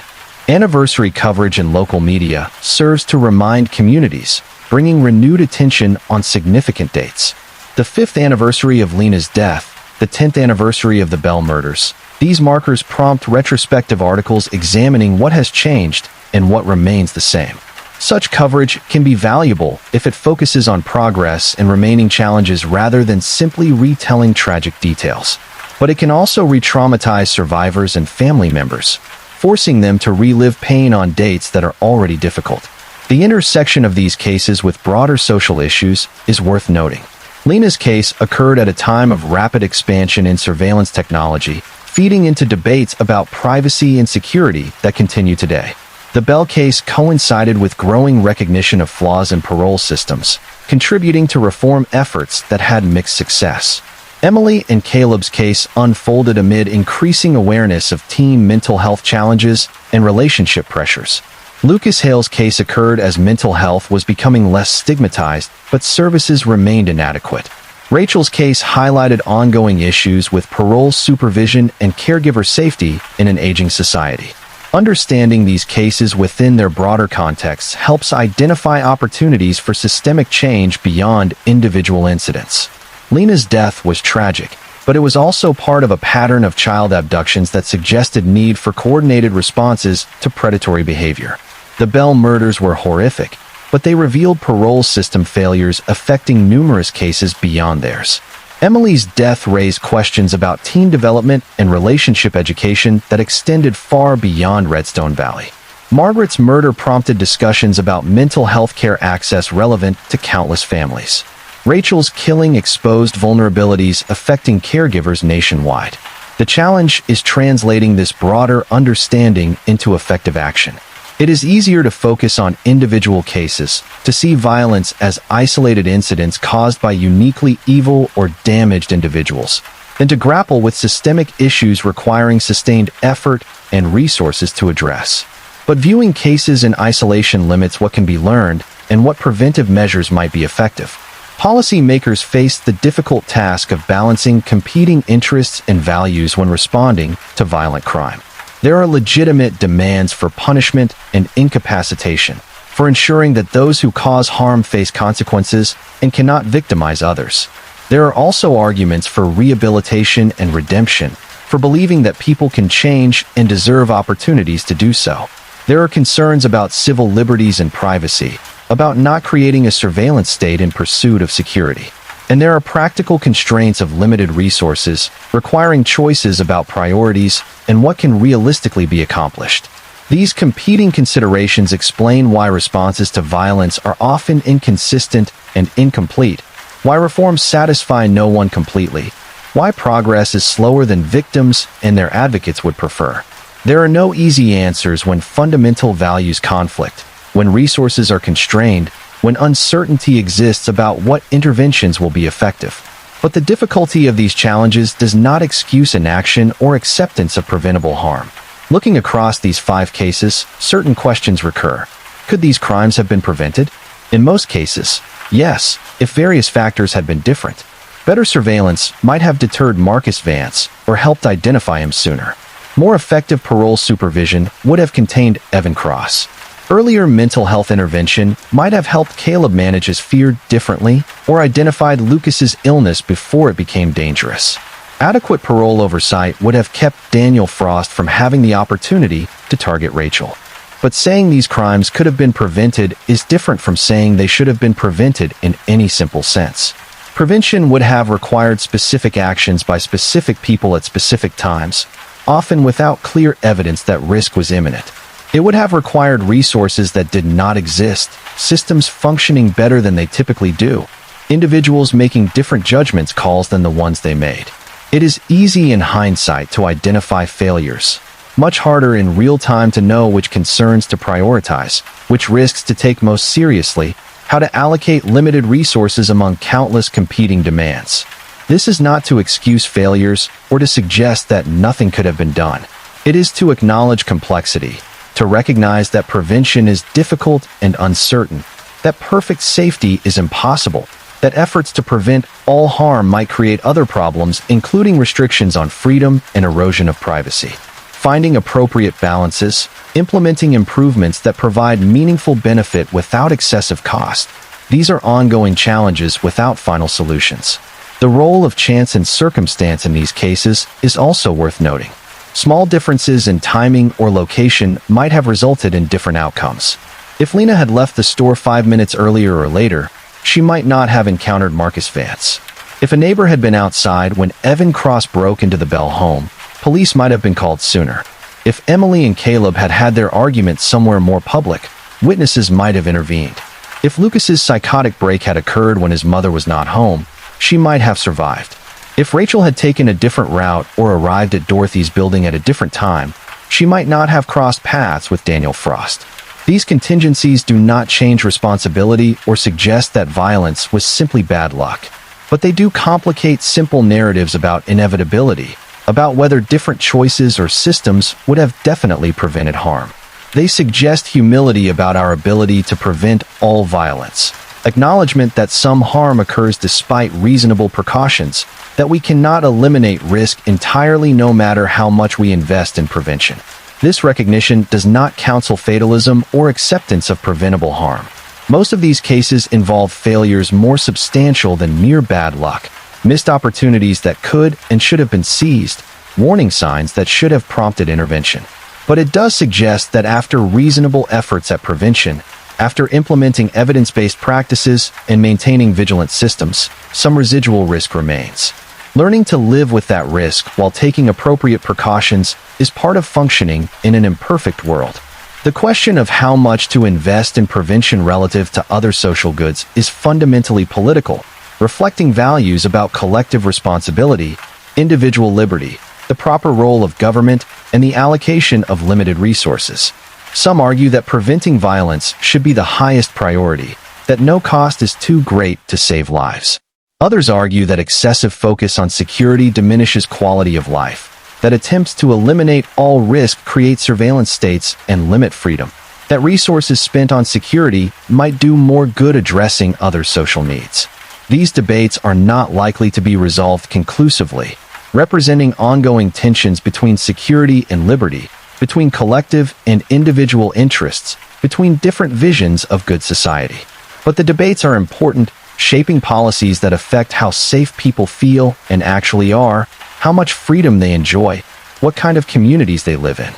[SPEAKER 1] Anniversary coverage in local media serves to remind communities, bringing renewed attention on significant dates. The 5th anniversary of Lena's death, the 10th anniversary of the Bell murders. These markers prompt retrospective articles examining what has changed and what remains the same. Such coverage can be valuable if it focuses on progress and remaining challenges rather than simply retelling tragic details. But it can also re-traumatize survivors and family members, forcing them to relive pain on dates that are already difficult. The intersection of these cases with broader social issues is worth noting. Lena's case occurred at a time of rapid expansion in surveillance technology, feeding into debates about privacy and security that continue today. The Bell case coincided with growing recognition of flaws in parole systems, contributing to reform efforts that had mixed success. Emily and Caleb's case unfolded amid increasing awareness of teen mental health challenges and relationship pressures. Lucas Hale's case occurred as mental health was becoming less stigmatized, but services remained inadequate. Rachel's case highlighted ongoing issues with parole supervision and caregiver safety in an aging society. Understanding these cases within their broader contexts helps identify opportunities for systemic change beyond individual incidents. Lena's death was tragic, but it was also part of a pattern of child abductions that suggested need for coordinated responses to predatory behavior. The Bell murders were horrific, but they revealed parole system failures affecting numerous cases beyond theirs. Emily's death raised questions about teen development and relationship education that extended far beyond Redstone Valley. Margaret's murder prompted discussions about mental health care access relevant to countless families. Rachel's killing exposed vulnerabilities affecting caregivers nationwide. The challenge is translating this broader understanding into effective action. It is easier to focus on individual cases, to see violence as isolated incidents caused by uniquely evil or damaged individuals, than to grapple with systemic issues requiring sustained effort and resources to address. But viewing cases in isolation limits what can be learned and what preventive measures might be effective. Policymakers face the difficult task of balancing competing interests and values when responding to violent crime. There are legitimate demands for punishment and incapacitation, for ensuring that those who cause harm face consequences and cannot victimize others. There are also arguments for rehabilitation and redemption, for believing that people can change and deserve opportunities to do so. There are concerns about civil liberties and privacy, about not creating a surveillance state in pursuit of security. And there are practical constraints of limited resources, requiring choices about priorities and what can realistically be accomplished. These competing considerations explain why responses to violence are often inconsistent and incomplete, why reforms satisfy no one completely, why progress is slower than victims and their advocates would prefer. There are no easy answers when fundamental values conflict, when resources are constrained, when uncertainty exists about what interventions will be effective. But the difficulty of these challenges does not excuse inaction or acceptance of preventable harm. Looking across these 5 cases, certain questions recur. Could these crimes have been prevented? In most cases, yes, if various factors had been different. Better surveillance might have deterred Marcus Vance or helped identify him sooner. More effective parole supervision would have contained Evan Cross. Earlier mental health intervention might have helped Caleb manage his fear differently or identified Lucas's illness before it became dangerous. Adequate parole oversight would have kept Daniel Frost from having the opportunity to target Rachel. But saying these crimes could have been prevented is different from saying they should have been prevented in any simple sense. Prevention would have required specific actions by specific people at specific times, often without clear evidence that risk was imminent. It would have required resources that did not exist, systems functioning better than they typically do, individuals making different judgment calls than the ones they made. It is easy in hindsight to identify failures, much harder in real time to know which concerns to prioritize, which risks to take most seriously, how to allocate limited resources among countless competing demands. This is not to excuse failures or to suggest that nothing could have been done. It is to acknowledge complexity, to recognize that prevention is difficult and uncertain, that perfect safety is impossible, that efforts to prevent all harm might create other problems, including restrictions on freedom and erosion of privacy. Finding appropriate balances, implementing improvements that provide meaningful benefit without excessive cost. These are ongoing challenges without final solutions. The role of chance and circumstance in these cases is also worth noting. Small differences in timing or location might have resulted in different outcomes. If Lena had left the store 5 minutes earlier or later, she might not have encountered Marcus Vance. If a neighbor had been outside when Evan Cross broke into the Bell home, police might have been called sooner. If Emily and Caleb had had their argument somewhere more public, witnesses might have intervened. If Lucas's psychotic break had occurred when his mother was not home, she might have survived. If Rachel had taken a different route or arrived at Dorothy's building at a different time, she might not have crossed paths with Daniel Frost. These contingencies do not change responsibility or suggest that violence was simply bad luck, but they do complicate simple narratives about inevitability, about whether different choices or systems would have definitely prevented harm. They suggest humility about our ability to prevent all violence, acknowledgement that some harm occurs despite reasonable precautions, that we cannot eliminate risk entirely no matter how much we invest in prevention. This recognition does not counsel fatalism or acceptance of preventable harm. Most of these cases involve failures more substantial than mere bad luck, missed opportunities that could and should have been seized, warning signs that should have prompted intervention. But it does suggest that after reasonable efforts at prevention, after implementing evidence-based practices and maintaining vigilant systems, some residual risk remains. Learning to live with that risk while taking appropriate precautions is part of functioning in an imperfect world. The question of how much to invest in prevention relative to other social goods is fundamentally political, reflecting values about collective responsibility, individual liberty, the proper role of government, and the allocation of limited resources. Some argue that preventing violence should be the highest priority, that no cost is too great to save lives. Others argue that excessive focus on security diminishes quality of life, that attempts to eliminate all risk create surveillance states and limit freedom, that resources spent on security might do more good addressing other social needs. These debates are not likely to be resolved conclusively, representing ongoing tensions between security and liberty, between collective and individual interests, between different visions of good society. But the debates are important, shaping policies that affect how safe people feel and actually are, how much freedom they enjoy, what kind of communities they live in.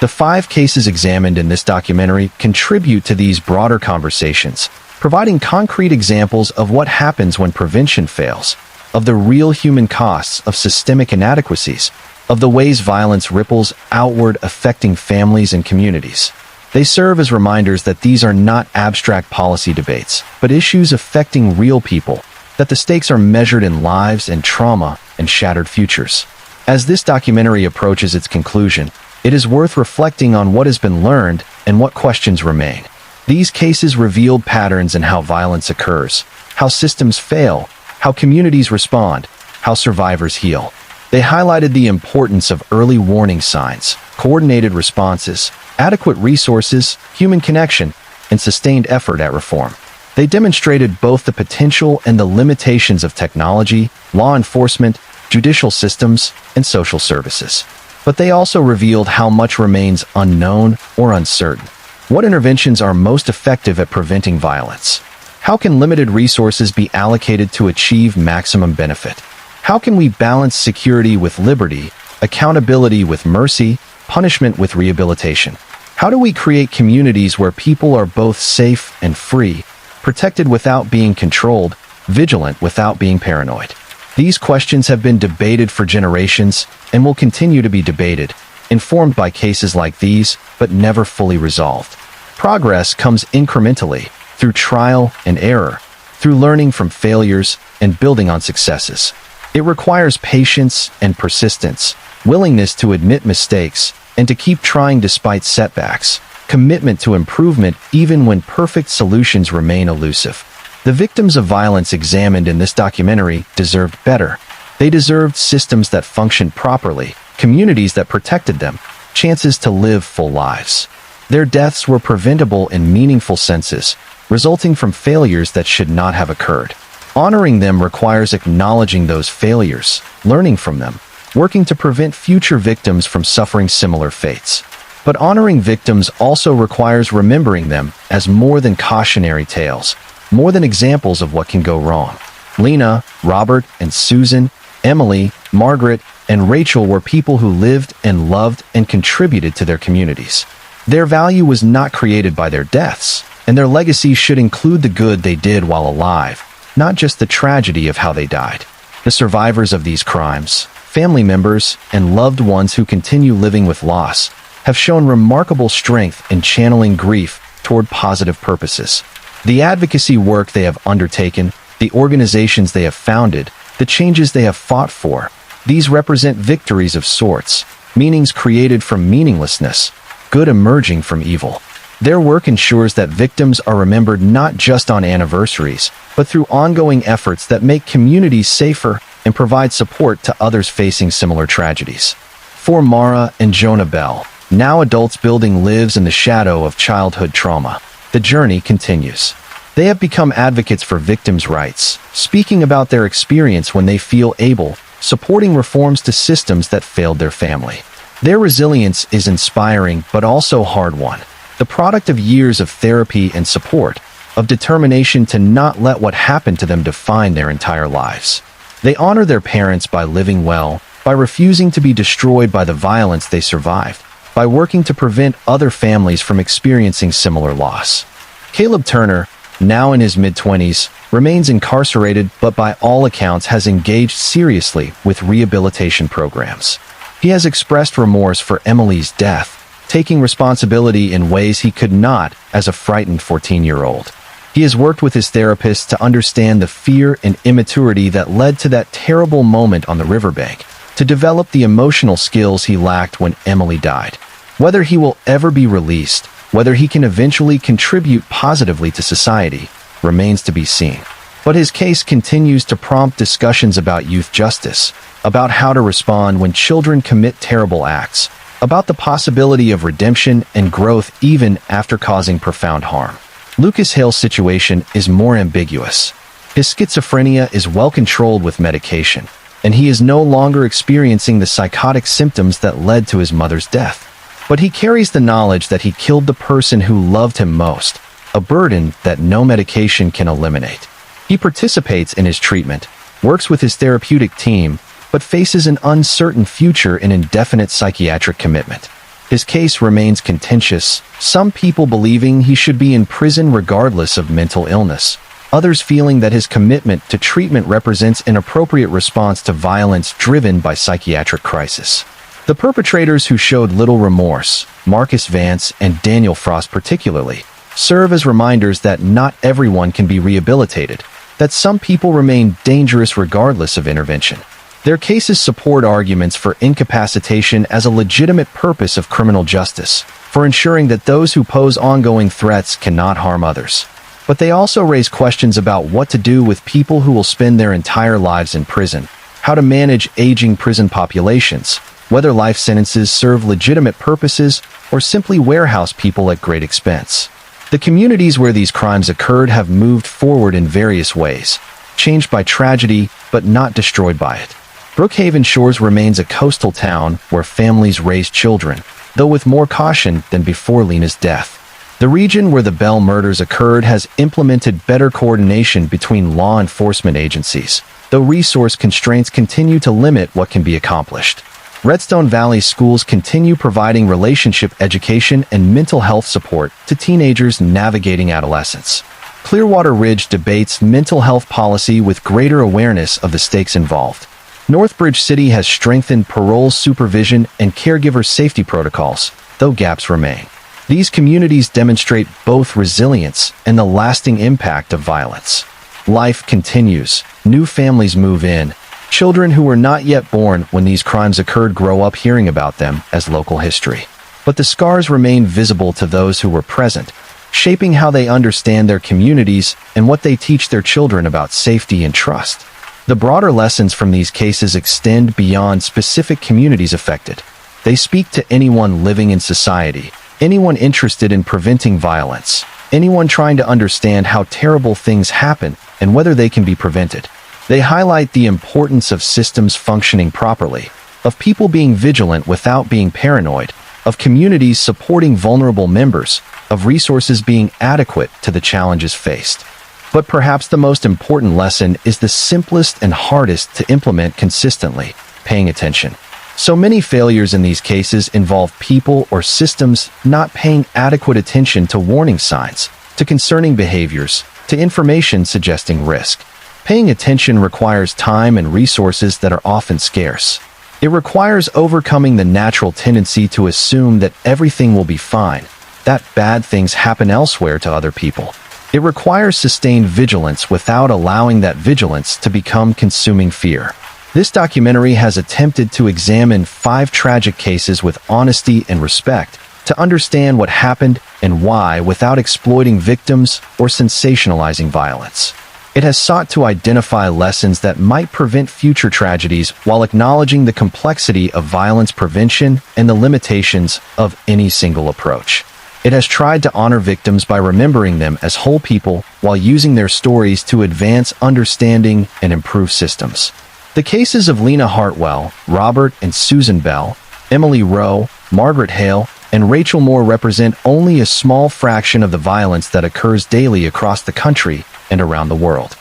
[SPEAKER 1] The 5 cases examined in this documentary contribute to these broader conversations, providing concrete examples of what happens when prevention fails, of the real human costs of systemic inadequacies, of the ways violence ripples outward affecting families and communities. They serve as reminders that these are not abstract policy debates, but issues affecting real people, that the stakes are measured in lives and trauma and shattered futures. As this documentary approaches its conclusion, it is worth reflecting on what has been learned and what questions remain. These cases revealed patterns in how violence occurs, how systems fail, how communities respond, how survivors heal. They highlighted the importance of early warning signs, coordinated responses, adequate resources, human connection, and sustained effort at reform. They demonstrated both the potential and the limitations of technology, law enforcement, judicial systems, and social services. But they also revealed how much remains unknown or uncertain. What interventions are most effective at preventing violence? How can limited resources be allocated to achieve maximum benefit? How can we balance security with liberty, accountability with mercy, punishment with rehabilitation? How do we create communities where people are both safe and free, protected without being controlled, vigilant without being paranoid? These questions have been debated for generations and will continue to be debated, informed by cases like these, but never fully resolved. Progress comes incrementally, through trial and error, through learning from failures and building on successes. It requires patience and persistence, willingness to admit mistakes, and to keep trying despite setbacks, commitment to improvement even when perfect solutions remain elusive. The victims of violence examined in this documentary deserved better. They deserved systems that functioned properly, communities that protected them, chances to live full lives. Their deaths were preventable in meaningful senses, resulting from failures that should not have occurred. Honoring them requires acknowledging those failures, learning from them, working to prevent future victims from suffering similar fates. But honoring victims also requires remembering them as more than cautionary tales, more than examples of what can go wrong. Lena, Robert, and Susan, Emily, Margaret, and Rachel were people who lived and loved and contributed to their communities. Their value was not created by their deaths, and their legacy should include the good they did while alive, not just the tragedy of how they died. The survivors of these crimes, family members, and loved ones who continue living with loss, have shown remarkable strength in channeling grief toward positive purposes. The advocacy work they have undertaken, the organizations they have founded, the changes they have fought for, these represent victories of sorts, meanings created from meaninglessness, good emerging from evil. Their work ensures that victims are remembered not just on anniversaries, but through ongoing efforts that make communities safer and provide support to others facing similar tragedies. For Mara and Jonah Bell, now adults building lives in the shadow of childhood trauma, the journey continues. They have become advocates for victims' rights, speaking about their experience when they feel able, supporting reforms to systems that failed their family. Their resilience is inspiring but also hard-won, the product of years of therapy and support, of determination to not let what happened to them define their entire lives. They honor their parents by living well, by refusing to be destroyed by the violence they survived, by working to prevent other families from experiencing similar loss. Caleb Turner, now in his mid-20s, remains incarcerated but by all accounts has engaged seriously with rehabilitation programs. He has expressed remorse for Emily's death, taking responsibility in ways he could not as a frightened 14-year-old. He has worked with his therapist to understand the fear and immaturity that led to that terrible moment on the riverbank, to develop the emotional skills he lacked when Emily died. Whether he will ever be released, whether he can eventually contribute positively to society, remains to be seen. But his case continues to prompt discussions about youth justice, about how to respond when children commit terrible acts, about the possibility of redemption and growth even after causing profound harm. Lucas Hale's situation is more ambiguous. His schizophrenia is well controlled with medication, and he is no longer experiencing the psychotic symptoms that led to his mother's death. But he carries the knowledge that he killed the person who loved him most, a burden that no medication can eliminate. He participates in his treatment, works with his therapeutic team, but faces an uncertain future in indefinite psychiatric commitment. His case remains contentious, some people believing he should be in prison regardless of mental illness, others feeling that his commitment to treatment represents an appropriate response to violence driven by psychiatric crisis. The perpetrators who showed little remorse, Marcus Vance and Daniel Frost particularly, serve as reminders that not everyone can be rehabilitated, that some people remain dangerous regardless of intervention. Their cases support arguments for incapacitation as a legitimate purpose of criminal justice, for ensuring that those who pose ongoing threats cannot harm others. But they also raise questions about what to do with people who will spend their entire lives in prison, how to manage aging prison populations, whether life sentences serve legitimate purposes or simply warehouse people at great expense. The communities where these crimes occurred have moved forward in various ways, changed by tragedy but not destroyed by it. Brookhaven Shores remains a coastal town where families raise children, though with more caution than before Lena's death. The region where the Bell murders occurred has implemented better coordination between law enforcement agencies, though resource constraints continue to limit what can be accomplished. Redstone Valley schools continue providing relationship education and mental health support to teenagers navigating adolescence. Clearwater Ridge debates mental health policy with greater awareness of the stakes involved. Northbridge City has strengthened parole supervision and caregiver safety protocols, though gaps remain. These communities demonstrate both resilience and the lasting impact of violence. Life continues. New families move in. Children who were not yet born when these crimes occurred grow up hearing about them as local history. But the scars remain visible to those who were present, shaping how they understand their communities and what they teach their children about safety and trust. The broader lessons from these cases extend beyond specific communities affected. They speak to anyone living in society, anyone interested in preventing violence, anyone trying to understand how terrible things happen and whether they can be prevented. They highlight the importance of systems functioning properly, of people being vigilant without being paranoid, of communities supporting vulnerable members, of resources being adequate to the challenges faced. But perhaps the most important lesson is the simplest and hardest to implement consistently: paying attention. So many failures in these cases involve people or systems not paying adequate attention to warning signs, to concerning behaviors, to information suggesting risk. Paying attention requires time and resources that are often scarce. It requires overcoming the natural tendency to assume that everything will be fine, that bad things happen elsewhere to other people. It requires sustained vigilance without allowing that vigilance to become consuming fear. This documentary has attempted to examine 5 tragic cases with honesty and respect to understand what happened and why without exploiting victims or sensationalizing violence. It has sought to identify lessons that might prevent future tragedies while acknowledging the complexity of violence prevention and the limitations of any single approach. It has tried to honor victims by remembering them as whole people while using their stories to advance understanding and improve systems. The cases of Lena Hartwell, Robert and Susan Bell, Emily Rowe, Margaret Hale, and Rachel Moore represent only a small fraction of the violence that occurs daily across the country and around the world.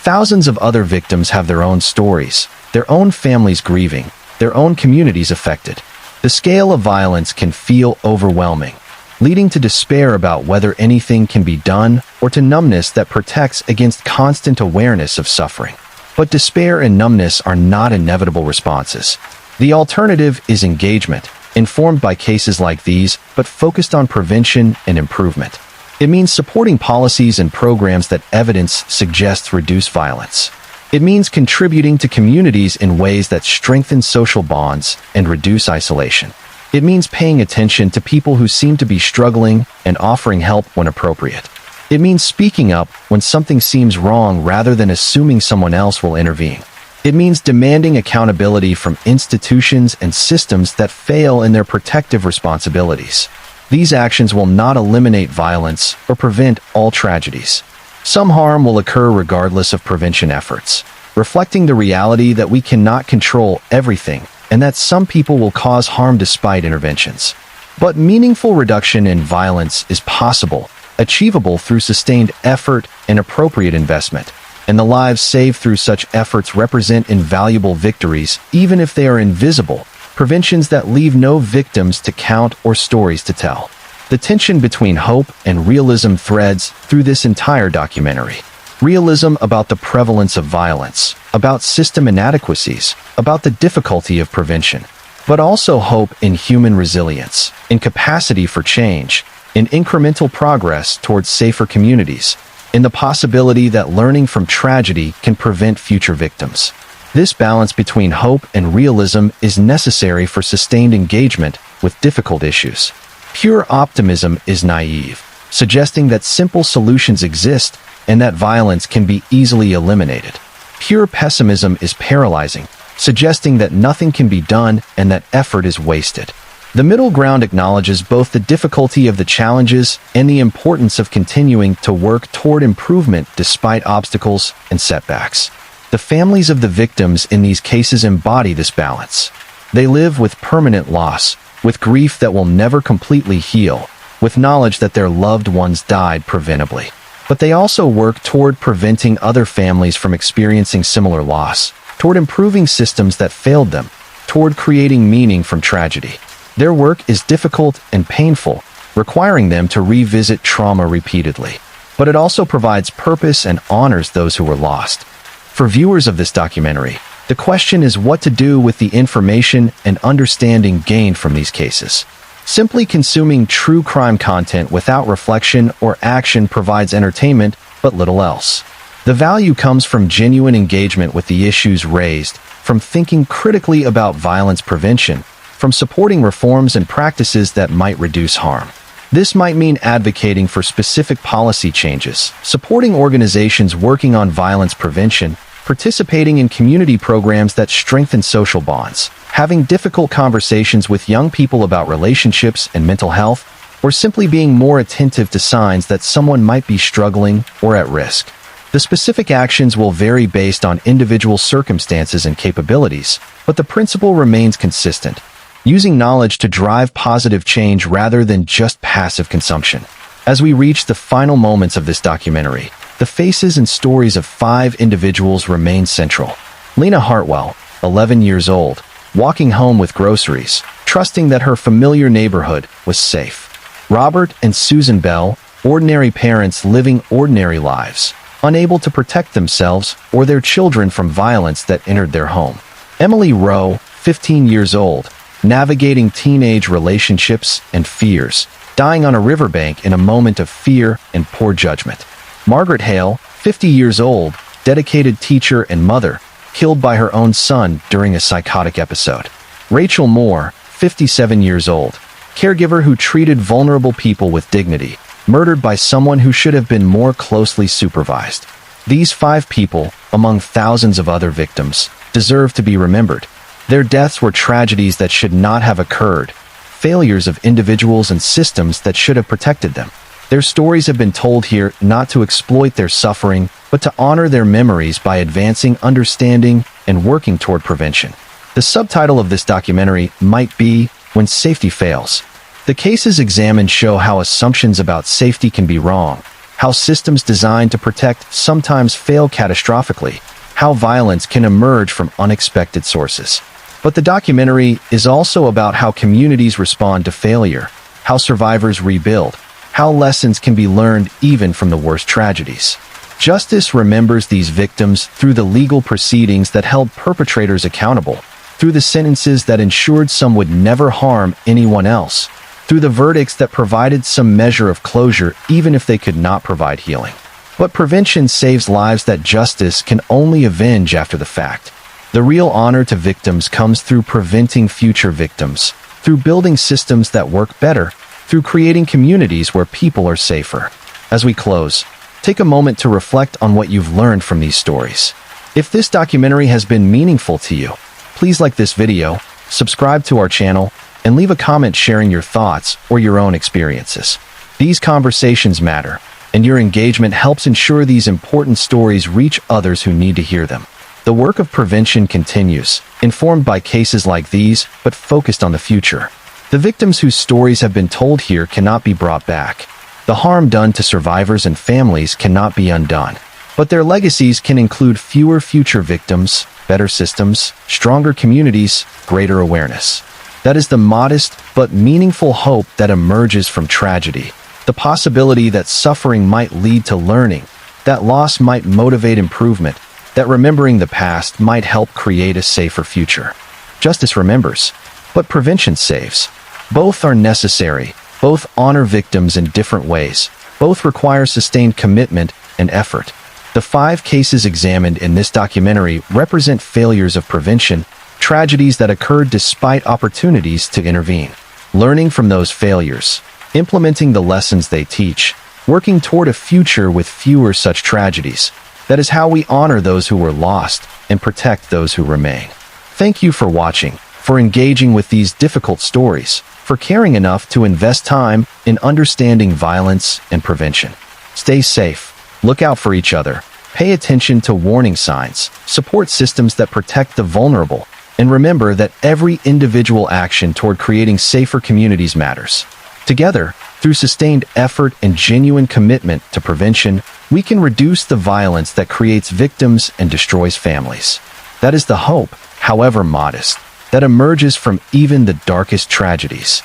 [SPEAKER 1] Thousands of other victims have their own stories, their own families grieving, their own communities affected. The scale of violence can feel overwhelming, leading to despair about whether anything can be done or to numbness that protects against constant awareness of suffering. But despair and numbness are not inevitable responses. The alternative is engagement, informed by cases like these, but focused on prevention and improvement. It means supporting policies and programs that evidence suggests reduce violence. It means contributing to communities in ways that strengthen social bonds and reduce isolation. It means paying attention to people who seem to be struggling and offering help when appropriate. It means speaking up when something seems wrong rather than assuming someone else will intervene. It means demanding accountability from institutions and systems that fail in their protective responsibilities. These actions will not eliminate violence or prevent all tragedies. Some harm will occur regardless of prevention efforts, reflecting the reality that we cannot control everything and that some people will cause harm despite interventions. But meaningful reduction in violence is possible, achievable through sustained effort and appropriate investment. And the lives saved through such efforts represent invaluable victories, even if they are invisible, preventions that leave no victims to count or stories to tell. The tension between hope and realism threads through this entire documentary. Realism about the prevalence of violence, about system inadequacies, about the difficulty of prevention, but also hope in human resilience, in capacity for change, in incremental progress towards safer communities, in the possibility that learning from tragedy can prevent future victims. This balance between hope and realism is necessary for sustained engagement with difficult issues. Pure optimism is naive, suggesting that simple solutions exist and that violence can be easily eliminated. Pure pessimism is paralyzing, suggesting that nothing can be done and that effort is wasted. The middle ground acknowledges both the difficulty of the challenges and the importance of continuing to work toward improvement despite obstacles and setbacks. The families of the victims in these cases embody this balance. They live with permanent loss, with grief that will never completely heal, with knowledge that their loved ones died preventably. But they also work toward preventing other families from experiencing similar loss, toward improving systems that failed them, toward creating meaning from tragedy. Their work is difficult and painful, requiring them to revisit trauma repeatedly. But it also provides purpose and honors those who were lost. For viewers of this documentary, the question is what to do with the information and understanding gained from these cases. Simply consuming true crime content without reflection or action provides entertainment, but little else. The value comes from genuine engagement with the issues raised, from thinking critically about violence prevention, from supporting reforms and practices that might reduce harm. This might mean advocating for specific policy changes, supporting organizations working on violence prevention, participating in community programs that strengthen social bonds, having difficult conversations with young people about relationships and mental health, or simply being more attentive to signs that someone might be struggling or at risk. The specific actions will vary based on individual circumstances and capabilities, but the principle remains consistent. Using knowledge to drive positive change rather than just passive consumption. As we reach the final moments of this documentary, the faces and stories of 5 individuals remain central. Lena Hartwell, 11 years old, walking home with groceries, trusting that her familiar neighborhood was safe. Robert and Susan Bell, ordinary parents living ordinary lives, unable to protect themselves or their children from violence that entered their home. Emily Rowe, 15 years old, navigating teenage relationships and fears, dying on a riverbank in a moment of fear and poor judgment. Margaret Hale, 50 years old, dedicated teacher and mother, killed by her own son during a psychotic episode. Rachel Moore, 57 years old, caregiver who treated vulnerable people with dignity, murdered by someone who should have been more closely supervised. These 5 people, among thousands of other victims, deserve to be remembered. Their deaths were tragedies that should not have occurred, failures of individuals and systems that should have protected them. Their stories have been told here not to exploit their suffering, but to honor their memories by advancing understanding and working toward prevention. The subtitle of this documentary might be When Safety Fails. The cases examined show how assumptions about safety can be wrong, how systems designed to protect sometimes fail catastrophically, how violence can emerge from unexpected sources. But the documentary is also about how communities respond to failure, how survivors rebuild, how lessons can be learned even from the worst tragedies. Justice remembers these victims through the legal proceedings that held perpetrators accountable, through the sentences that ensured some would never harm anyone else, through the verdicts that provided some measure of closure even if they could not provide healing. But prevention saves lives that justice can only avenge after the fact. The real honor to victims comes through preventing future victims, through building systems that work better, through creating communities where people are safer. As we close, take a moment to reflect on what you've learned from these stories. If this documentary has been meaningful to you, please like this video, subscribe to our channel, and leave a comment sharing your thoughts or your own experiences. These conversations matter, and your engagement helps ensure these important stories reach others who need to hear them. The work of prevention continues, informed by cases like these, but focused on the future. The victims whose stories have been told here cannot be brought back. The harm done to survivors and families cannot be undone. But their legacies can include fewer future victims, better systems, stronger communities, greater awareness. That is the modest but meaningful hope that emerges from tragedy. The possibility that suffering might lead to learning, that loss might motivate improvement, that remembering the past might help create a safer future. Justice remembers, but prevention saves. Both are necessary, both honor victims in different ways, both require sustained commitment and effort. The 5 cases examined in this documentary represent failures of prevention, tragedies that occurred despite opportunities to intervene. Learning from those failures, implementing the lessons they teach, working toward a future with fewer such tragedies. That is how we honor those who were lost and protect those who remain. Thank you for watching, for engaging with these difficult stories, for caring enough to invest time in understanding violence and prevention. Stay safe, look out for each other, pay attention to warning signs, support systems that protect the vulnerable, and remember that every individual action toward creating safer communities matters. Together, through sustained effort and genuine commitment to prevention, we can reduce the violence that creates victims and destroys families. That is the hope, however modest, that emerges from even the darkest tragedies.